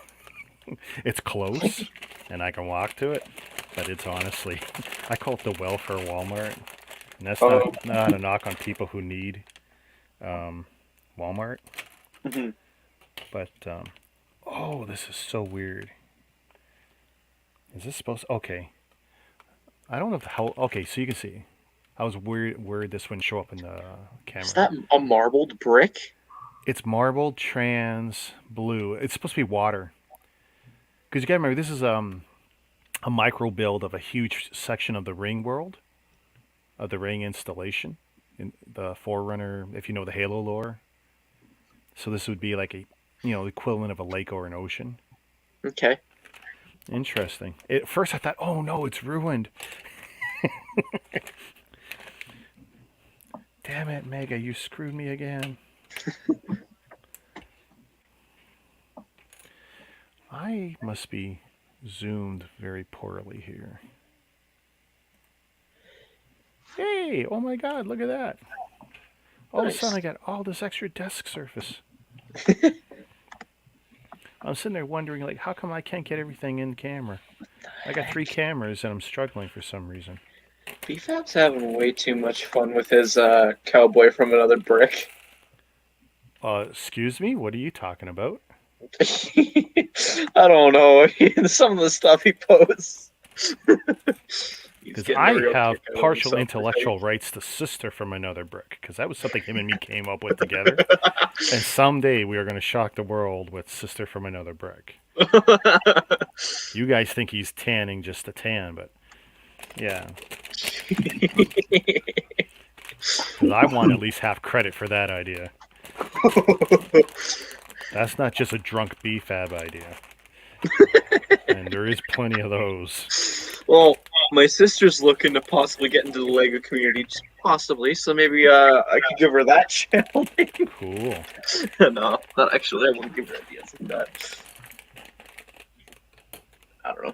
It's close, and I can walk to it, but it's honestly, I call it the welfare Walmart. And that's not a knock on people who need Walmart. Mhm. But, oh, this is so weird. Is this supposed to, okay. I don't know how, okay, so you can see. I was worried this wouldn't show up in the camera. Is that a marbled brick? It's marbled, trans, blue. It's supposed to be water. Because you gotta remember, this is a micro build of a huge section of the ring world, of the ring installation, in the Forerunner, if you know the Halo lore. So this would be like a, equivalent of a lake or an ocean. Okay. Interesting. At first I thought, oh no, it's ruined. Damn it, Mega, you screwed me again. I must be zoomed very poorly here. Hey, oh my god, look at that. All of a sudden I got all this extra desk surface. I'm sitting there wondering, like, how come I can't get everything in camera? I got 3 cameras and I'm struggling for some reason. BFAB's having way too much fun with his cowboy from another brick. Excuse me? What are you talking about? I don't know. Some of the stuff he posts. Because I have partial intellectual rights to Sister from Another Brick, because that was something him and me came up with together. And someday we are going to shock the world with Sister from Another Brick. You guys think he's tanning just to tan, but yeah. Because I want at least half credit for that idea. That's not just a drunk BFAB idea. And there is plenty of those. Well, My sister's looking to possibly get into the Lego community, just possibly. So maybe I could give her that channel. Cool. No, not actually. I wouldn't give her ideas like that. I don't know.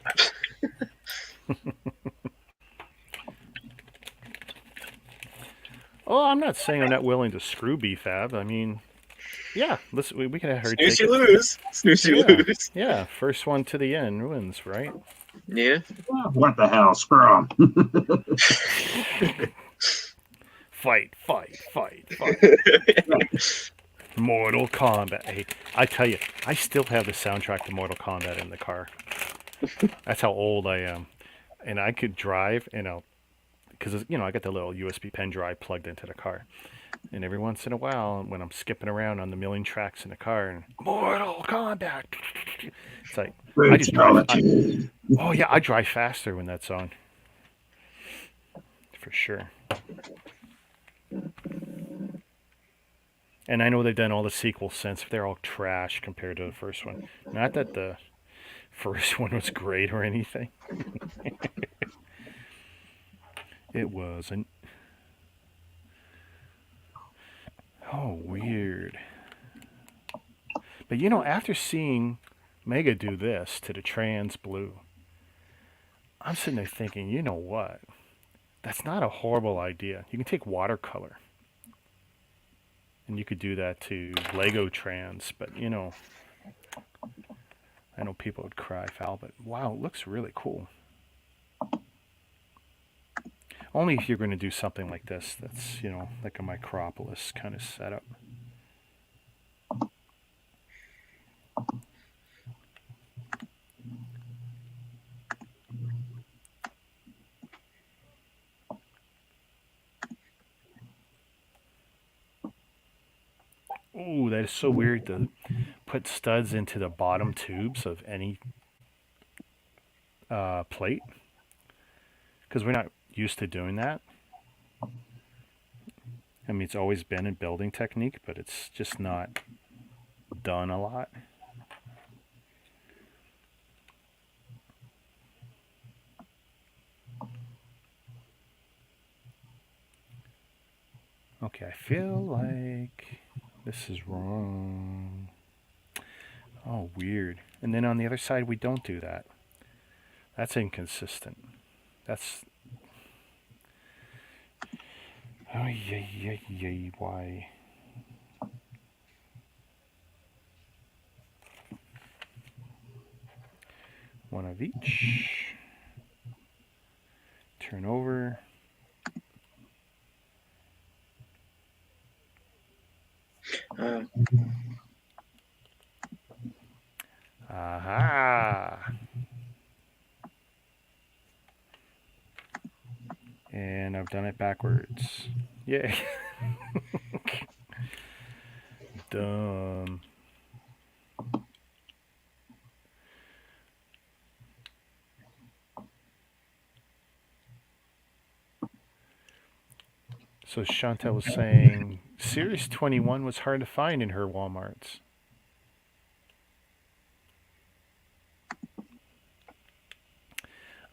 Oh, I'm not saying I'm not willing to screw BFAB. I mean, yeah, we can have her Snooze take you it. lose. Snooze you Yeah, lose. yeah. First one to the end wins, right? Yeah. What the hell? Screw 'em. Fight, fight, fight, fight. Mortal Kombat. Hey, I tell you, I still have the soundtrack to Mortal Kombat in the car. That's how old I am. And I could drive, because I got the little USB pen drive plugged into the car. And every once in a while, when I'm skipping around on the million tracks in the car, and Mortal Kombat, it's like I just drive. Oh yeah, I drive faster when that's on, for sure. And I know they've done all the sequels since, but they're all trash compared to the first one. Not that the first one was great or anything. It wasn't. Oh, weird. But after seeing Mega do this to the trans blue, I'm sitting there thinking, you know what? That's not a horrible idea. You can take watercolor. And you could do that to Lego trans, but I know people would cry foul, but wow, it looks really cool. Only if you're going to do something like this that's, like a Micropolis kind of setup. Ooh, that is so weird to put studs into the bottom tubes of any plate. Because we're not used to doing that. I mean, it's always been a building technique, but it's just not done a lot. Okay, I feel like this is wrong. Oh, weird. And then on the other side, we don't do that. That's inconsistent. That's... Oh, yay, why? One of each. Turn over. Aha! And I've done it backwards. Yay! Dumb. So Chantel was saying Series 21 was hard to find in her Walmarts.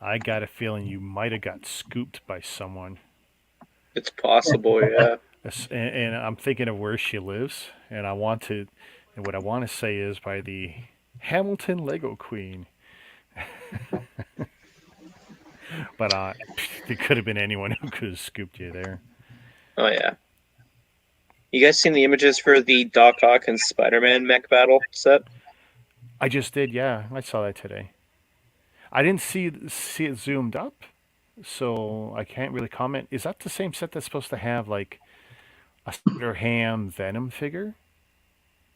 I got a feeling you might have got scooped by someone. It's possible, yeah. And I'm thinking of where she lives, and what I want to say is by the Hamilton Lego Queen. But it could have been anyone who could have scooped you there. Oh yeah. You guys seen the images for the Doc Ock and Spider-Man mech battle set? I just did, yeah. I saw that today. I didn't see it zoomed up, so I can't really comment. Is that the same set that's supposed to have like a Spider-Ham Venom figure?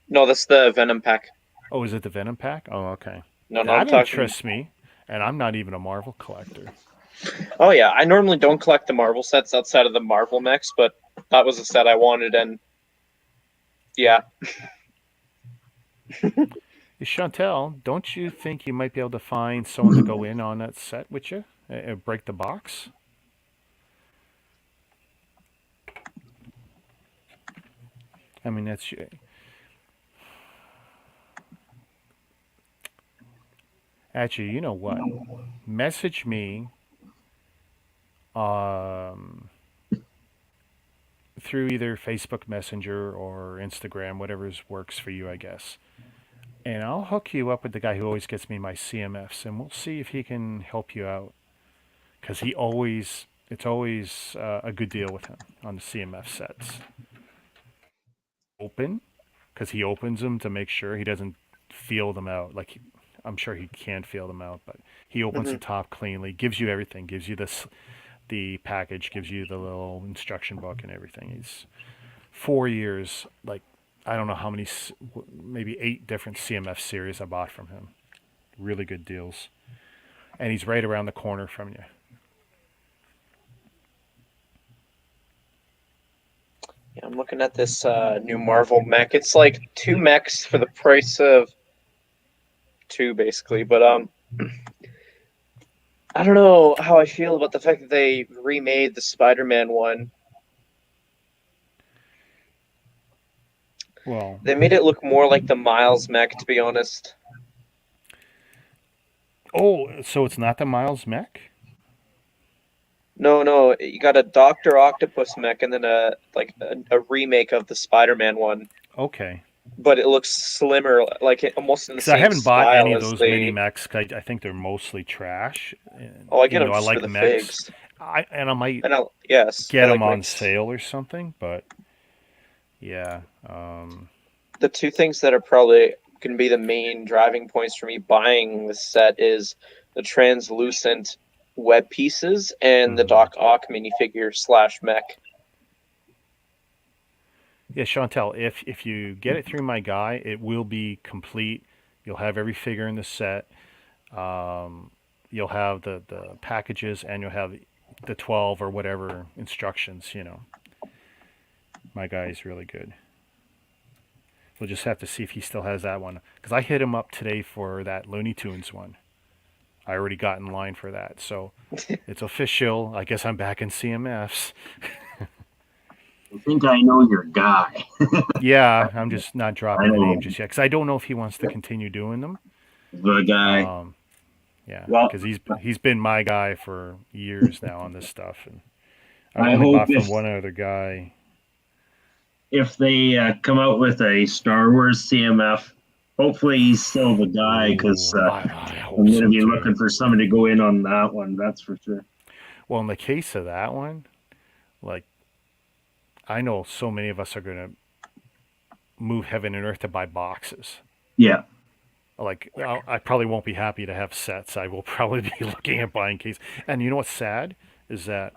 No, that's the Venom pack. Oh, is it the Venom pack? Oh, okay. No, That interests me, and I'm not even a Marvel collector. Oh yeah, I normally don't collect the Marvel sets outside of the Marvel mechs, but that was a set I wanted, and yeah. Chantel, don't you think you might be able to find someone to go in on that set with you? Break the box? I mean, that's... Actually, you know what? Message me um, through either Facebook Messenger or Instagram, whatever works for you, I guess. And I'll hook you up with the guy who always gets me my CMFs, and we'll see if he can help you out. Because it's always a good deal with him on the CMF sets. Open, because he opens them to make sure he doesn't feel them out. Like, I'm sure he can feel them out, but he opens Hmm. the top cleanly, gives you everything, gives you the package, gives you the little instruction book and everything. He's 4 years, like, I don't know how many, maybe 8 different CMF series I bought from him. Really good deals. And he's right around the corner from you. Yeah, I'm looking at this new Marvel mech. It's like 2 mechs for the price of 2, basically. But I don't know how I feel about the fact that they remade the Spider-Man one. Well, They made it look more like the Miles mech, to be honest. oh, so it's not the Miles mech? No, no, you got a Doctor Octopus mech and then a remake of the Spider-Man one, Okay. but it looks slimmer, like almost in the Because I same haven't bought any style of as those mini the. mechs. 'Cause I think they're mostly trash. Oh, I get Even them though I just for like the mechs, figs. I might And yes, get I them like on mechs. sale or something. But yeah, The two things that are probably going to be the main driving points for me buying this set is the translucent web pieces and the mhm. Doc Ock minifigure slash mech. Yeah, Chantel. If you get it through my guy, it will be complete. You'll have every figure in the set. Um, you'll have the packages, and you'll have the 12 or whatever instructions. My guy is really good. We'll just have to see if he still has that one. Because I hit him up today for that Looney Tunes one. I already got in line for that. So it's official. I guess I'm back in CMFs. I think I know your guy. Yeah, I'm just not I dropping the name know just yet. Because I don't know if he wants to continue doing them. the guy. Um, yeah, Well, because he's been my guy for years now on this stuff. And I've I only hope bought from one other guy. if they come out with a Star Wars CMF, hopefully he's still the guy because Ooh, I hope I'm going to so be too. looking for somebody to go in on that one. That's for sure. Well, in the case of that one, like, I know so many of us are going to move heaven and earth to buy boxes. Yeah, Like, I probably won't be happy to have sets. I will probably be looking at buying cases. And you know what's sad is that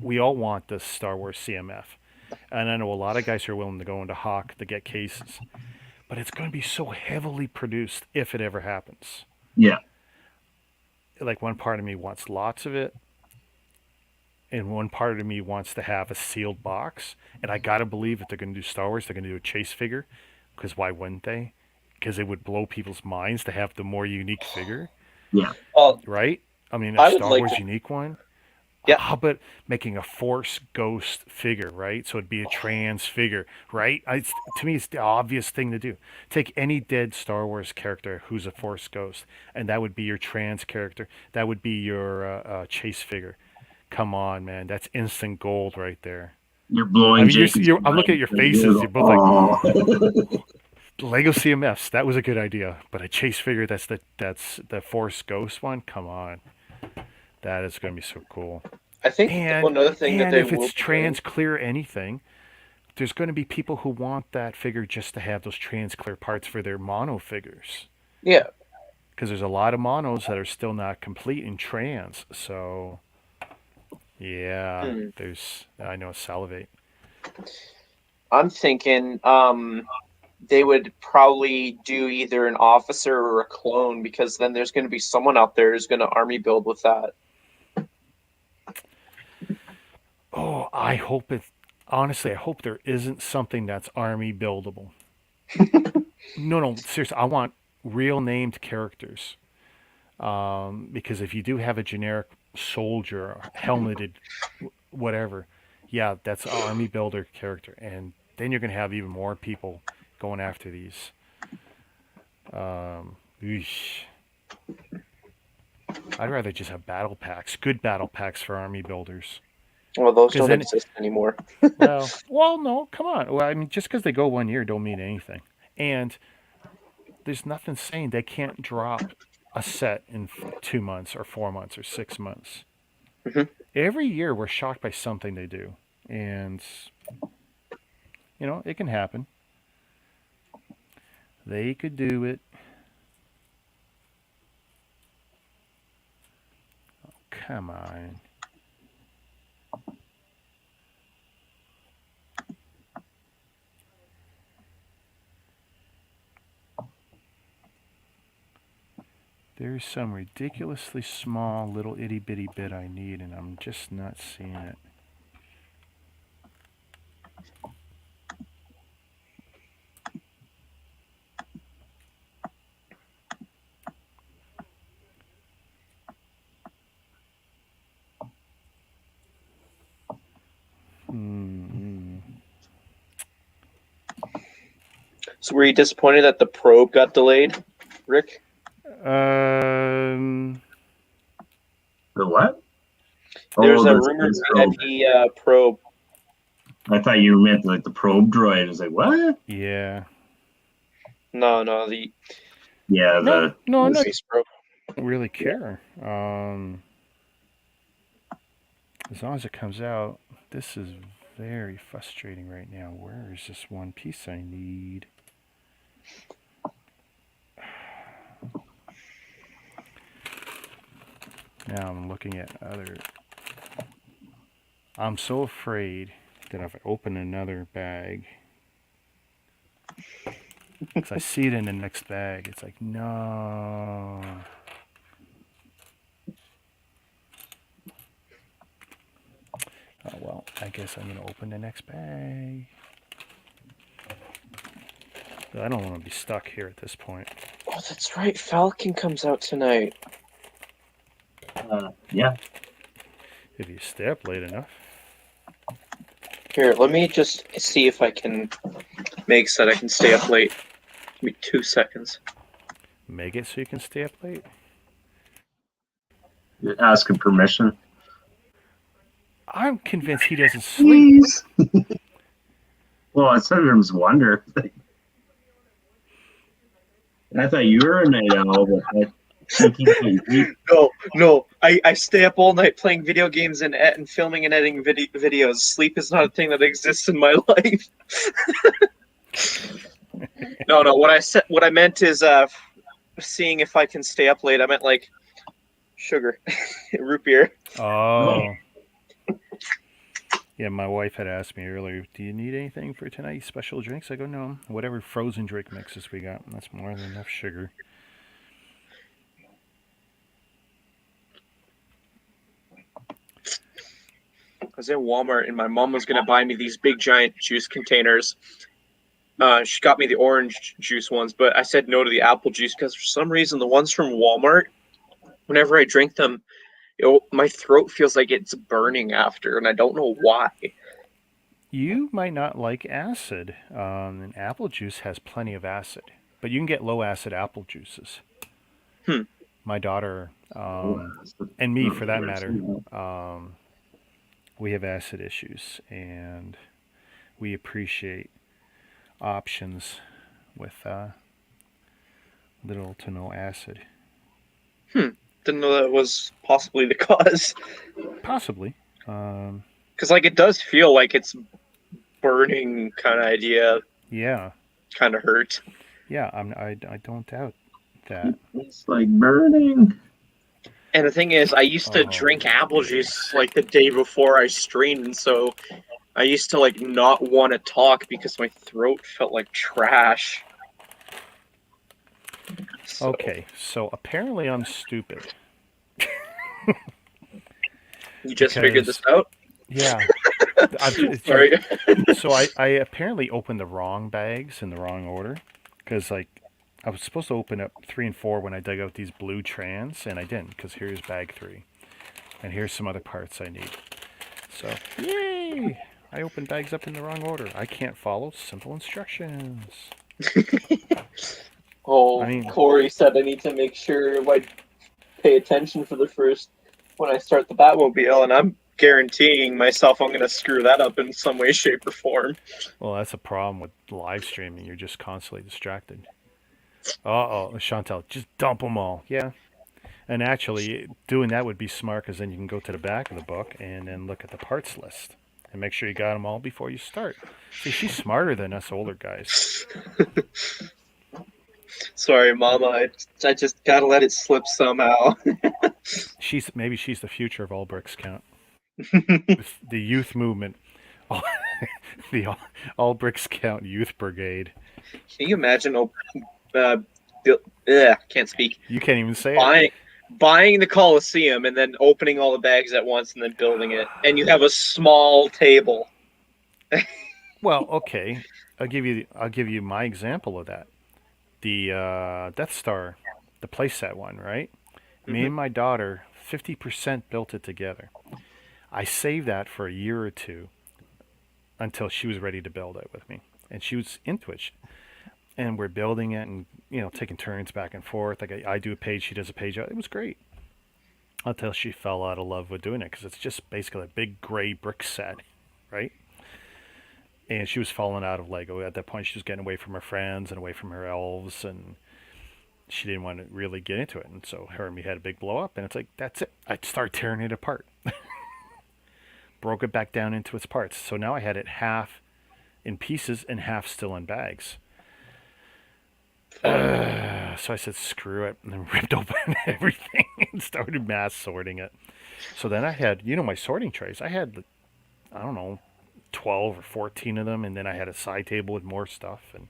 we all want this Star Wars CMF, and I know a lot of guys are willing to go into Hawk to get cases, but it's going to be so heavily produced if it ever happens. yeah, Like, one part of me wants lots of it, and one part of me wants to have a sealed box. And I gotta believe if they're gonna do Star Wars, they're gonna do a chase figure, because why wouldn't they? Because it would blow people's minds to have the more unique figure, yeah. Well, right? I mean, a I would Star like Wars to. unique one. Yeah. How about making a Force Ghost figure, right? So it'd be a trans figure, right? To me, it's the obvious thing to do. Take any dead Star Wars character who's a Force Ghost, and that would be your trans character. That would be your chase figure. Come on, man, that's instant gold right there. You're I blowing mean, Jacob's I'm looking at mind. your You're faces. You're go, both like oh. Lego CMFs. That was a good idea, but a chase figure that's the Force Ghost one. Come on, that is going to be so cool. I think And another thing that and they if will it's be doing. trans clear anything, there's going to be people who want that figure just to have those trans clear parts for their mono figures. Yeah. Because there's a lot of monos that are still not complete in trans. So yeah, Hmm. I know salivate. I'm thinking they would probably do either an officer or a clone because then there's going to be someone out there who's going to army build with that. Oh, I hope it. Honestly, I hope there isn't something that's army buildable. No, no, seriously, I want real named characters. Because if you do have a generic soldier, helmeted, whatever, yeah, that's an army builder character, and then you're gonna have even more people going after these. Eesh. I'd rather just have battle packs, good battle packs for army builders. Well, those 'Cause don't then, exist anymore. well, no, come on. Well, I mean, just because they go 1 year don't mean anything. And there's nothing saying they can't drop a set in 2 months or 4 months or 6 months. Mhm. Every year we're shocked by something they do, and it can happen. They could do it. Come on. There's some ridiculously small little itty bitty bit I need, and I'm just not seeing it. Hmm. So were you disappointed that the probe got delayed, Rick? Um. The what? There's a the rumored space probe. VIP probe. I thought you meant like the probe droid. I was like, what? Yeah. No, Yeah, No, I'm not space probe. really care. As long as it comes out. This is very frustrating right now. Where is this one piece I need? Now I'm looking at other. I'm so afraid that if I open another bag, because I see it in the next bag, it's like, no. Oh, well, I guess I'm going to open the next bag. I don't want to be stuck here at this point. Oh, that's right. Falcon comes out tonight. yeah. If you stay up late enough. Here, let me just see if I can make so that I can stay up late. Give me 2 seconds. Make it so you can stay up late. You're asking permission. I'm convinced he doesn't sleep. Well, I sometimes wonder. I thought you were a night owl, but I think No. I stay up all night playing video games and filming and editing videos. Sleep is not a thing that exists in my life. No. What I meant is seeing if I can stay up late. I meant like sugar, root beer. Oh. Yeah, my wife had asked me earlier, do you need anything for tonight? Special drinks? I go, no. Whatever frozen drink mixes we got. That's more than enough sugar. I was in Walmart and my mom was going to buy me these big giant juice containers. She got me the orange juice ones, but I said no to the apple juice because for some reason the ones from Walmart, whenever I drink them, my throat feels like it's burning after, and I don't know why. You might not like acid. And apple juice has plenty of acid, but you can get low acid apple juices. My daughter, and me for that matter, we have acid issues, and we appreciate options with little to no acid. Didn't know that was possibly the cause. Possibly. Because like it does feel like it's burning kind of idea. Yeah. Kind of hurt. Yeah, I don't doubt that. It's like burning. And the thing is, I used to drink apple juice like the day before I streamed, and so I used to like not want to talk because my throat felt like trash. So. Okay, so apparently I'm stupid. You just figured this out? Yeah. Sorry. So I apparently opened the wrong bags in the wrong order, because like I was supposed to open up 3 and 4 when I dug out these blue trans, and I didn't, because here's bag 3, and here's some other parts I need. So yay! I opened bags up in the wrong order. I can't follow simple instructions. Corey said I need to make sure pay attention for the first when I start the Batmobile, and I'm guaranteeing myself I'm going to screw that up in some way, shape, or form. Well, that's a problem with live streaming. You're just constantly distracted. Uh-oh, Chantel, just dump them all. Yeah. And actually, doing that would be smart because then you can go to the back of the book and then look at the parts list and make sure you got them all before you start. See, she's smarter than us older guys. Sorry, Mama. I just gotta let it slip somehow. Maybe she's the future of all bricks count. The youth movement, the all bricks count youth brigade. Can you imagine? Can't speak. You can't even say it. Buying the Coliseum and then opening all the bags at once and then building it, and you have a small table. Well, okay, I'll give you my example of that. The Death Star, the playset one, right? Mm-hmm. Me and my daughter, 50% built it together. I saved that for a year or two until she was ready to build it with me, and she was into it. And we're building it, and taking turns back and forth. Like I do a page, she does a page. It was great until she fell out of love with doing it because it's just basically a big gray brick set, right? And she was falling out of Lego. At that point, she was getting away from her friends and away from her elves, and she didn't want to really get into it. And so her and me had a big blow up, and it's like, that's it. I started tearing it apart. Broke it back down into its parts. So now I had it half in pieces and half still in bags. So I said, screw it, and then ripped open everything and started mass sorting it. So then I had, my sorting trays. I had, I don't know, 12 or 14 of them, and then I had a side table with more stuff, and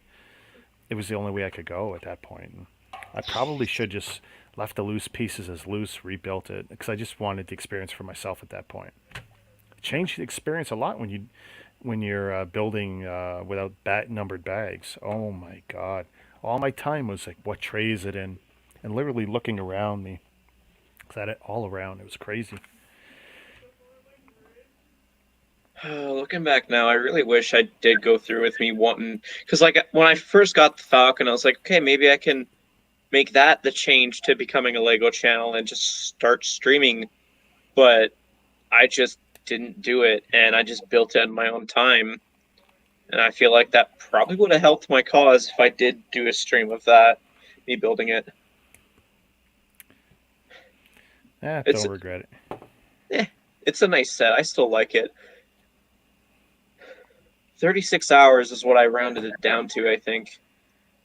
it was the only way I could go at that point. And I probably should just left the loose pieces as loose, rebuilt it, because I just wanted the experience for myself at that point. It changed the experience a lot when you're building without numbered bags. Oh my God. All my time was like, what tray is it in? And literally looking around me. Because I had it all around. It was crazy. Looking back now, I really wish I did go through with me wanting... Because when I first got the Falcon, I was like, okay, maybe I can make that the change to becoming a Lego channel and just start streaming. But I just didn't do it, and I just built it in my own time. And I feel like that probably would have helped my cause if I did do a stream of that, me building it. Don't regret it. It's a nice set. I still like it. 36 hours is what I rounded it down to, I think.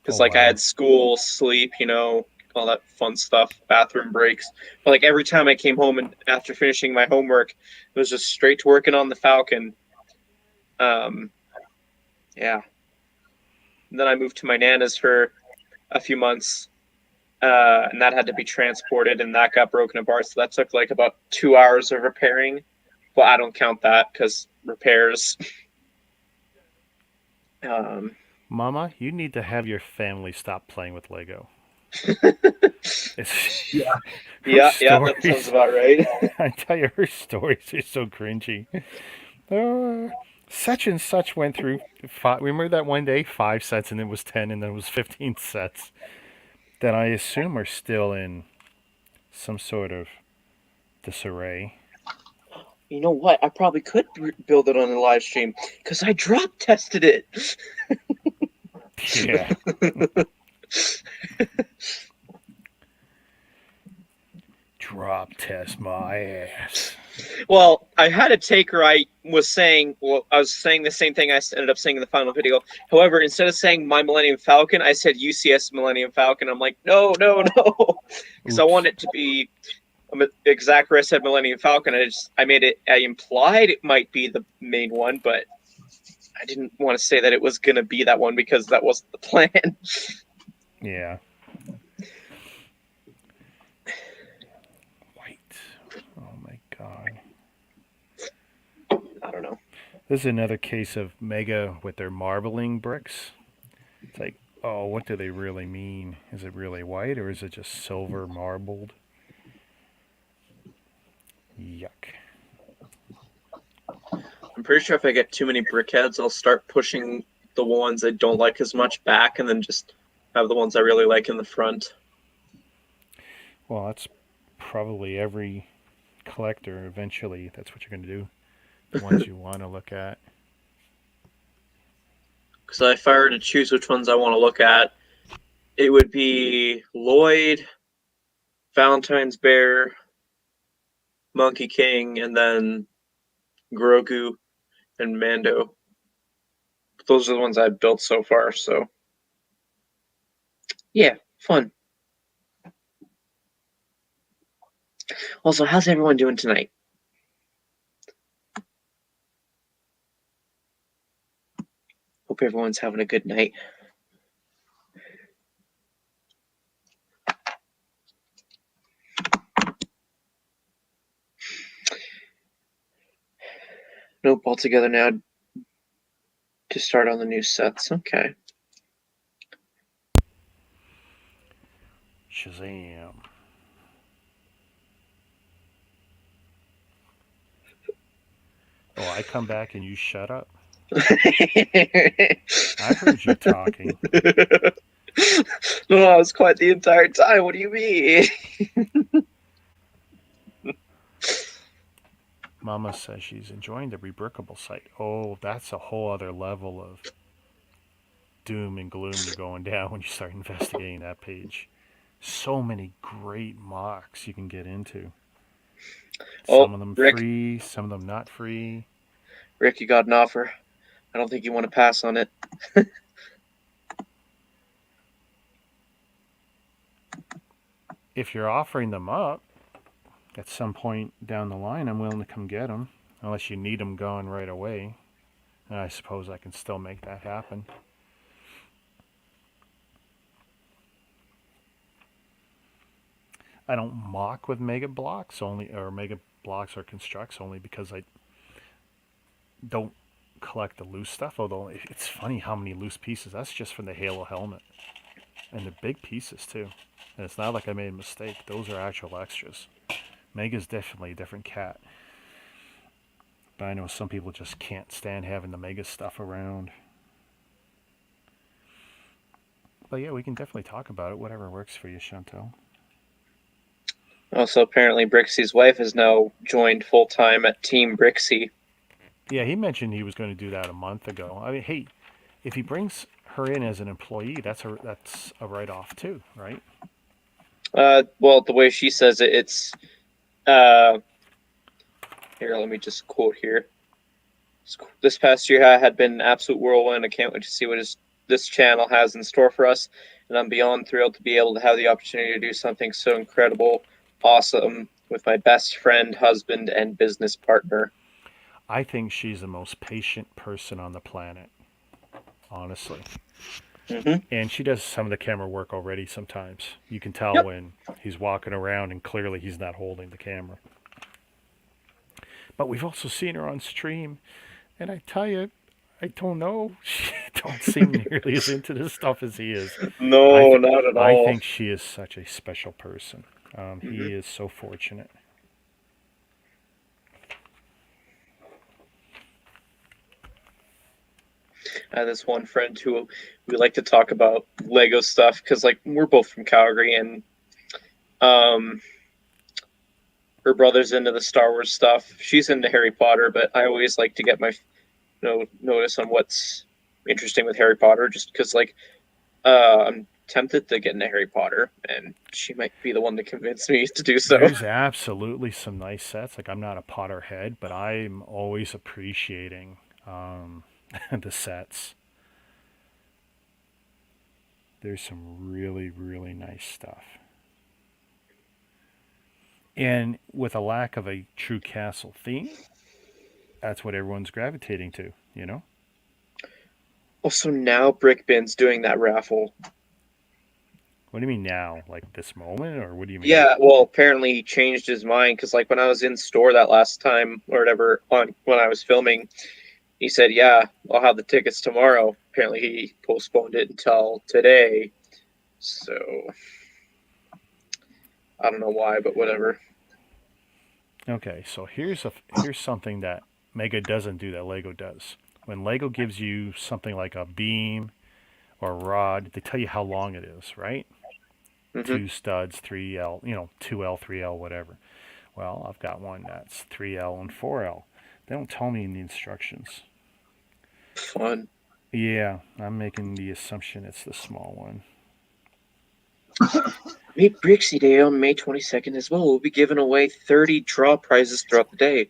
Because I had school, sleep, all that fun stuff, bathroom breaks. But every time I came home and after finishing my homework, it was just straight to working on the Falcon. Yeah. And then I moved to my Nana's for a few months, and that had to be transported, and that got broken apart. So that took about 2 hours of repairing. Well, I don't count that because repairs. Mama, you need to have your family stop playing with Lego. Yeah, that sounds about right. I tell you, her stories are so cringy. Such and such went through 5. Remember that one day, 5 sets, and it was 10, and then it was 15 sets that I assume are still in some sort of disarray. You know what? I probably could build it on a live stream because I drop tested it. Yeah. Drop test my ass. Well, I had a taker. I was saying the same thing I ended up saying in the final video. However, instead of saying my Millennium Falcon, I said UCS Millennium Falcon. I'm like, no. Because I want it to be exact where I said Millennium Falcon. I implied it might be the main one, but I didn't want to say that it was going to be that one because that wasn't the plan. Yeah. Oh my God. I don't know. This is another case of Mega with their marbling bricks. It's like, oh, what do they really mean? Is it really white or is it just silver marbled? Yuck. I'm pretty sure if I get too many brickheads, I'll start pushing the ones I don't like as much back and then just have the ones I really like in the front. Well, that's probably every collector eventually. That's what you're going to do. The ones you want to look at. Because if I were to choose which ones I want to look at, it would be Lloyd, Valentine's Bear, Monkey King, and then Grogu and Mando. Those are the ones I've built so far, so yeah, fun. Also, how's everyone doing tonight? Hope everyone's having a good night. Nope, all together now to start on the new sets. Okay. Shazam. Oh, I come back and you shut up. I heard you talking. No, I was quiet the entire time. What do you mean? Mama says she's enjoying the rebrickable site. Oh, that's a whole other level of doom and gloom you're going down when you start investigating that page. So many great mocks you can get into. Some of them Rick. free, some of them not free. Rick, you got an offer. I don't think you want to pass on it. If you're offering them up at some point down the line, I'm willing to come get them. Unless you need them going right away. And I suppose I can still make that happen. I don't mock with mega blocks only, or mega blocks or Construx only because I don't collect the loose stuff. Although it's funny how many loose pieces. That's just from the Halo helmet, and they're big pieces too. And it's not like I made a mistake. Those are actual extras. Mega's definitely a different cat. But I know some people just can't stand having the mega stuff around. But yeah, we can definitely talk about it. Whatever works for you, Chantel. Also, apparently, Brixie's wife has now joined full-time at Team Brixie. Yeah, he mentioned he was going to do that a month ago. I mean, hey, if he brings her in as an employee, that's a write-off too, right? Well, the way she says it, it's here. Let me just quote here. This past year had been an absolute whirlwind. I can't wait to see what this channel has in store for us, and I'm beyond thrilled to be able to have the opportunity to do something so incredible, awesome with my best friend, husband, and business partner. I think she's the most patient person on the planet, honestly. Mm-hmm. And she does some of the camera work already sometimes. You can tell when he's walking around and clearly he's not holding the camera. But we've also seen her on stream, and I tell you, I don't know. She don't seem nearly as into this stuff as he is. No, not at all. I think she is such a special person. He is so fortunate. I have this one friend who we like to talk about Lego stuff because, like, we're both from Calgary, and her brother's into the Star Wars stuff. She's into Harry Potter, but I always like to get my notice on what's interesting with Harry Potter, just because, like, I'm tempted to get into Harry Potter, and she might be the one to convince me to do so. There's absolutely some nice sets. Like, I'm not a Potterhead, but I'm always appreciating the sets. There's some really, really nice stuff. And with a lack of a true castle theme, that's what everyone's gravitating to, you know? Also, now Brickbin's doing that raffle. What do you mean now? Like this moment? Or what do you mean? Yeah, well, apparently he changed his mind because, like, when I was in store that last time or whatever, when I was filming, he said, yeah, I'll have the tickets tomorrow. Apparently he postponed it until today. So, I don't know why, but whatever. Okay, so here's something that Mega doesn't do that Lego does. When Lego gives you something like a beam or a rod, they tell you how long it is, right? Mhm. 2 studs, 3L, 2L, 3L, whatever. Well, I've got one that's 3L and 4L. They don't tell me in the instructions. Fun. Yeah, I'm making the assumption it's the small one. Meet Brixie Day on May 22nd as well. We'll be giving away 30 draw prizes throughout the day.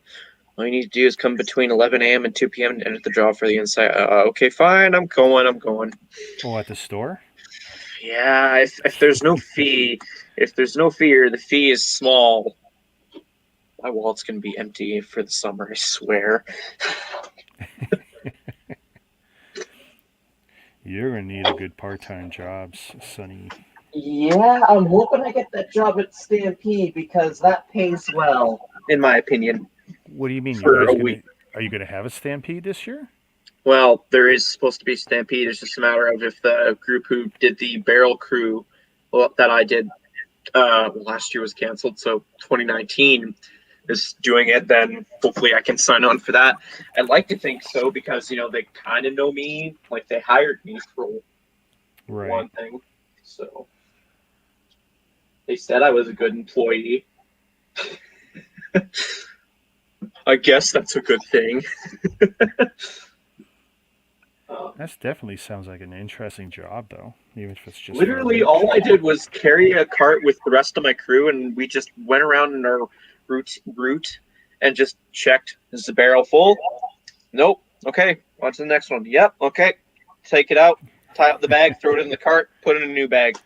All you need to do is come between 11 a.m. and 2 p.m. to enter the draw for the inside. Okay, fine. I'm going. Oh, at the store? Yeah, if there's no fee, or the fee is small, my wallet's gonna be empty for the summer. I swear. You're going to need a good part-time job, Sonny. Yeah, I'm hoping I get that job at Stampede because that pays well, in my opinion, What do you mean? for a week. Are you going to have a stampede this year? Well, there is supposed to be Stampede. It's just a matter of if the group who did the barrel crew that I did last year was canceled, so 2019 is doing it, then hopefully I can sign on for that. I'd like to think so because, they kind of know me. Like, they hired me for Right. one thing. So they said I was a good employee. I guess that's a good thing. That definitely sounds like an interesting job, though, even if it's just Literally, for a week. all I did was carry a cart with the rest of my crew, and we just went around in our route and just checked: is the barrel full? Nope. Okay, on to the next one. Yep. Okay, take it out, tie up the bag, throw it in the cart, put it in a new bag.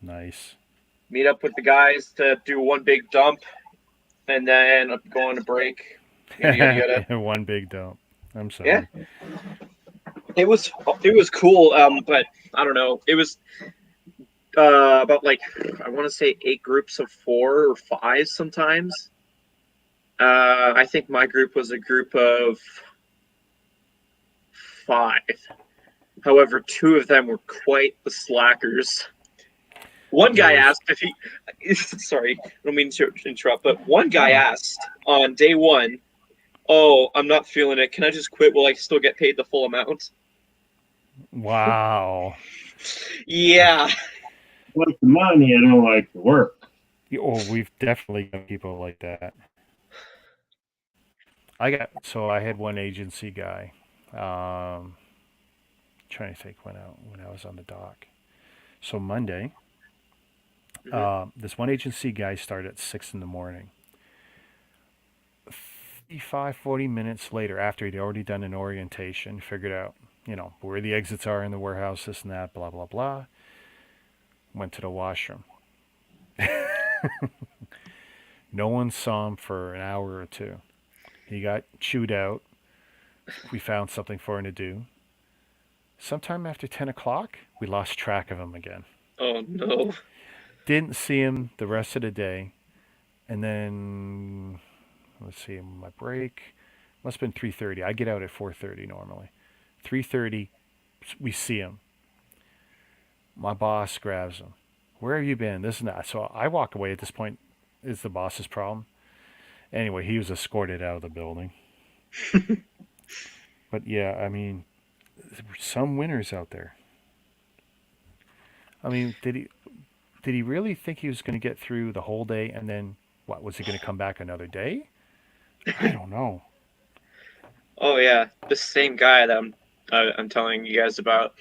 Nice. Meet up with the guys to do one big dump, and then go on a break. Yada. One big dump. I'm Yeah, sorry. it was cool. But I don't know. It was about like, I want to say 8 groups of 4 or 5 sometimes. I think my group was a group of 5. However, 2 of them were quite the slackers. One guy asked if he. Sorry, I don't mean to interrupt, but one guy asked on day 1, "Oh, I'm not feeling it. Can I just quit? Will I still get paid the full amount?" Wow. Yeah. I like the money, I don't like the work. Oh, we've definitely got people like that. I had one agency guy. Trying to think when I was on the dock. So Monday, this one agency guy started at 6 in the morning. 40 minutes later, after he'd already done an orientation, figured out, where the exits are in the warehouse, this and that, blah, blah, blah, went to the washroom. No one saw him for an hour or 2. He got chewed out. We found something for him to do. Sometime after 10 o'clock, we lost track of him again. Oh, no. Didn't see him the rest of the day. And then, let's see, my break must have been 3:30. I get out at 4:30 normally. 3:30, we see him. My boss grabs him. Where have you been? This and that. So I walk away. At this point, it's the boss's problem. Anyway, he was escorted out of the building. But yeah, I mean, some winners out there. I mean, did he really think he was going to get through the whole day, and then what, was he going to come back another day? I don't know. Oh yeah, the same guy that I'm telling you guys about.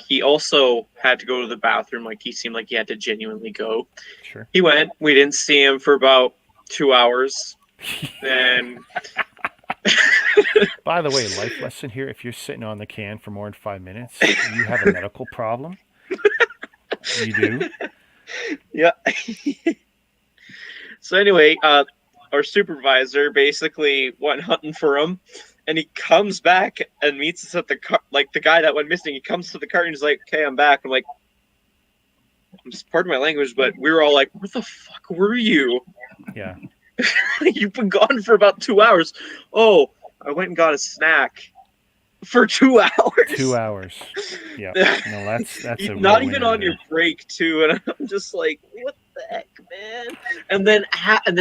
He also had to go to the bathroom. Like, he seemed like he had to genuinely go. Sure. He went. We didn't see him for about 2 hours. Then. By the way, life lesson here: if you're sitting on the can for more than 5 minutes, you have a medical problem. You do. Yeah. So anyway, our supervisor basically went hunting for him, and he comes back and meets us at the car. Like, the guy that went missing, he comes to the car and he's like, "Okay, I'm back." I'm like, pardon my language, but we were all like, "Where the fuck were you?" Yeah. You've been gone for about 2 hours. Oh, I went and got a snack for 2 hours. 2 hours. Yeah. No, that's a not real even winner on there. your break too, and I'm just like, what the heck, man? And then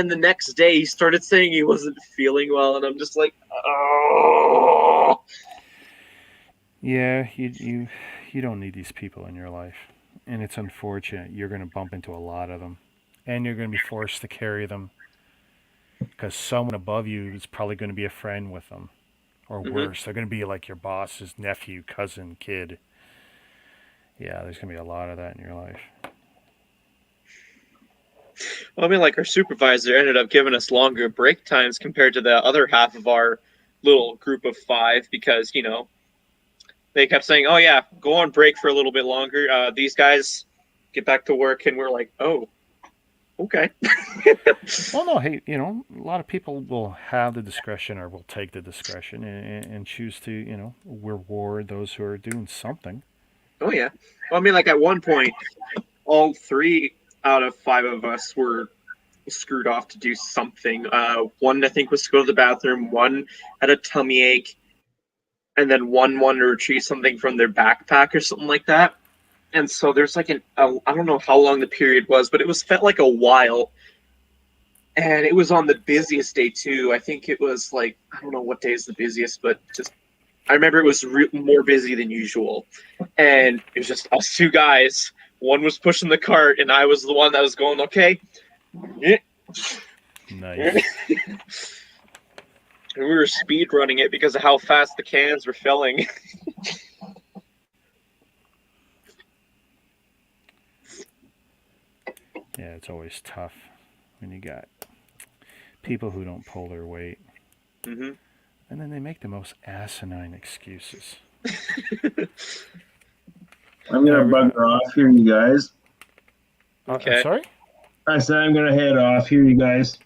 the next day he started saying he wasn't feeling well, and I'm just like, oh. Yeah, you don't need these people in your life. and it's unfortunate. You're going to bump into a lot of them, and you're going to be forced to carry them because someone above you is probably going to be a friend with them, or Mhm. worse, they're going to be like your boss's nephew, cousin, kid. Yeah, there's going to be a lot of that in your life. Well, I mean, like our supervisor ended up giving us longer break times compared to the other half of our little group of 5 because they kept saying, "Oh yeah, go on break for a little bit longer. These guys get back to work," and we're like, "Oh, okay." Well, no, hey, a lot of people will have the discretion or will take the discretion and choose to, reward those who are doing something. Oh yeah. Well, I mean, like at one point, all 3 out of 5 of us were screwed off to do something. One I think was to go to the bathroom. One had a tummy ache, and then one wanted to retrieve something from their backpack or something like that. And so there's like I don't know how long the period was, but it was felt like a while. And it was on the busiest day too. I think it was like I don't know what day is the busiest, but just I remember it was more busy than usual. And it was just us 2 guys. One was pushing the cart, and I was the one that was going, okay. Nice. And we were speed running it because of how fast the cans were filling. Yeah, it's always tough when you got people who don't pull their weight. Mm-hmm. And then they make the most asinine excuses. I'm gonna bugger off here, you guys. Okay. Sorry? I said I'm gonna head off here, you guys.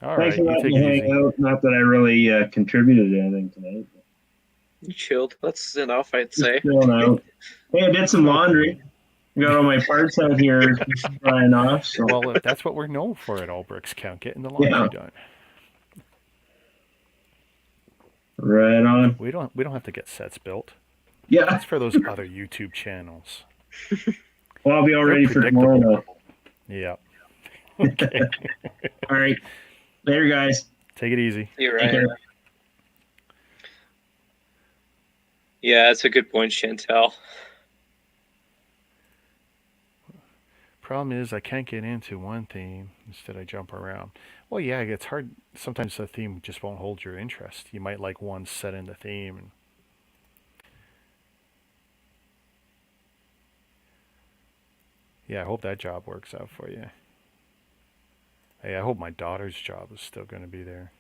All Thanks right, for you letting take me it hang easy. out. Not that I really contributed anything tonight. You chilled. That's enough, I'd Just say. chilling out. Hey, I did some laundry. Got all my parts out here drying off. So Well, that's what we're known for at All Bricks Count, getting the laundry done. Right on. We don't have to get sets built. Yeah. That's for those other YouTube channels. Well, I'll be all They're ready for tomorrow now. Yeah. Okay. All right. Later, guys. Take it easy. You're Take right. care. Yeah, that's a good point, Chantel. Problem is, I can't get into one theme. Instead, I jump around. Well, yeah, it's hard. Sometimes the theme just won't hold your interest. You might like one set in the theme. And yeah, I hope that job works out for you. Hey, I hope my daughter's job is still going to be there.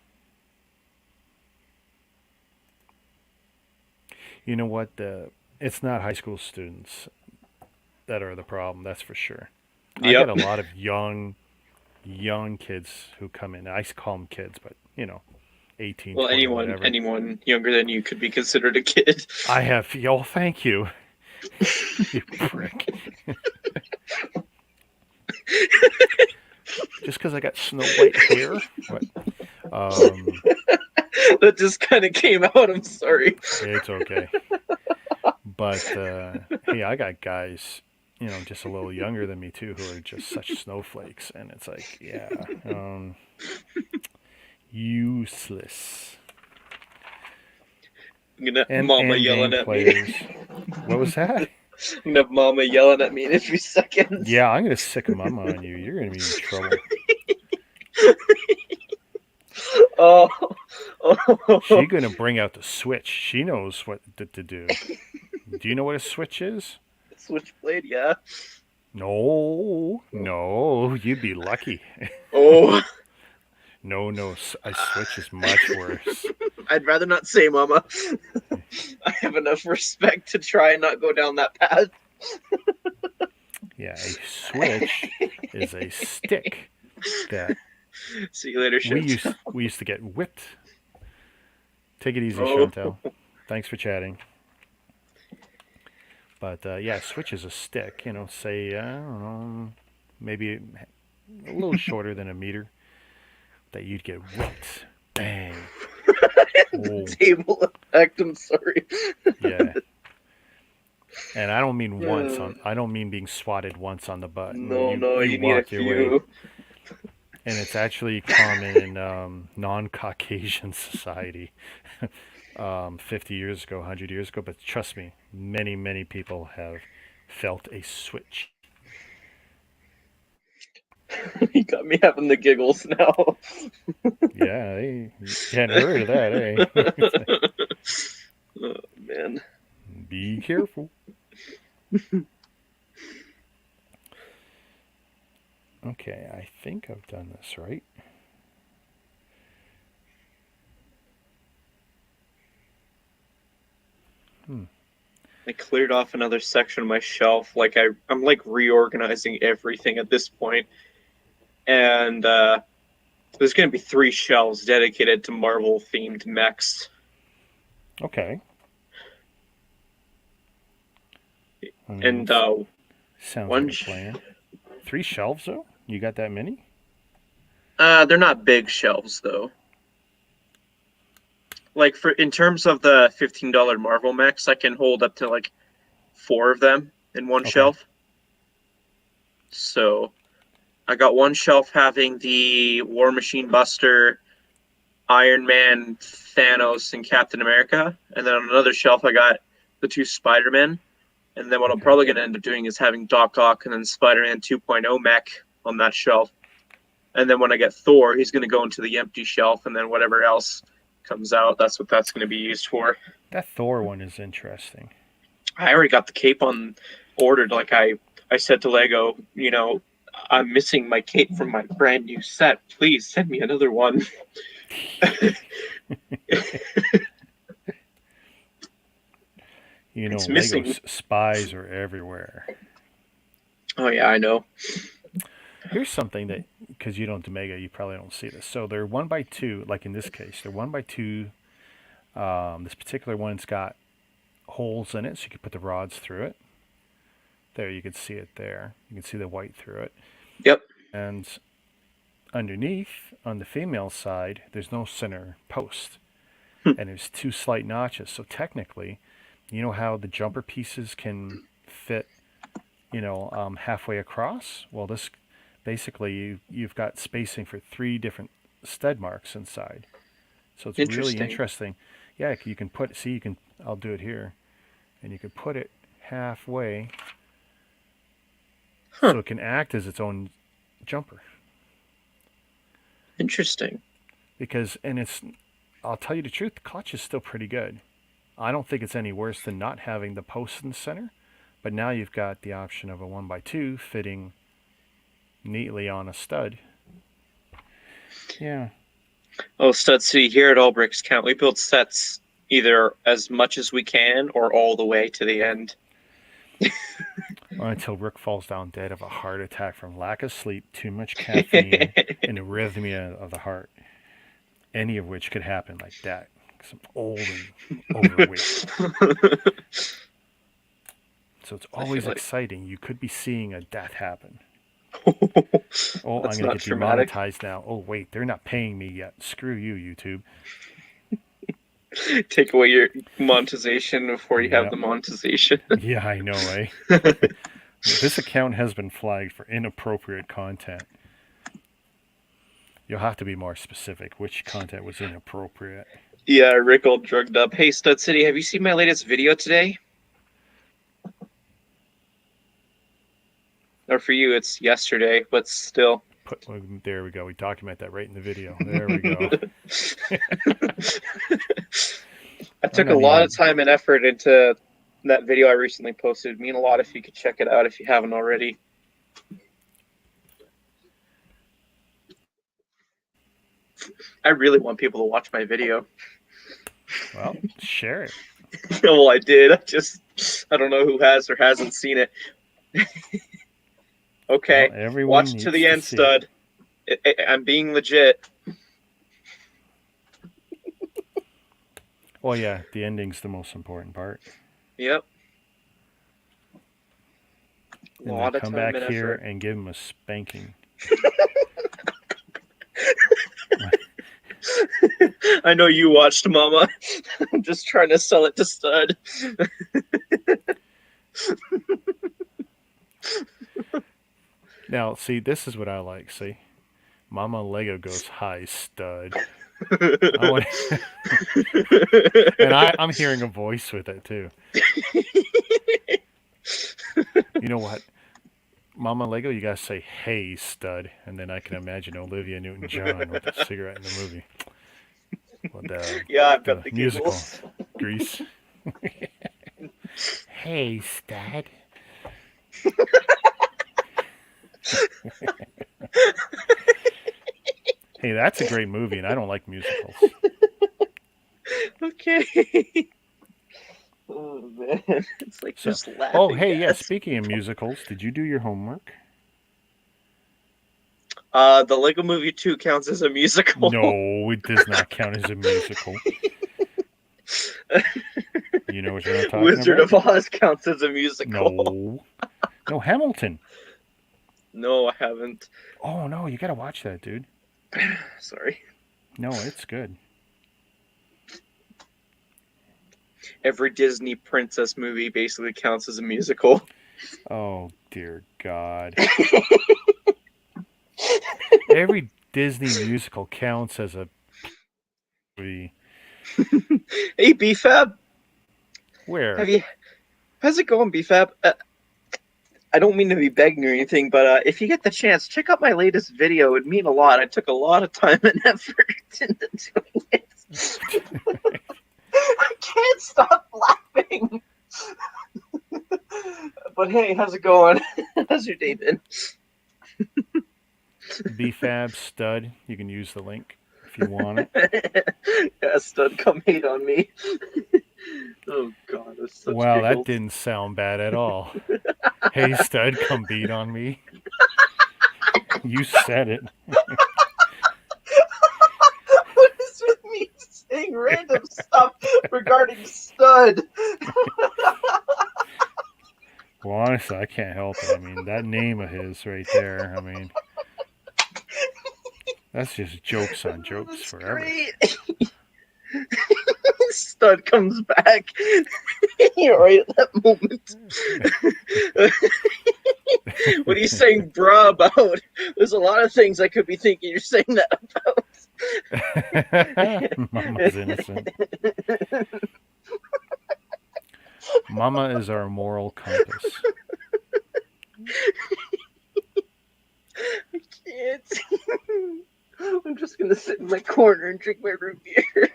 You know what? It's not high school students that are the problem. That's for sure. I Yep. get a lot of young kids who come in. I call them kids, but 18, Well, 20, whatever. anyone younger than you could be considered a kid. I have. Thank you. You prick. Just because I got snow white hair? What? That just kind of came out. I'm sorry. It's okay. But, hey, I got guys, just a little younger than me, too, who are just such snowflakes. And it's like, yeah, useless. I'm gonna have And Mama game yelling at players. me. What was that? I'm gonna have Mama yelling at me in a few seconds. Yeah, I'm going to sick a mama on you. You're going to be in trouble. Oh. She's going to bring out the switch. She knows what to do. Do you know what a switch is? Switchblade, yeah. No, you'd be lucky. Oh. No, a switch is much worse. I'd rather not say, Mama. I have enough respect to try and not go down that path. Yeah, a switch is a stick that See you later, Chantel. we used to get whipped. Take it easy, Oh. Chantel. Thanks for chatting. But yeah, switch is a stick. Say I don't know, maybe a little shorter than a meter. That you'd get whipped. Bang. Oh. Table effect. I'm sorry. Yeah. And I don't mean once I don't mean being swatted once on the butt. No, you need a walk your way. few. And it's actually common in non-Caucasian society 50 years ago, 100 years ago. But trust me, many people have felt a switch You got me having the giggles now. Yeah, you hadn't heard of that, eh? It's like, Oh, man. be careful. Okay, I think I've done this right. I cleared off another section of my shelf. Like I'm like reorganizing everything at this point. And there's going to be 3 shelves dedicated to Marvel themed mechs. Okay. And sounds one like a plan. 3 shelves though? You got that many? they're not big shelves though. Like in terms of the $15 Marvel mechs, I can hold up to like 4 of them in one shelf. So I got one shelf having the War Machine Buster, Iron Man, Thanos, and Captain America. And then on another shelf, I got the 2 Spider-Men. And then what I'm probably going to end up doing is having Doc Ock and then Spider-Man 2.0 mech on that shelf. And then when I get Thor, he's going to go into the empty shelf. And then whatever else comes out, that's what that's going to be used for. That Thor one is interesting. I already got the cape ordered. Like I said to Lego, I'm missing my cape from my brand new set. Please send me another one. It's Lego missing. Spies are everywhere. Oh yeah, I know. Here's something that, because you don't Omega, you probably don't see this. So they're 1x2, like in this case, they're 1x2. This particular one's got holes in it, so you can put the rods through it. There, you can see it there. You can see the white through it. Yep. And underneath, on the female side, there's no center post. And there's 2 slight notches. So technically, you know how the jumper pieces can fit, halfway across? Well, this basically, you've got spacing for 3 different stud marks inside. So it's really interesting. Yeah, you can put, I'll do it here. And you can put it halfway. So it can act as its own jumper. Interesting. I'll tell you the truth, the clutch is still pretty good. I don't think it's any worse than not having the post in the center. But now you've got the option of a 1x2 fitting neatly on a stud. Yeah. Oh, Stud City, here at Allbricks Count, we build sets either as much as we can or all the way to the end. Until Rick falls down dead of a heart attack from lack of sleep, too much caffeine, and arrhythmia of the heart. Any of which could happen like that. Because I'm old and overweight. So it's always exciting. You could be seeing a death happen. Oh, I'm going to get demonetized now. Oh, wait, they're not paying me yet. Screw you, YouTube. Take away your monetization before you have the monetization. Yeah, I know, eh? This account has been flagged for inappropriate content. You'll have to be more specific. Which content was inappropriate? Yeah, Rick all drugged up. Hey, Stud City, have you seen my latest video today? Or for you, it's yesterday, but still. There we go. We document that right in the video. There we go. I took a lot of time and effort into that video I recently posted. It'd mean a lot if you could check it out if you haven't already. I really want people to watch my video. Well, share it. Well, I did. I don't know who has or hasn't seen it. Okay, well, watch to the end, Stud. I'm being legit. Well, yeah, the ending's the most important part. Yep. And then come back here and give him a spanking. I know you watched, Mama. I'm just trying to sell it to Stud. Now, see, this is what I like. See, Mama Lego goes, "Hi, Stud." And I'm hearing a voice with it too. You know what? Mama Lego, you gotta say, "Hey, stud," and then I can imagine Olivia Newton-John with a cigarette in the movie. With Yeah, I've got the the musical giggles. Grease. Hey, stud. Hey, that's a great movie, and I don't like musicals. Okay. Oh man, it's like So, just laughing. oh, hey, yeah. gas. Speaking of musicals, did you do your homework? The Lego Movie 2 counts as a musical. No, it does not count as a musical. You know what I'm talking Wizard about? of Oz counts as a musical. No, Hamilton. No, I haven't. Oh no, you gotta watch that, dude. Sorry. No, it's good. Every Disney princess movie basically counts as a musical. Oh dear God. Every Disney musical counts as a movie. Hey, BFAB. Where? How's it going, BFAB? I don't mean to be begging or anything, but if you get the chance, check out my latest video. It would mean a lot. I took a lot of time and effort into doing it. I can't stop laughing. But hey, how's it going? How's your day been? BFAB stud. You can use the link if you want it. Yeah, stud, come hate on me. Oh God, that's such Wow, giggles. that didn't sound bad at all. Hey stud, come beat on me. You said it. What is with me saying random stuff regarding stud? Well, honestly, I can't help it. I mean, that name of his right there. I mean, that's just jokes on jokes That's forever. great. Stud comes back. You're right at that moment. What are you saying, bruh, about? There's a lot of things I could be thinking you're saying that about. Mama's innocent. Mama is our moral compass. I can't. I'm just gonna sit in my corner and drink my root beer.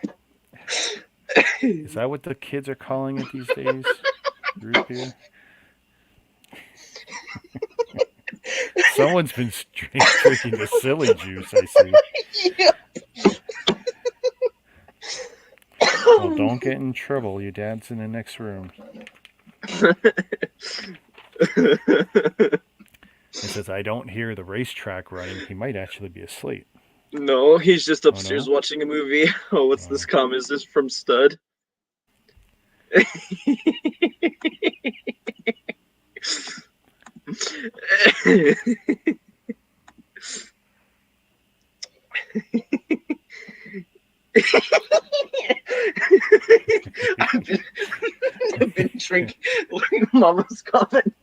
Is that what the kids are calling it these days? Root beer? Someone's been drinking the silly juice, I see. Yeah. Well, don't get in trouble. Your dad's in the next room. He says, I don't hear the racetrack running. He might actually be asleep. No, he's just upstairs no? watching a movie. Oh, what's this comment? Is this from Stud? I've been drinking Mama's comment.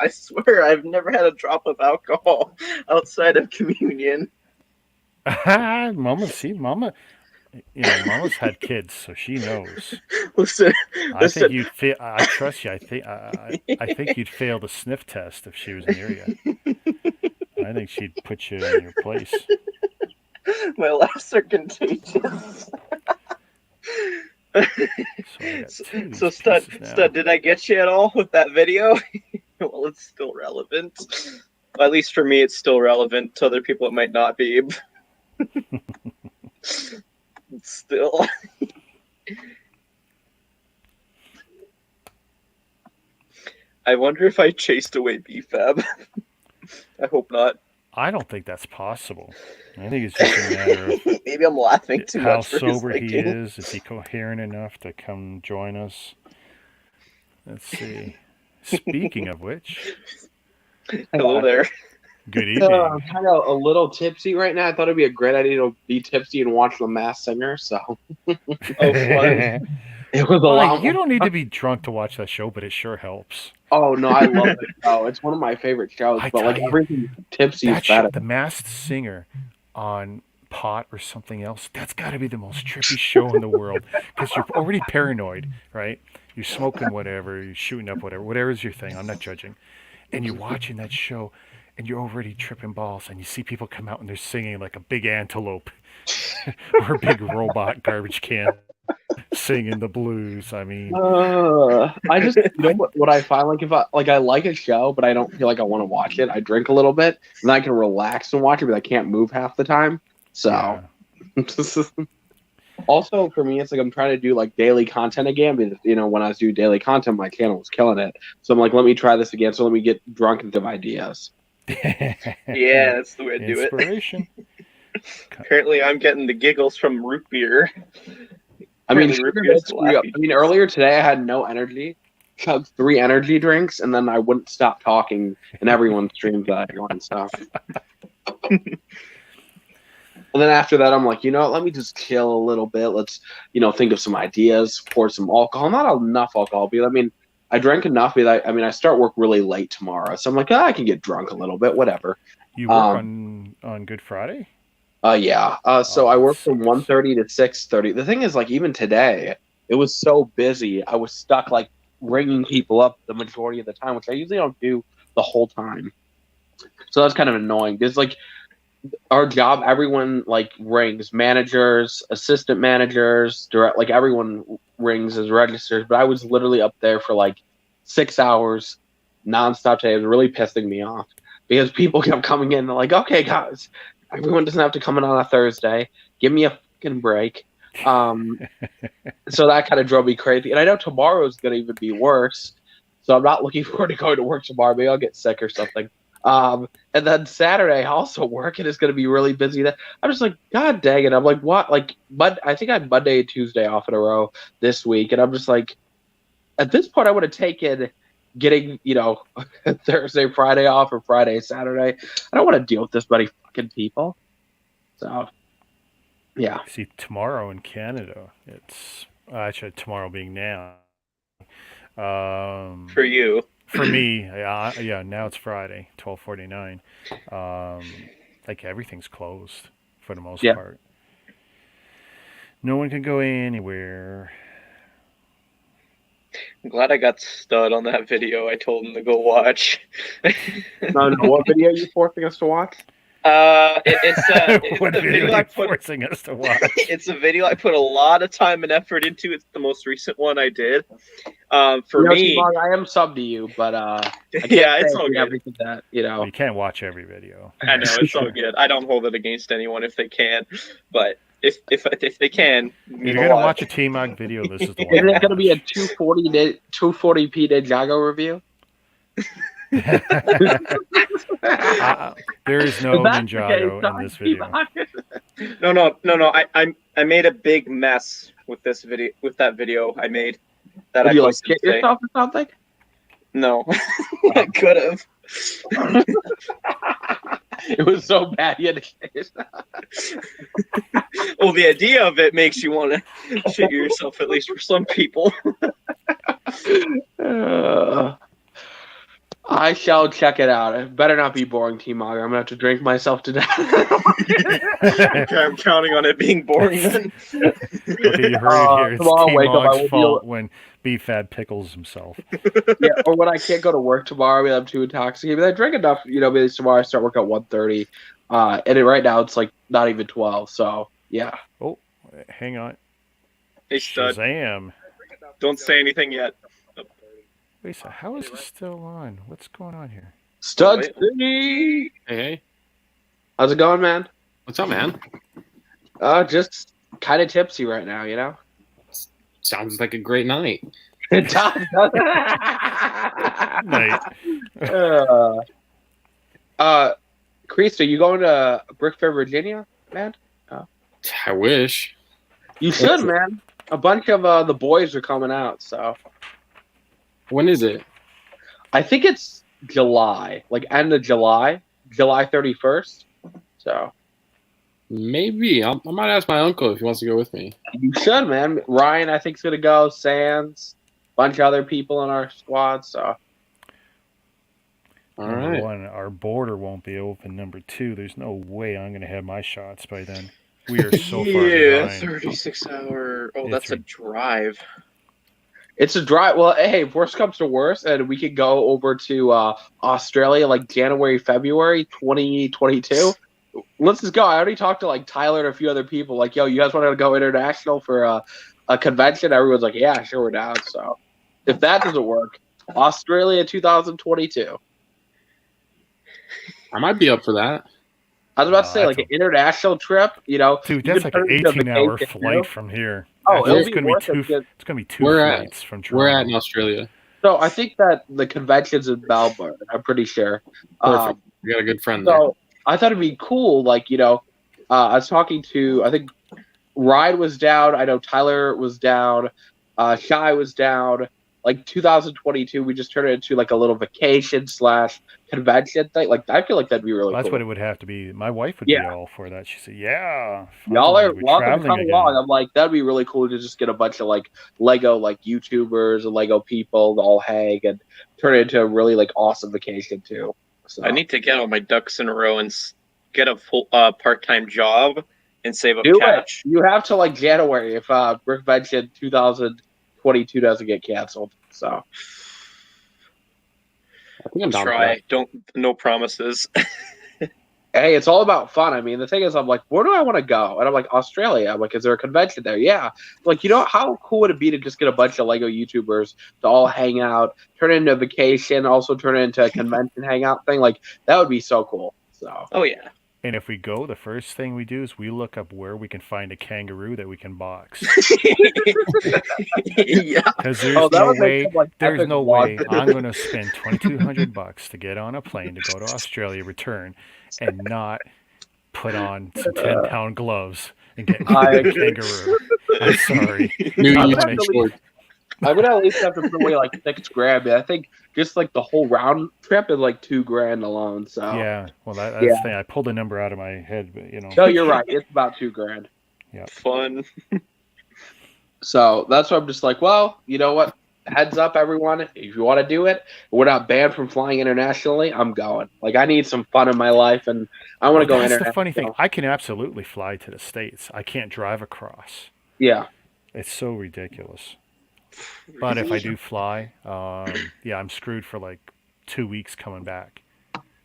I swear I've never had a drop of alcohol outside of communion. Mama, Mama's had kids, so she knows. Listen, I think you'd fail. I trust you. I think you'd fail the sniff test if she was near you. I think she'd put you in your place. My laughs are contagious. So Stud, did I get you at all with that video? Well, it's still relevant. At least for me, it's still relevant. To other people, it might not be. Still. I wonder if I chased away BFAB. I hope not. I don't think that's possible. I think it's just a matter of maybe I'm laughing too how much for sober his he thinking. is. Is he coherent enough to come join us? Let's see. Speaking of which, Hello there. good evening. I'm kind of a little tipsy right now. I thought it'd be a great idea to be tipsy and watch The Masked Singer. So Oh, fun. it was a Well, lot. you don't need to be drunk to watch that show, but it sure helps. Oh no, I love it. Oh, it's one of my favorite shows. I But like tell you, everything tipsy is That show, better. The Masked Singer on pot or something else, that's got to be the most trippy show in the world because you're already paranoid, right? You're smoking whatever, you're shooting up whatever is your thing. I'm not judging. And you're watching that show and you're already tripping balls and you see people come out and they're singing like a big antelope or a big robot garbage can singing the blues. I mean, I just what I find, like, if I like a show but I don't feel like I want to watch it, I drink a little bit and I can relax and watch it, but I can't move half the time. So yeah. also for me, it's like I'm trying to do like daily content again. Because when I was doing daily content, my channel was killing it. So I'm like, let me try this again. So let me get drunk into ideas. Yeah, that's the way to do it. Inspiration. Apparently, I'm getting the giggles from root beer. I mean, Apparently, root beer is earlier today I had no energy. Chugged 3 energy drinks, and then I wouldn't stop talking, and everyone streamed that and stuff. And then after that, I'm like, you know what? Let me just chill a little bit. Let's, think of some ideas, pour some alcohol. Not enough alcohol, but I mean, I drank enough. But I start work really late tomorrow, so I'm like, I can get drunk a little bit, whatever. You work on Good Friday? Yeah. So I work from 1:30 to 6:30. The thing is, like, even today, it was so busy. I was stuck, like, ringing people up the majority of the time, which I usually don't do the whole time. So that's kind of annoying because, like, our job, everyone like rings, managers, assistant managers, direct, like everyone rings as registers. But I was literally up there for like 6 hours nonstop today. It was really pissing me off because people kept coming in and they're like, okay, guys, everyone doesn't have to come in on a Thursday. Give me a fucking break. So that kind of drove me crazy. And I know tomorrow's going to even be worse. So I'm not looking forward to going to work tomorrow. Maybe I'll get sick or something. And then Saturday I also work and it's going to be really busy. I'm just like, God dang it. I'm like, what? Like, I think I had Monday and Tuesday off in a row this week. And I'm just like, at this point, I would have taken getting, Thursday, Friday off or Friday, Saturday. I don't want to deal with this many fucking people. So, yeah. See, tomorrow in Canada, it's actually tomorrow being now. For you. For me, yeah. Now it's Friday, 12:49. Like everything's closed for the most part. No one can go anywhere. I'm glad I got stud on that video. I told him to go watch. No, what video are you forcing us to watch? It's What the video video are you forcing us to watch? It's a video I put a lot of time and effort into. It's the most recent one I did. For me, I am sub to you, but I can't it's all good. Everything that You can't watch every video. I know it's all good. I don't hold it against anyone if they can, but if they can, if you're gonna watch a T-Mog video, this is the one. Is it gonna be a 240p Ninjago review? There is no Ninjago in this video. No. I made a big mess with this video. With that video I made. That you like hit yourself or something? No, I could have. It was so bad you had to hit yourself. Well, the idea of it makes you want to shit yourself, at least for some people. I shall check it out. It better not be boring, T-Mog. I'm going to have to drink myself to death. Okay, I'm counting on it being boring then. Okay, you heard it here. It's T-Mog's fault when B-Fad pickles himself. Yeah, or when I can't go to work tomorrow, I'm too intoxicated. But I drink enough, maybe tomorrow I start work at 1:30. And right now it's like not even 12, so yeah. Oh, hang on. Hey, stud. Shazam. Don't say anything yet. Wait, so how is this still on? What's going on here? Stud Hey, hey. How's it going, man? What's up, man? Just kind of tipsy right now, Sounds like a great night. It does. Night. Chris, are you going to Brickfair, Virginia, man? I wish. You should, man. A bunch of the boys are coming out, so. When is it? I think it's July, like end of July 31st. So. Maybe. I might ask my uncle if he wants to go with me. You should, man. Ryan, I think, is going to go. Sands, a bunch of other people in our squad, so. All right. Number one, our border won't be open. Number two, there's no way I'm going to have my shots by then. We are so far Yeah, behind. 36-hour. Oh, It's that's a rid- drive. It's a drive. Well, hey, if worst comes to worst, and we could go over to Australia like January, February 2022. Let's just go. I already talked to like Tyler and a few other people. Like, yo, you guys want to go international for a convention? Everyone's like, yeah, sure, we're down. So if that doesn't work, Australia 2022. I might be up for that. I was about to say that's like an international trip. You know, Dude, you that's could like an turn it into a 18-hour vacation, flight too. from here. Oh, Actually, it'll it's be gonna be worth it two. because- It's gonna be two Where at? flights from We're Toronto. at in Australia. So I think that the convention's in Melbourne. I'm pretty sure. Perfect. We got a good friend there. So I thought it'd be cool. Like, you know, I was talking to, I think Ryan was down. I know Tyler was down. Shy was down. Like 2022, we just turned it into like a little vacation / convention thing. Like, I feel like that'd be really Well, that's cool. what it would have to be. My wife would be Yeah. all for that. She said, "Yeah, Y'all finally, are we're welcome to traveling come again." along. I'm like, that'd be really cool to just get a bunch of like Lego like YouTubers and Lego people to all hang and turn it into a really like awesome vacation too. So I need to get all my ducks in a row and get a full part-time job and save up do cash. it. You have to like January if Brick mentioned 2022 doesn't get canceled. So I think I'm down for Try. No promises. hey, it's all about fun. I mean, the thing is, I'm like, where do I want to go? And I'm like, Australia. I'm like, is there a convention there? Yeah. Like, you know, how cool would it be to just get a bunch of Lego YouTubers to all hang out, turn it into a vacation, also turn it into a convention hangout thing? Like, that would be so cool. So, Oh yeah. And if we go, the first thing we do is we look up where we can find a kangaroo that we can box. Yeah. Because there's oh, that no would make way, some, like, there's epic no vlog. way I'm going to spend $2,200 to get on a plane to go to Australia, return, and not put on some 10-pound gloves and get I a agree. kangaroo. I'm sorry. New I'm YouTube gonna short. I'm gonna at least have to put away like $6,000. I think just like the whole round trip is like $2,000 alone. So Yeah, well, that's Yeah. the thing. I pulled a number out of my head, but no, you're right. It's about $2,000. Fun. So that's why I'm just like, well, you know what? Heads up, everyone. If you want to do it, we're not banned from flying internationally. I'm going. Like, I need some fun in my life, and I want to go That's international. the funny thing. I can absolutely fly to the States. I can't drive across. Yeah. It's so ridiculous. But if I do fly, yeah, I'm screwed for like 2 weeks coming back.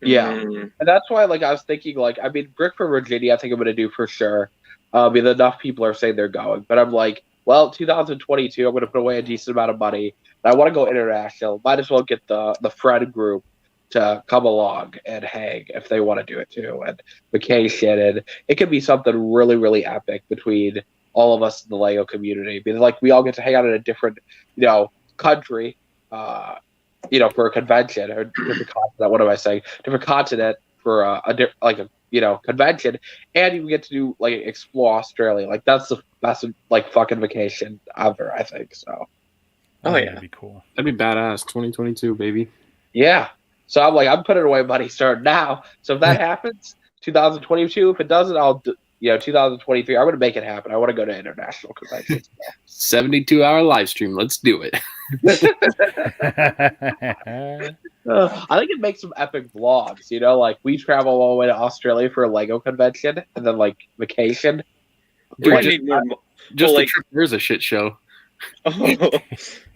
Yeah. Mm. And that's why, like, I was thinking, like, I mean, Brick for Virginia, I think I'm going to do for sure. Because enough people are saying they're going. But I'm like, well, 2022, I'm going to put away a decent amount of money. And I want to go international. Might as well get the friend group to come along and hang if they want to do it too. And vacation. And it could be something really, really epic between all of us in the Lego community. Because, like, we all get to hang out in a different, you know, country, you know, for a convention or different continent. What am I saying? Different continent for you know, convention, and you get to do like explore Australia. Like, that's the best like fucking vacation ever, I think. So Oh, That'd yeah. be cool. That'd be badass. 2022, baby. yeah. So I'm like, I'm putting away money starting now. So if that happens, 2022. If it doesn't, you know, 2023. I'm gonna make it happen. I want to go to international conventions. 72-hour live stream. Let's do it. I think it makes some epic vlogs. You know, like we travel all the way to Australia for a Lego convention and then like vacation. Do I Dude, need more? Just like- the trip there's a shit show. Oh.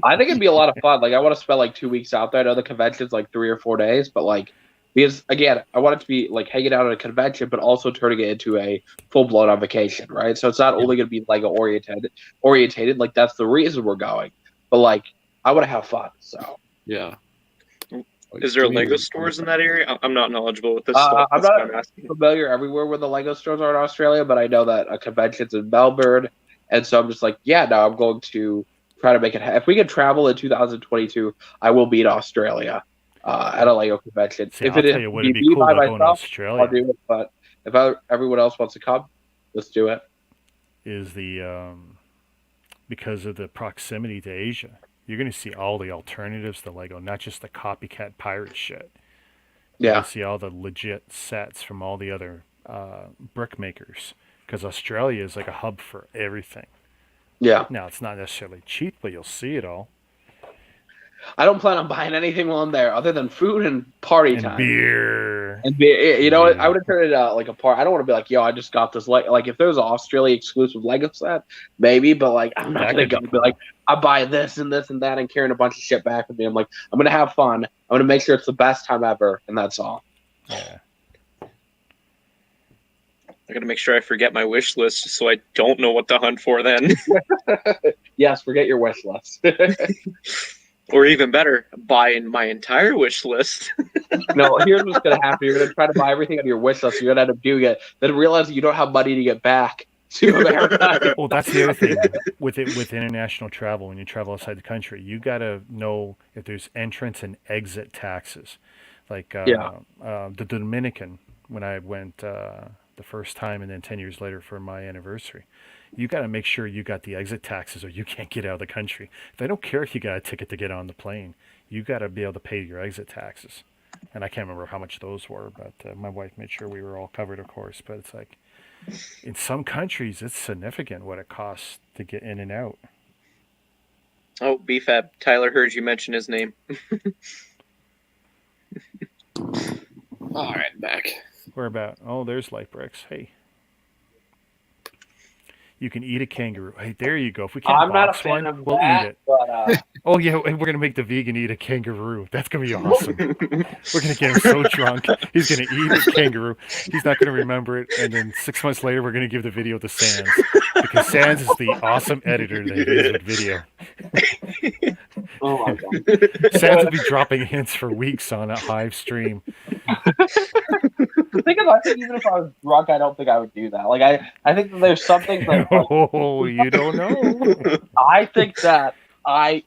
I think it'd be a lot of fun. Like, I want to spend like 2 weeks out there. I know the convention's like 3 or 4 days, but like, because again, I want it to be like hanging out at a convention, but also turning it into a full blown on vacation, right? So it's not only going to be Lego orientated. Like, that's the reason we're going, but like, I want to have fun. So Yeah. Is there Lego stores in that area? I'm not knowledgeable with this stuff. I'm That's not- why I'm asking. familiar everywhere where the Lego stores are in Australia, but I know that a convention's in Melbourne, and so I'm just like, yeah, no, I'm going to try to make it. If we can travel in 2022, I will be in Australia at a Lego convention. See, if I'll it tell you what, be it'd be me cool by about going to myself, Australia I'll do it. But if everyone else wants to come, let's do it. is because of the proximity to Asia. You're going to see all the alternatives to Lego, not just the copycat pirate shit. You're Yeah, going to see all the legit sets from all the other brick makers. Because Australia is like a hub for everything. yeah. Now, it's not necessarily cheap, but you'll see it all. I don't plan on buying anything while I'm there other than food and party And time. beer. there. And be, I would have turned it like a part. I don't want to be like, yo, I just got this. Like if there's an Australia exclusive Lego set, maybe. But like, I'm not gonna go and be like, I buy this and this and that and carrying a bunch of shit back with me. I'm like, I'm gonna have fun. I'm gonna make sure it's the best time ever, and that's all. Yeah. I gotta make sure I forget my wish list so I don't know what to hunt for then. Yes, forget your wish list. Or even better, buy my entire wish list. No, here's what's gonna happen. You're gonna try to buy everything on your wish list. You're gonna end up doing it. Then realize you don't have money to get back to America. Well, that's the other thing with international travel. When you travel outside the country, you gotta know if there's entrance and exit taxes. Like the Dominican, when I went the first time, and then 10 years later for my anniversary, you got to make sure you got the exit taxes, or you can't get out of the country. They don't care if you got a ticket to get on the plane. You got to be able to pay your exit taxes. And I can't remember how much those were, but my wife made sure we were all covered, of course. But it's like, in some countries, it's significant what it costs to get in and out. Oh, BFAB. Tyler heard you mention his name. All right, back. We're about, oh, there's light bricks. Hey. You can eat a kangaroo. Hey, there you go. If we can't I'm not a box fan one, of we'll that, eat it. but Oh, yeah, and we're going to make the vegan eat a kangaroo. That's going to be awesome. We're going to get him so drunk. He's going to eat a kangaroo. He's not going to remember it. And then 6 months later, we're going to give the video to Sans. Because Sans is the awesome editor that is with video. oh my god. Sans will be dropping hints for weeks on a Hive stream. The thing is, I think even if I was drunk, I don't think I would do that. Like I think that there's something that Oh, you don't know. I think that I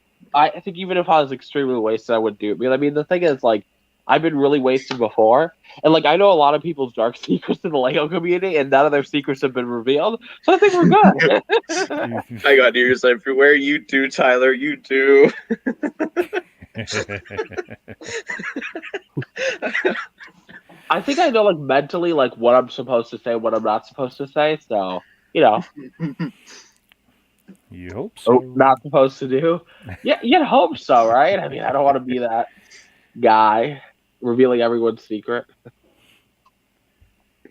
think even if I was extremely wasted, I would do it. Because I mean, the thing is, like, I've been really wasted before, and like I know a lot of people's dark secrets in the Lego community, and none of their secrets have been revealed. So I think we're good. I got ears everywhere. You do, Tyler. You do. I think I know, like, mentally, like, what I'm supposed to say, what I'm not supposed to say. So, you know. You hope so. Not supposed to do. Yeah, you'd hope so, right? I mean, I don't want to be that guy revealing everyone's secret. I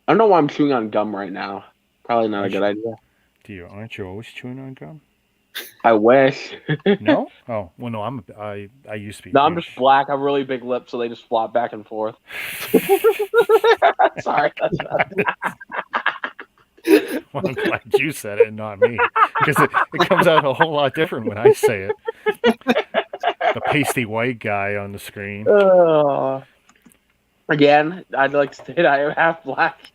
don't know why I'm chewing on gum right now. Probably not a good idea. Aren't you always chewing on gum? I wish. No? Oh, well, no. I used to be. No, I'm just black. I have really big lips, so they just flop back and forth. Sorry. Well, I'm glad you said it and not me, because it comes out a whole lot different when I say it. The pasty white guy on the screen. Again, I'd like to state I am half black.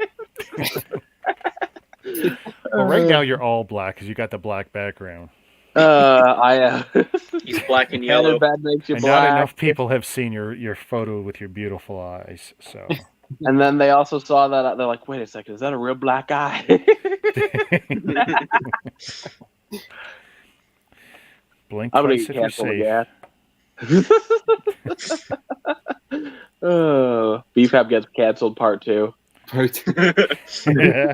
Well, right now you're all black because you got the black background. I He's black and yellow. Bad makes you And black. not enough people have seen your photo with your beautiful eyes. So. And then they also saw that they're like, wait a second, is that a real black guy? Blink I'm gonna twice get if you're canceled safe. again. BFAB gets canceled part 2. Yeah.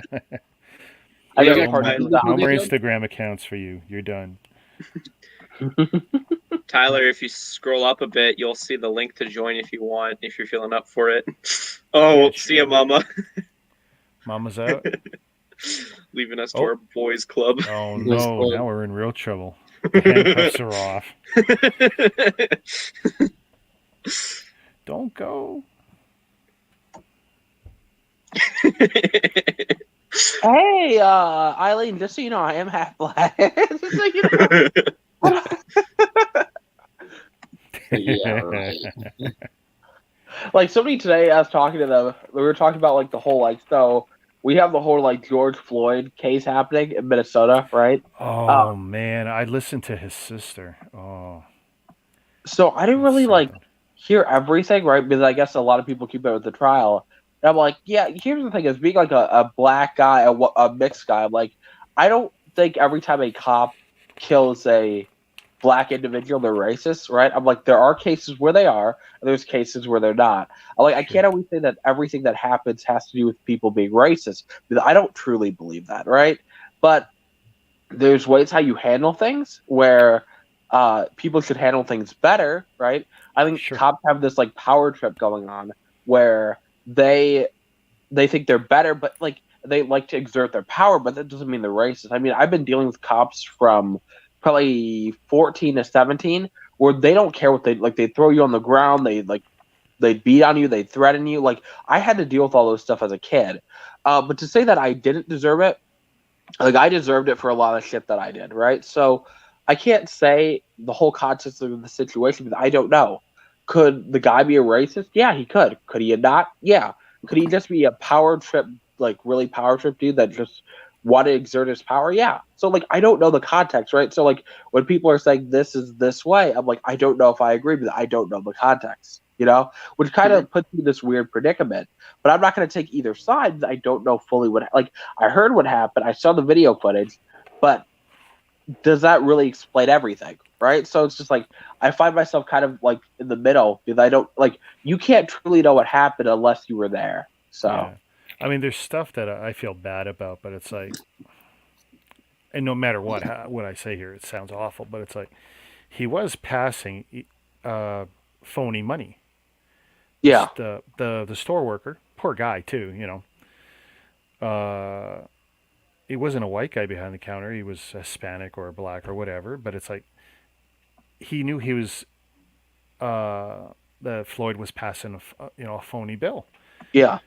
I Yeah, guess part I- 2 is No out. more Instagram accounts for you. You're done. Tyler, if you scroll up a bit, you'll see the link to join if you want, if you're feeling up for it. Oh, Yeah, see ya, Mama. Mama's out. Leaving us to our boys club. Oh no! Now we're in real trouble. The handcuffs are off. Don't go. Hey, Eileen, just so you know, I am half black. Just so you know. Yeah, right. Like, somebody today, I was talking to them, we were talking about, like, the whole, like, so we have the whole, like, George Floyd case happening in Minnesota, right? Oh man, I listened to his sister. Oh. So I didn't really, like, hear everything, right? Because I guess a lot of people keep it with the trial. And I'm like, yeah, here's the thing is, being, like, a black guy, a mixed guy, I'm like, I don't think every time a cop kills a black individual, they're racist, right? I'm like, there are cases where they are, and there's cases where they're not. I'm like, I can't always say that everything that happens has to do with people being racist, because I don't truly believe that, right? But there's ways how you handle things where people should handle things better, right? I think Sure. cops have this like power trip going on where they think they're better, but like they like to exert their power, but that doesn't mean they're racist. I mean, I've been dealing with cops from probably 14 to 17 where they don't care what they throw you on the ground, they beat on you, they threaten you. Like I had to deal with all those stuff as a kid. But to say that I didn't deserve it, like I deserved it for a lot of shit that I did, right? So I can't say the whole context of the situation because I don't know. Could the guy be a racist? Yeah, he could. Could he not? Yeah. Could he just be a power trip, like really power trip dude that just want to exert his power? Yeah. So like I don't know the context, right? So like when people are saying this is this way, I'm like, I don't know if I agree, but I don't know the context, which kind of puts me in this weird predicament. But I'm not going to take either side. I don't know fully what like I heard what happened. I saw the video footage, but does that really explain everything? Right. So it's just like I find myself kind of like in the middle because I don't like you can't truly know what happened unless you were there. So Yeah. I mean, there's stuff that I feel bad about, but it's like, and no matter what I say here, it sounds awful, but it's like he was passing phony money. yeah, The store worker, poor guy too, he wasn't a white guy behind the counter. He was Hispanic or black or whatever. But it's like he knew he was that Floyd was passing a phony bill, yeah,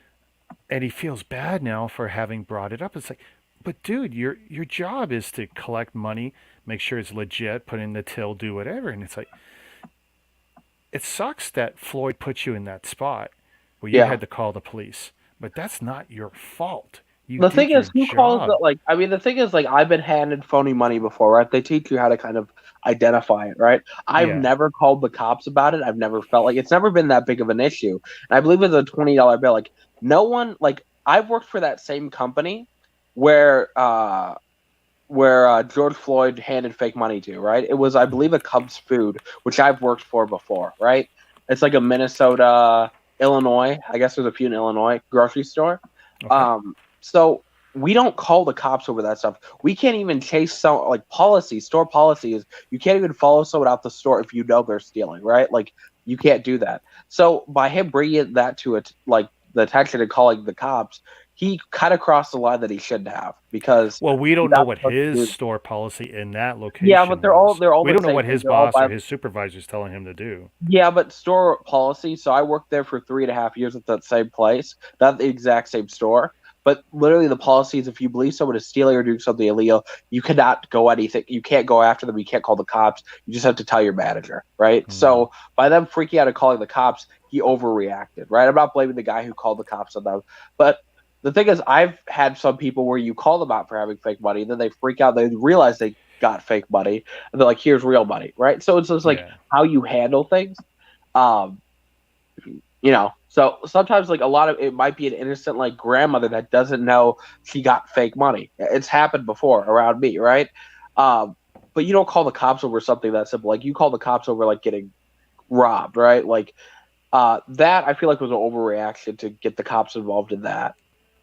and he feels bad now for having brought it up. It's like, but dude, your job is to collect money, make sure it's legit, put in the till, do whatever. And it's like, it sucks that Floyd put you in that spot where you yeah. had to call the police, but that's not your fault. You The did thing your is, who calls job. it? Like, I mean, the thing is, like, I've been handed phony money before, right? They teach you how to kind of identify it, right? I've Yeah. never called the cops about it. I've never felt like it's never been that big of an issue. And I believe it's a $20 bill. Like, no one, like, I've worked for that same company where George Floyd handed fake money to, right? It was, I believe, a Cubs food, which I've worked for before, right? It's like a Minnesota, Illinois. I guess there's a few in Illinois grocery store. Okay. So we don't call the cops over that stuff. We can't even chase some like store policy is you can't even follow someone out the store if you know they're stealing, right? Like you can't do that. So by him bringing that to it, like the attention and calling the cops, he kind of crossed the line that he shouldn't have because Well, we he's don't know not what supposed to his do. store policy in that Yeah, but location they're all was. We the don't know same what thing. his They're all boss by or his supervisor is telling him to do. yeah, but store policy. So I worked there for 3.5 years at that same place, not the exact same store. But literally, the policy is if you believe someone is stealing or doing something illegal, you cannot go anything. You can't go after them. You can't call the cops. You just have to tell your manager, right? So by them freaking out and calling the cops, he overreacted, right? I'm not blaming the guy who called the cops on them, but the thing is, I've had some people where you call them out for having fake money, and then they freak out. They realize they got fake money, and they're like, "Here's real money," right? So it's just like Yeah. how you handle things. Um, so sometimes like a lot of it might be an innocent like grandmother that doesn't know she got fake money. It's happened before around me, right? But you don't call the cops over something that simple. Like you call the cops over like getting robbed, right? Like that I feel like was an overreaction to get the cops involved in that.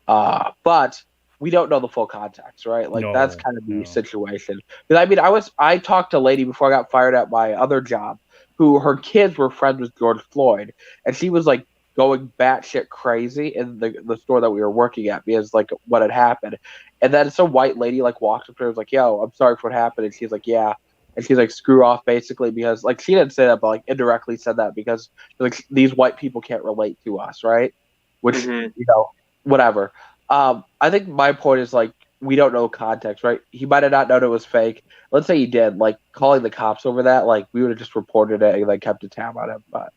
But we don't know the full context, right? Like that's No. kind of the No. situation. Because I mean, I talked to a lady before I got fired at my other job, who her kids were friends with George Floyd, and she was like going batshit crazy in the store that we were working at because like what had happened, and then some white lady like walked up to her and was like, "Yo, I'm sorry for what happened," and she's like, "Yeah." And she's like, "Screw off," basically, because like she didn't say that, but like indirectly said that because like these white people can't relate to us, right? Which whatever. I think my point is like we don't know context, right? He might have not known it was fake. Let's say he did, like calling the cops over that, like we would have just reported it and like kept a tab on him. But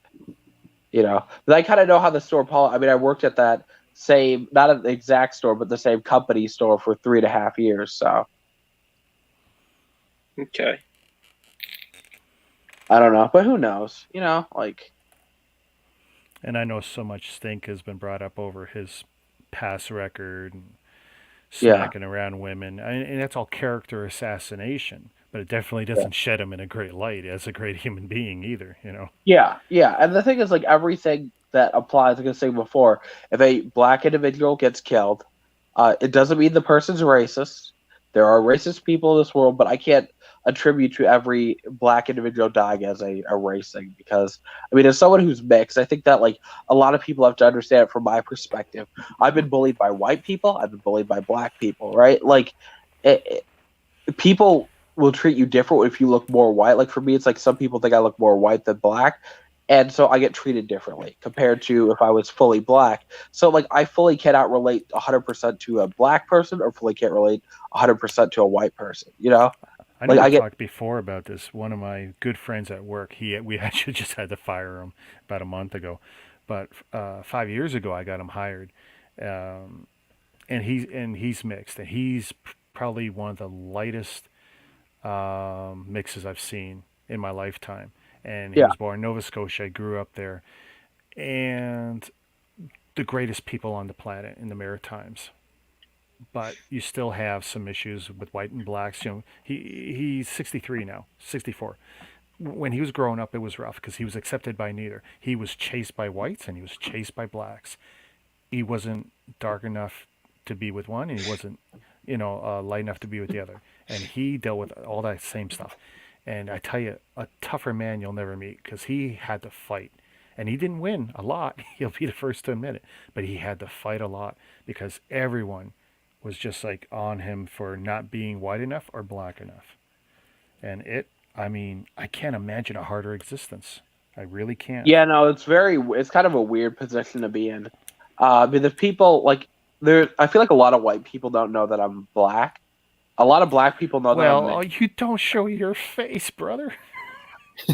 but I kind of know how the store I mean, I worked at that same, not at the exact store, but the same company store for 3.5 years. So Okay. I don't know, but who knows? Like And I know so much stink has been brought up over his past record and yeah. smacking around women. And that's all character assassination. But it definitely doesn't shed him in a great light as a great human being either. Yeah, yeah. And the thing is, like, everything that applies, like I was saying before, if a black individual gets killed, it doesn't mean the person's racist. There are racist people in this world, but I can't attribute to every black individual dying as a racing, because I mean, as someone who's mixed, I think that like a lot of people have to understand it from my perspective. I've been bullied by white people, I've been bullied by black people, right? Like people will treat you different if you look more white. Like for me, it's like some people think I look more white than black, and so I get treated differently compared to if I was fully black. So like I fully cannot relate 100% to a black person, or fully can't relate 100% to a white person. You know, I know like we I get talked before about this. One of my good friends at work, we actually just had to fire him about a month ago, but 5 years ago I got him hired, um, and he's mixed, and he's probably one of the lightest mixes I've seen in my lifetime. And he yeah. was born in Nova Scotia, grew up there, and the greatest people on the planet in the Maritimes. But you still have some issues with white and blacks. You know, he's 63 now, 64. When he was growing up, it was rough because he was accepted by neither. He was chased by whites and he was chased by blacks. He wasn't dark enough to be with one, and he wasn't, light enough to be with the other. And he dealt with all that same stuff. And I tell you, a tougher man you'll never meet, because he had to fight. And he didn't win a lot. He'll be the first to admit it. But he had to fight a lot because everyone was just like on him for not being white enough or black enough. And I can't imagine a harder existence. I really can't. Yeah, no, it's kind of a weird position to be in. But the people like I feel like a lot of white people don't know that I'm black. A lot of black people know that I'm Well, mixed. you don't show your face, brother.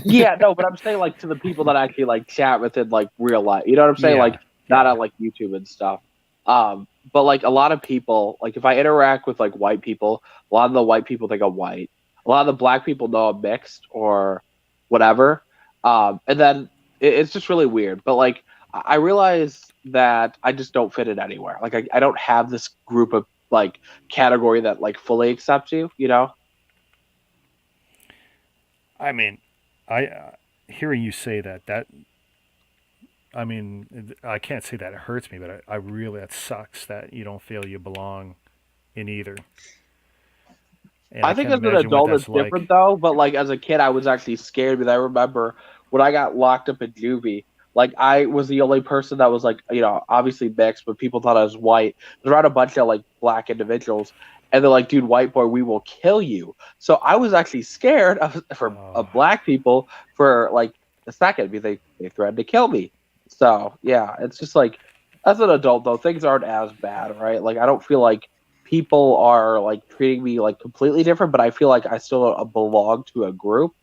Yeah, no, but I'm saying like to the people that actually like chat within like real life. You know what I'm saying? Yeah, Like not yeah. on like YouTube and stuff. But like a lot of people, like if I interact with like white people, a lot of the white people think I'm white. A lot of the black people know I'm mixed or whatever. And then it's just really weird. But like I realize that I just don't fit in anywhere. Like I don't have this group of like category that like fully accepts you, you know? I mean, hearing you say that I can't say that it hurts me, but I really, that sucks that you don't feel you belong in either. And I I think can't as an imagine what adult it's that's different like. though, but like as a kid I was actually scared because I remember when I got locked up in juvie, like I was the only person that was like, you know, obviously mixed, but people thought I was white. There were a bunch of like black individuals, and they're like, dude, white boy, we will kill you. So I was actually scared of Oh, black people for like a second because they threatened to kill me. So yeah, it's just like as an adult though, things aren't as bad, right? Like I don't feel like people are like treating me like completely different, but I feel like I still belong to a group.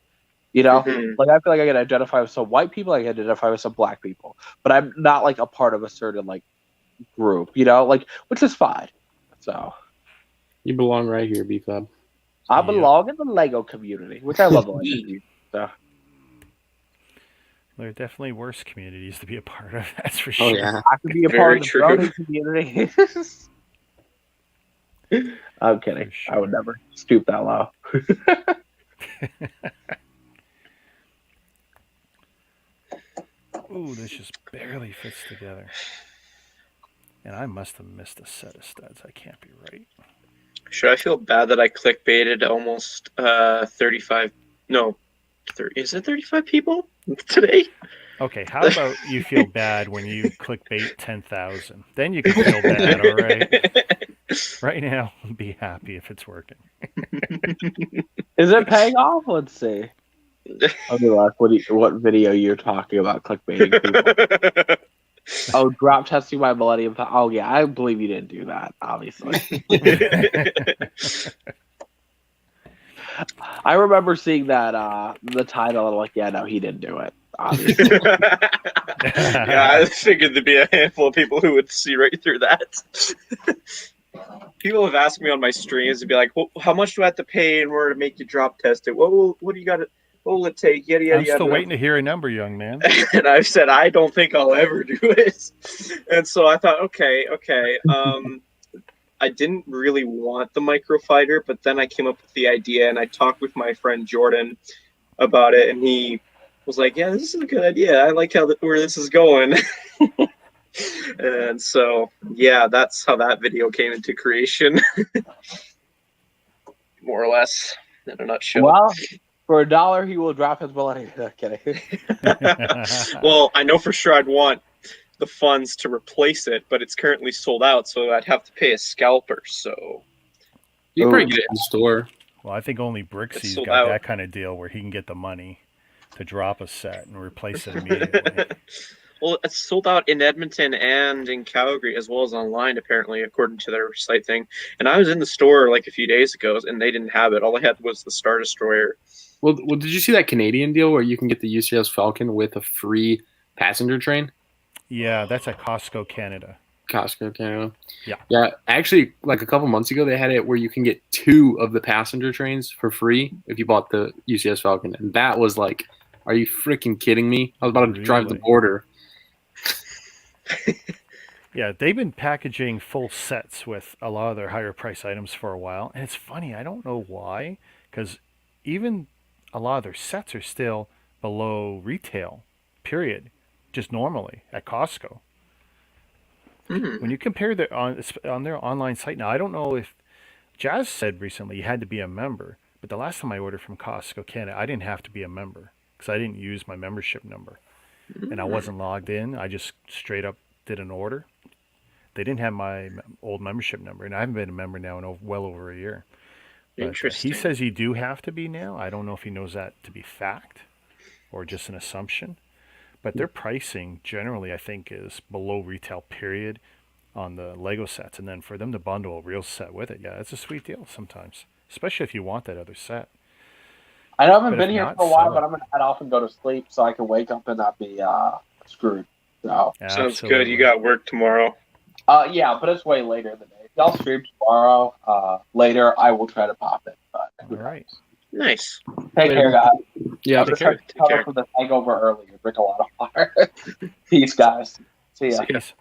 You know, Mhm. like I feel like I can identify with some white people, I can identify with some black people, but I'm not like a part of a certain like group. You know, like which is fine. So You belong right here, B Fab. I yep. belong in the Lego community, which I love the Lego community. So There are definitely worse communities to be a part of. That's for Oh sure. yeah. I could be a Very part of the true. brownie community. I'm kidding. For I would sure. never stoop that low. Ooh, this just barely fits together. And I must have missed a set of studs. I can't be right. Should I feel bad that I clickbaited almost 35? No, 30, is it 35 people today? Okay, how about you feel bad when you clickbait 10,000? Then you can feel bad, all right? Right now, be happy if it's working. Is it paying off? Let's see. Okay, Mark, what video you're talking about clickbaiting people? Oh, drop testing my Millennium. Oh yeah, I believe you didn't do that. Obviously, I remember seeing that the title and I'm like, yeah, no, he didn't do it. Obviously, Yeah, I figured there'd be a handful of people who would see right through that. People have asked me on my streams to be like, well, "How much do I have to pay in order to make you drop test it? What do you got? What will it take? Yada yada I'm still yada." waiting to hear a number, young man. And I've said I don't think I'll ever do it. And so I thought, okay. I didn't really want the microfighter, but then I came up with the idea, and I talked with my friend Jordan about it, and he was like, "Yeah, this is a good idea. I like where this is going." And so, yeah, that's how that video came into creation, more or less. in a nutshell. Well, for $1, he will drop his millennium. No, kidding. Well, I know for sure I'd want the funds to replace it, but it's currently sold out, so I'd have to pay a scalper. So You can Ooh. probably get it in the store. Well, I think only It's Brixie's sold got out. that kind of deal where he can get the money to drop a set and replace it immediately. Well, it's sold out in Edmonton and in Calgary as well as online, apparently, according to their site thing. And I was in the store like a few days ago, and they didn't have it. All they had was the Star Destroyer. Well, did you see that Canadian deal where you can get the UCS Falcon with a free passenger train? Yeah, that's at Costco Canada. Costco, Canada. Yeah. Yeah, actually, like a couple months ago, they had it where you can get 2 of the passenger trains for free if you bought the UCS Falcon. And that was like, are you freaking kidding me? I was about to drive the Really? border. Yeah, they've been packaging full sets with a lot of their higher price items for a while. And it's funny, I don't know why, because even a lot of their sets are still below retail, period, just normally at Costco. When you compare their on their online site now, I don't know if Jazz said recently you had to be a member, but the last time I ordered from Costco Canada, I didn't have to be a member because I didn't use my membership number and I wasn't logged in. I just straight up did an order. They didn't have my old membership number, and I haven't been a member now in well over a year. But Interesting. he says you do have to be now. I don't know if he knows that to be fact or just an assumption. But their pricing generally, I think, is below retail, period, on the Lego sets. And then for them to bundle a real set with it, yeah, it's a sweet deal sometimes, especially if you want that other set. I haven't But been if here not, for a while, sell but it. I'm going to head off and go to sleep so I can wake up and not be screwed. So, Sounds good. You got work tomorrow. yeah, but it's way later in the day. If y'all stream tomorrow, later, I will try to pop it. But All right. Nice. take Later. care, guys. Yeah. I'm just Take care. trying to recover Take from this hangover earlier. Drink a lot of water. Peace, guys. See ya. See ya. Peace.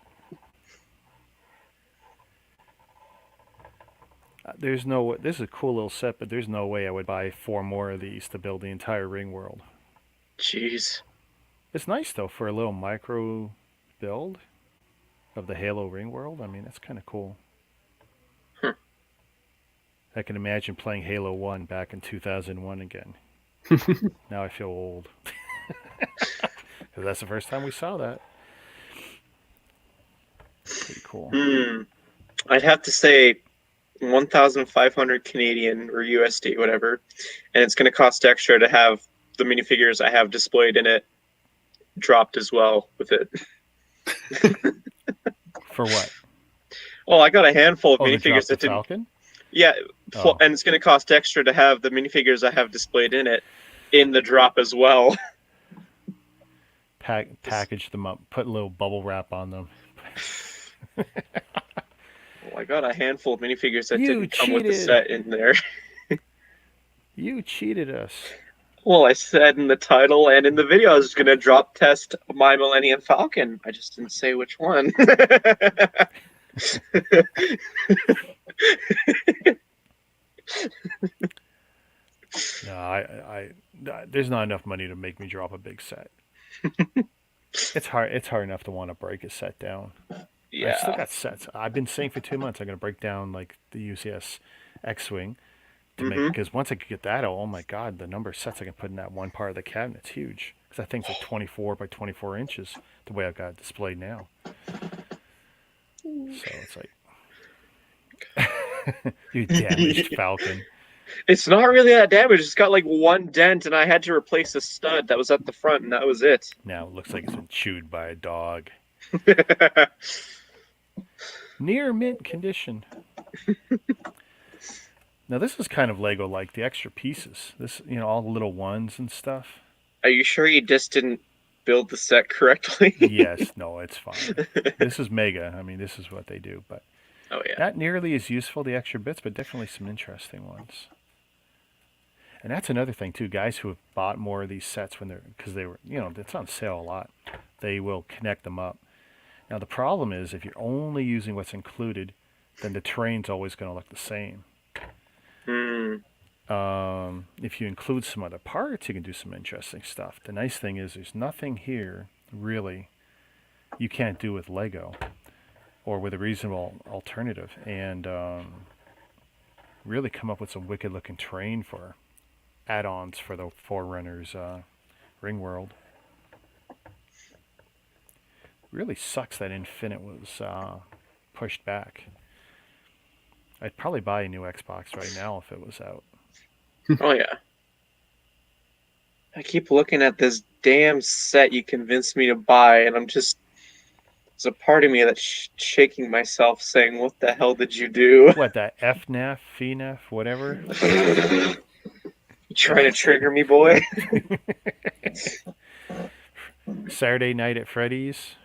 There's no. This is a cool little set, but there's no way I would buy 4 more of these to build the entire ring world. Jeez. It's nice though for a little micro build of the Halo ring world. I mean, that's kind of cool. I can imagine playing Halo 1 back in 2001 again. Now I feel old. Because that's the first time we saw that. Pretty cool. I'd have to say 1,500 Canadian or USD, whatever, and it's going to cost extra to have the minifigures I have displayed in it dropped as well with it. For what? Well, I got a handful of Oh, to drop minifigures the that didn't. Falcon? Yeah, Oh. and it's going to cost extra to have the minifigures I have displayed in it in the drop as well. Package them up, put a little bubble wrap on them. Well, I got a handful of minifigures that You didn't come with the cheated. set in there. You cheated us. Well, I said in the title and in the video I was going to drop test my Millennium Falcon. I just didn't say which one. No, I there's not enough money to make me drop a big set. It's hard. It's hard enough to want to break a set down. I've still Yeah. got sets. I've been saying for 2 months I'm going to break down like the UCS X-wing to make, because once I could get that, oh my god, the number of sets I can put in that one part of the cabinet's huge. Because that thing's like 24 by 24 inches the way I've got it displayed now. So it's like you damaged Falcon. It's not really that damaged. It's got like one dent, and I had to replace a stud that was at the front, and that was it. Now it looks like it's been chewed by a dog. Near mint condition. Now this is kind of Lego like, the extra pieces. This, all the little ones and stuff. Are you sure you just didn't build the set correctly? Yes, no, it's fine. This is mega. I mean, this is what they do, but Oh yeah. not nearly as useful, the extra bits, but definitely some interesting ones. And that's another thing too, guys who have bought more of these sets because they were, it's on sale a lot. They will connect them up. Now the problem is if you're only using what's included, then the terrain's always going to look the same. If you include some other parts, you can do some interesting stuff. The nice thing is there's nothing here really you can't do with Lego or with a reasonable alternative, and really come up with some wicked looking terrain for add-ons for the Forerunners Ring World. Really sucks that Infinite was pushed back. I'd probably buy a new Xbox right now if it was out. Oh yeah. I keep looking at this damn set you convinced me to buy, and there's a part of me that's shaking myself, saying, "What the hell did you do?" What, that FNAF, FNAF, whatever? You trying to trigger me, boy? Saturday Night at Freddy's,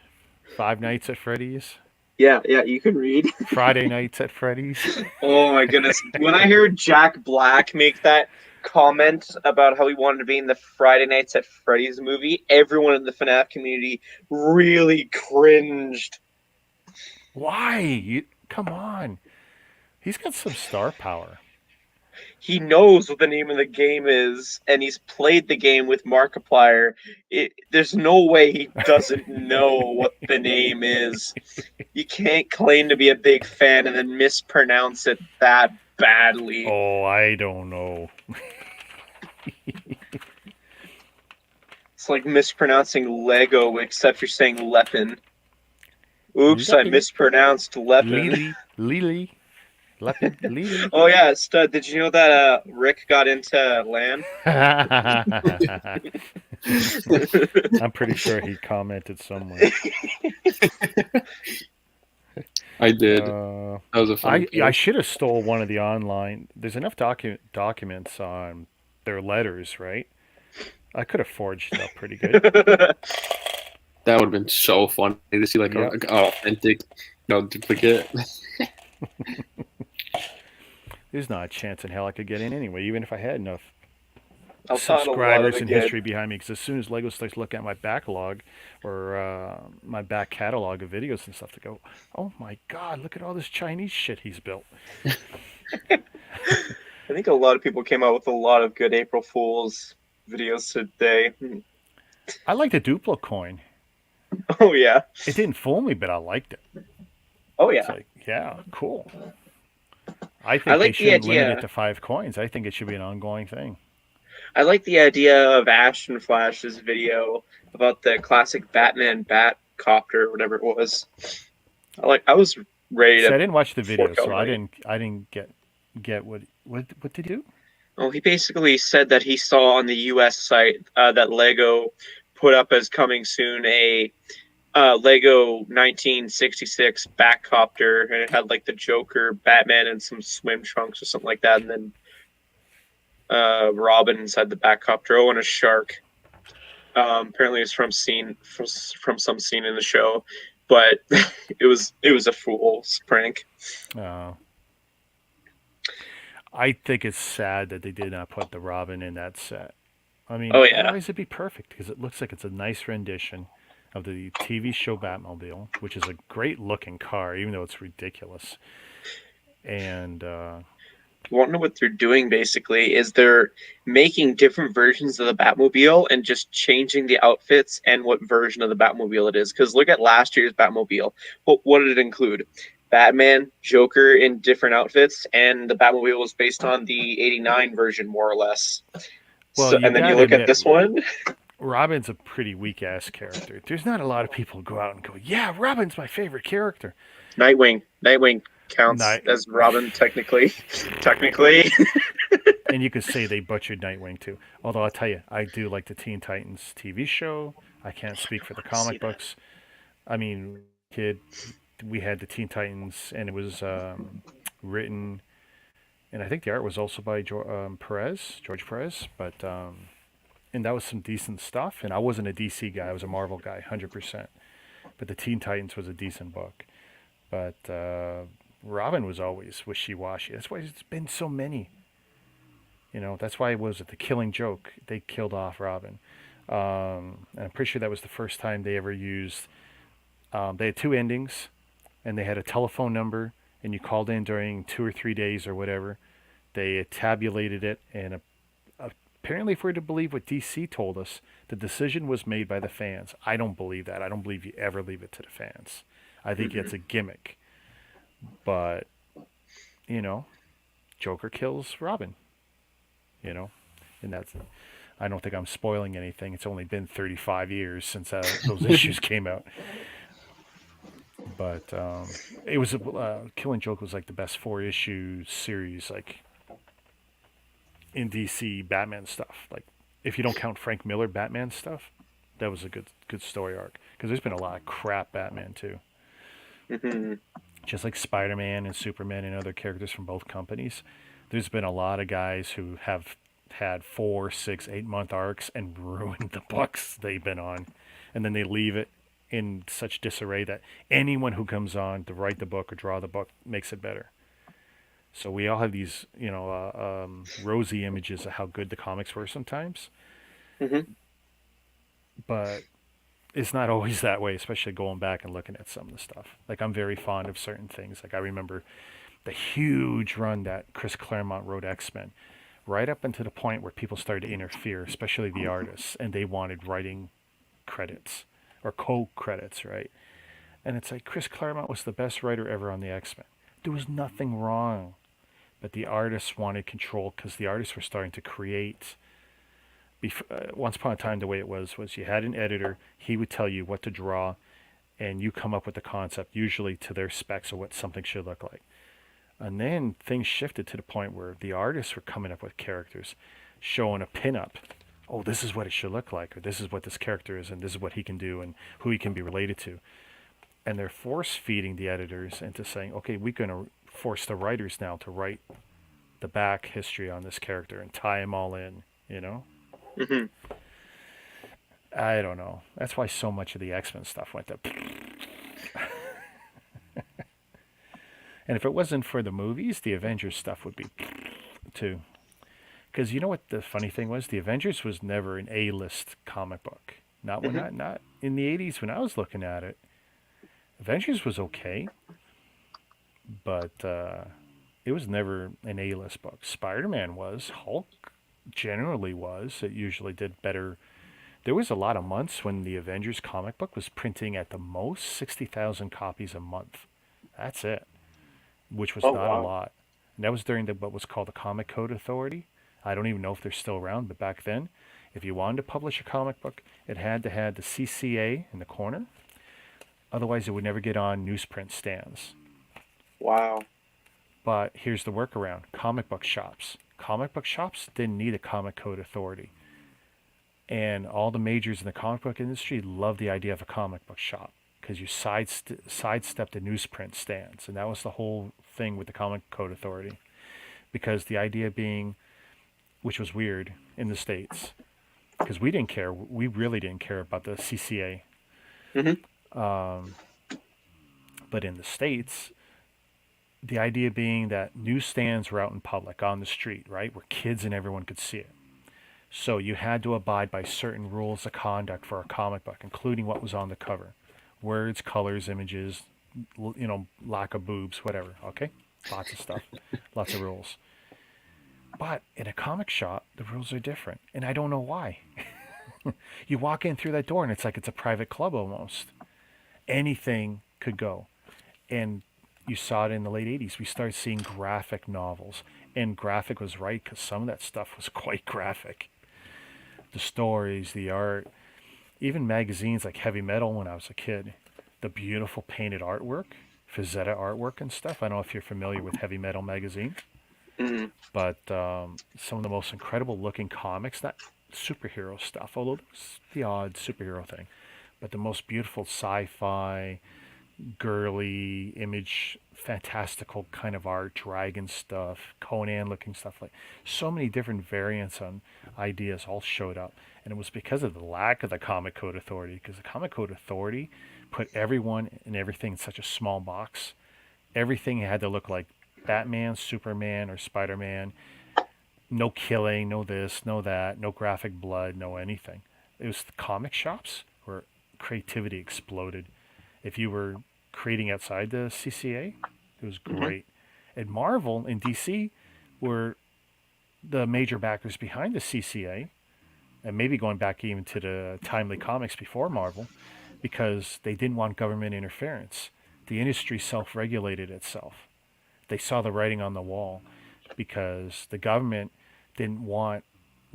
Five Nights at Freddy's, Yeah, you can read. Friday Nights at Freddy's. Oh my goodness. When I heard Jack Black make that comment about how he wanted to be in the Friday Nights at Freddy's movie, everyone in the FNAF community really cringed. Why? Come on. He's got some star power. He knows what the name of the game is, and he's played the game with Markiplier. There's no way he doesn't know what the name is. You can't claim to be a big fan and then mispronounce it that badly. Oh, I don't know. It's like mispronouncing Lego, except you're saying Lepin. Oops, I mispronounced Lepin. Lily. Lepin. Lily. Oh yeah, Stud, did you know that Rick got into LAN? I'm pretty sure he commented somewhere. I did. That was a fun. I should have stole one of the online. There's enough documents on their letters, right? I could have forged it up pretty good. That would have been so funny to see like an authentic, duplicate. There's not a chance in hell I could get in anyway, even if I had enough I'll find a lot subscribers of and good. history behind me. Because as soon as Lego starts looking at my backlog or my back catalog of videos and stuff, to go, oh my God, look at all this Chinese shit he's built. I think a lot of people came out with a lot of good April Fool's videos today. I like the Duplo coin. Oh yeah. It didn't fool me, but I liked it. Oh It's yeah. like, yeah, cool. I think I like they the shouldn't limit idea. it to 5 coins. I think it should be an ongoing thing. I like the idea of Ashton Flash's video about the classic Batman Bat copter, whatever it was. I was ready So I to. didn't watch the video, fork out so I money. didn't get what did he do? Well, he basically said that he saw on the U.S. site that Lego put up as coming soon a Lego 1966 Batcopter, and it had like the Joker, Batman, and some swim trunks or something like that, and then Robin inside the Batcopter. Oh, and a shark. Apparently, it's from some scene in the show, but it was a fool's prank. I think it's sad that they did not put the Robin in that set. I mean, Oh, yeah. otherwise it'd be perfect because it looks like it's a nice rendition of the TV show Batmobile, which is a great looking car, even though it's ridiculous. And You want to know what they're doing basically is they're making different versions of the Batmobile and just changing the outfits and what version of the Batmobile it is. Because look at last year's Batmobile. What did it include? Batman, Joker in different outfits, and the Batmobile was based on the '89 version, more or less. Well, So, you and then you gotta look at admit, this one. Robin's a pretty weak ass character. There's not a lot of people who go out and go, yeah, Robin's my favorite character. Nightwing counts as Robin technically. And you could say they butchered Nightwing too. Although I'll tell you, I do like the Teen Titans TV show. I can't speak for the comic books. I mean, kid, we had the Teen Titans, and it was written, and I think the art was also by George Perez. But and that was some decent stuff. And I wasn't a DC guy; I was a Marvel guy, 100%. But the Teen Titans was a decent book. But Robin was always wishy-washy. That's why there's been so many. That's why it was at the Killing Joke. They killed off Robin. And I'm pretty sure that was the first time they ever used. They had 2 endings, and they had a telephone number, and you called in during 2 or 3 days or whatever. They tabulated it, and apparently, if we're to believe what DC told us, the decision was made by the fans. I don't believe that. I don't believe you ever leave it to the fans. I think it's a gimmick. But, Joker kills Robin. And and that's. I don't think I'm spoiling anything. It's only been 35 years since those issues came out. But it was Killing Joke was like the best 4 issue series like in DC Batman stuff. Like if you don't count Frank Miller Batman stuff, that was a good story arc because there's been a lot of crap Batman too. Mhm. Just like Spider-Man and Superman and other characters from both companies. There's been a lot of guys who have had 4, 6, 8 month arcs and ruined the books they've been on, and then they leave it in such disarray that anyone who comes on to write the book or draw the book makes it better. So we all have these, rosy images of how good the comics were sometimes, Mhm. but it's not always that way, especially going back and looking at some of the stuff. Like I'm very fond of certain things. Like I remember the huge run that Chris Claremont wrote X-Men, right up until the point where people started to interfere, especially the artists, and they wanted writing credits or co-credits, right? And it's like Chris Claremont was the best writer ever on the X-Men. There was nothing wrong, but the artists wanted control because the artists were starting to create. Once upon a time, the way it was you had an editor. He would tell you what to draw, and you come up with the concept, usually to their specs of what something should look like. And then things shifted to the point where the artists were coming up with characters, showing a pinup. Oh, this is what it should look like, or this is what this character is, and this is what he can do, and who he can be related to. And they're force feeding the editors into saying, okay, we're going to force the writers now to write the back history on this character and tie them all in, you know? Mhm. I don't know. That's why so much of the X-Men stuff went to. And if it wasn't for the movies, the Avengers stuff would be too. Because you know what the funny thing was? The Avengers was never an A-list comic book. Not when not in the 80s when I was looking at it. Avengers was okay, but it was never an A-list book. Spider-Man was. Hulk generally was. It usually did better. There was a lot of months when the Avengers comic book was printing at the most 60,000 copies a month. That's it, which was Oh, not a wow. lot. And that was during what was called the Comic Code Authority. I don't even know if they're still around, but back then, if you wanted to publish a comic book, it had to have the CCA in the corner. Otherwise, it would never get on newsprint stands. Wow. But here's the workaround. Comic book shops. Comic book shops didn't need a Comic Code Authority. And all the majors in the comic book industry loved the idea of a comic book shop because you sidestepped the newsprint stands. And that was the whole thing with the Comic Code Authority. Because the idea being, which was weird in the States, because we didn't care. We really didn't care about the CCA. Mhm. But in the States, the idea being that newsstands were out in public on the street, right, where kids and everyone could see it. So you had to abide by certain rules of conduct for a comic book, including what was on the cover. Words, colors, images, lack of boobs, whatever, okay? Lots of stuff, lots of rules. But in a comic shop, the rules are different, and I don't know why. You walk in through that door, and it's like it's a private club almost. Anything could go. And you saw it in the late 80s. We started seeing graphic novels, and graphic was right because some of that stuff was quite graphic. The stories, the art, even magazines like Heavy Metal when I was a kid, the beautiful painted artwork, Fazetta artwork and stuff. I don't know if you're familiar with Heavy Metal magazine, Mhm. but some of the most incredible looking comics, not superhero stuff, although there's the odd superhero thing, but the most beautiful sci-fi, girly image, fantastical kind of art, dragon stuff, Conan looking stuff, like so many different variants on ideas all showed up. And it was because of the lack of the Comic Code Authority, because the Comic Code Authority put everyone and everything in such a small box. Everything had to look like Batman, Superman, or Spider-Man. No killing, no this, no that, no graphic blood, no anything. It was the comic shops where creativity exploded. If you were creating outside the CCA, it was great. And Marvel and DC were the major backers behind the CCA, and maybe going back even to the Timely Comics before Marvel, because they didn't want government interference. The industry self-regulated itself. They saw the writing on the wall because the government didn't want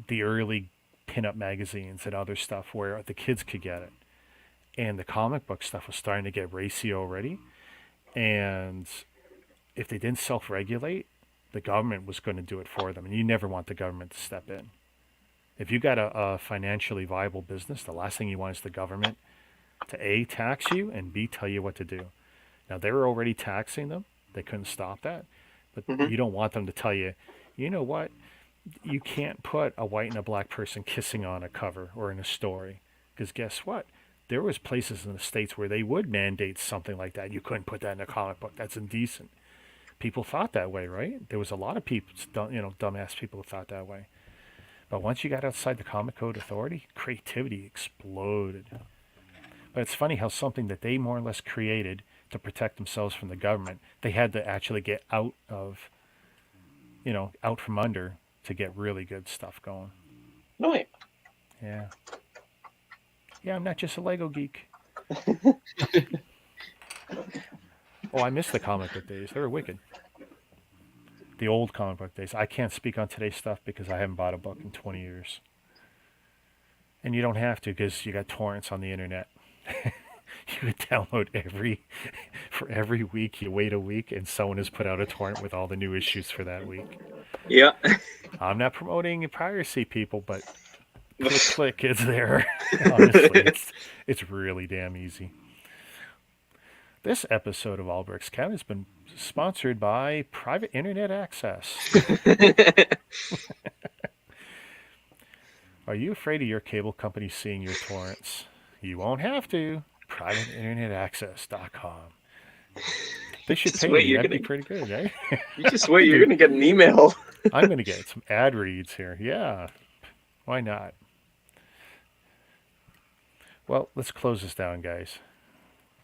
the early pinup magazines and other stuff where the kids could get it. And the comic book stuff was starting to get racy already. And if they didn't self-regulate, the government was going to do it for them. And you never want the government to step in. If you got a financially viable business, the last thing you want is the government to A, tax you, and B, tell you what to do. Now, they were already taxing them. They couldn't stop that. But you don't want them to tell you, you know what? You can't put a white and a black person kissing on a cover or in a story. Because guess what? There was places in the States where they would mandate something like that. You couldn't put that in a comic book. That's indecent. People thought that way, right? There was a lot of people, dumbass people who thought that way. But once you got outside the Comic Code Authority, creativity exploded. But it's funny how something that they more or less created to protect themselves from the government, they had to actually get out of, out from under to get really good stuff going. No way. Yeah. Yeah, I'm not just a Lego geek. Oh, I miss the comic book days. They were wicked. The old comic book days. I can't speak on today's stuff because I haven't bought a book in 20 years. And you don't have to because you got torrents on the internet. You could download for every week. You wait a week and someone has put out a torrent with all the new issues for that week. Yeah. I'm not promoting piracy, people, but click, it's there. Honestly, it's really damn easy. This episode of All Bricks Count has been sponsored by Private Internet Access. Are you afraid of your cable company seeing your torrents? You won't have to. PrivateInternetAccess.com. They should pay me. That'd be pretty good, right? You just wait. You're going to get an email. I'm going to get some ad reads here. Yeah. Why not? Well, let's close this down, guys.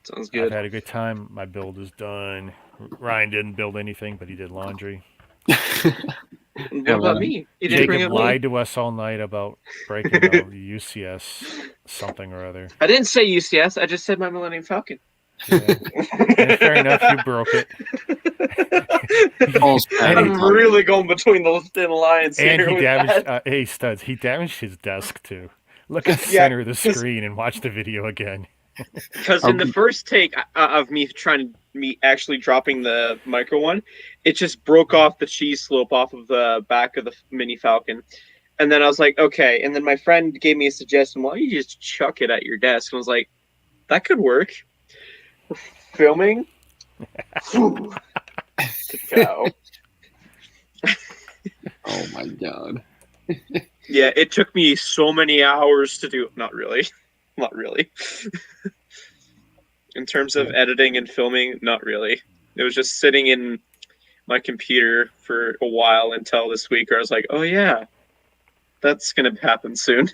Sounds good. I've had a good time. My build is done. Ryan didn't build anything, but he did laundry. What about me? You didn't bring Jacob up me. lied to us all night about breaking the UCS something or other. I didn't say UCS. I just said my Millennium Falcon. Yeah. And fair enough, you broke it. I'm really going between those thin lines and here. he with damaged. that. Hey, studs. He damaged his desk too. Look at the center of the screen and watch the video again. Because in the first take of me actually dropping the micro one, it just broke off the cheese slope off of the back of the Mini Falcon. And then I was like, okay. And then my friend gave me a suggestion, why don't you just chuck it at your desk? And I was like, that could work. Filming? Good cow. Oh my god. Yeah, it took me so many hours to do. Not really. Not really. In terms of editing and filming, not really. It was just sitting in my computer for a while until this week where I was like, oh yeah, that's going to happen soon.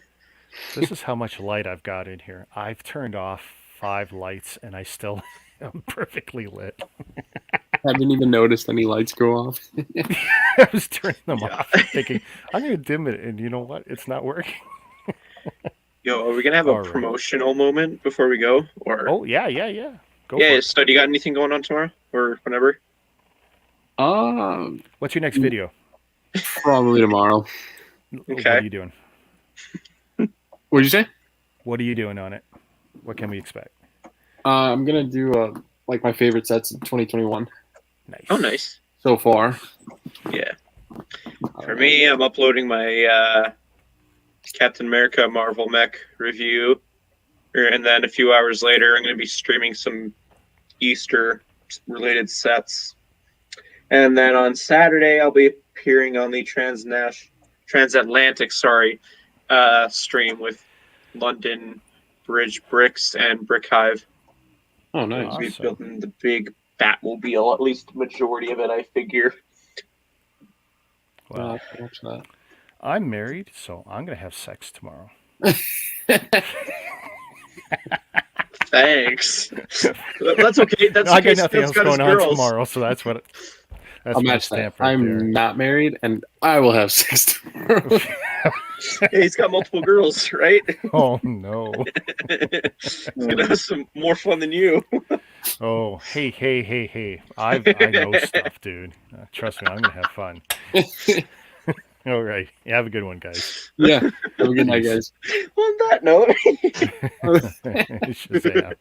This is how much light I've got in here. I've turned off 5 lights and I still am perfectly lit. Haven't even noticed any lights go off. I was turning them off thinking, I'm going to dim it. And you know what? It's not working. Yo, are we going to have a promotional moment before we go? Or Oh, yeah. Go for it. So do you got anything going on tomorrow or whenever? What's your next video? Probably tomorrow. Okay. What are you doing? What'd you say? What are you doing on it? What can we expect? I'm gonna do like my favorite sets of 2021 Nice. Oh, nice. so far. Yeah. For me, I'm uploading my Captain America Marvel Mech review. And then a few hours later, I'm going to be streaming some Easter-related sets. And then on Saturday, I'll be appearing on the transatlantic stream with London Bridge Bricks and Brick Hive. Oh, nice. We'll be Awesome. building the big Batmobile, at least the majority of it, I figure. Well, Watch that. I'm married, so I'm going to have sex tomorrow. Thanks. That's okay. That's I okay. got nothing Steve's else got his going on girls. tomorrow, so that's what. That's I'll my match that. stamp right I'm there. not married, and I will have sex tomorrow. Hey, he's got multiple girls, right? Oh no. He's gonna have some more fun than you. Oh, hey. I know stuff, dude. Trust me, I'm gonna have fun. All right. Yeah, have a good one, guys. Yeah. Have a good night, guys. On that note. Shazam.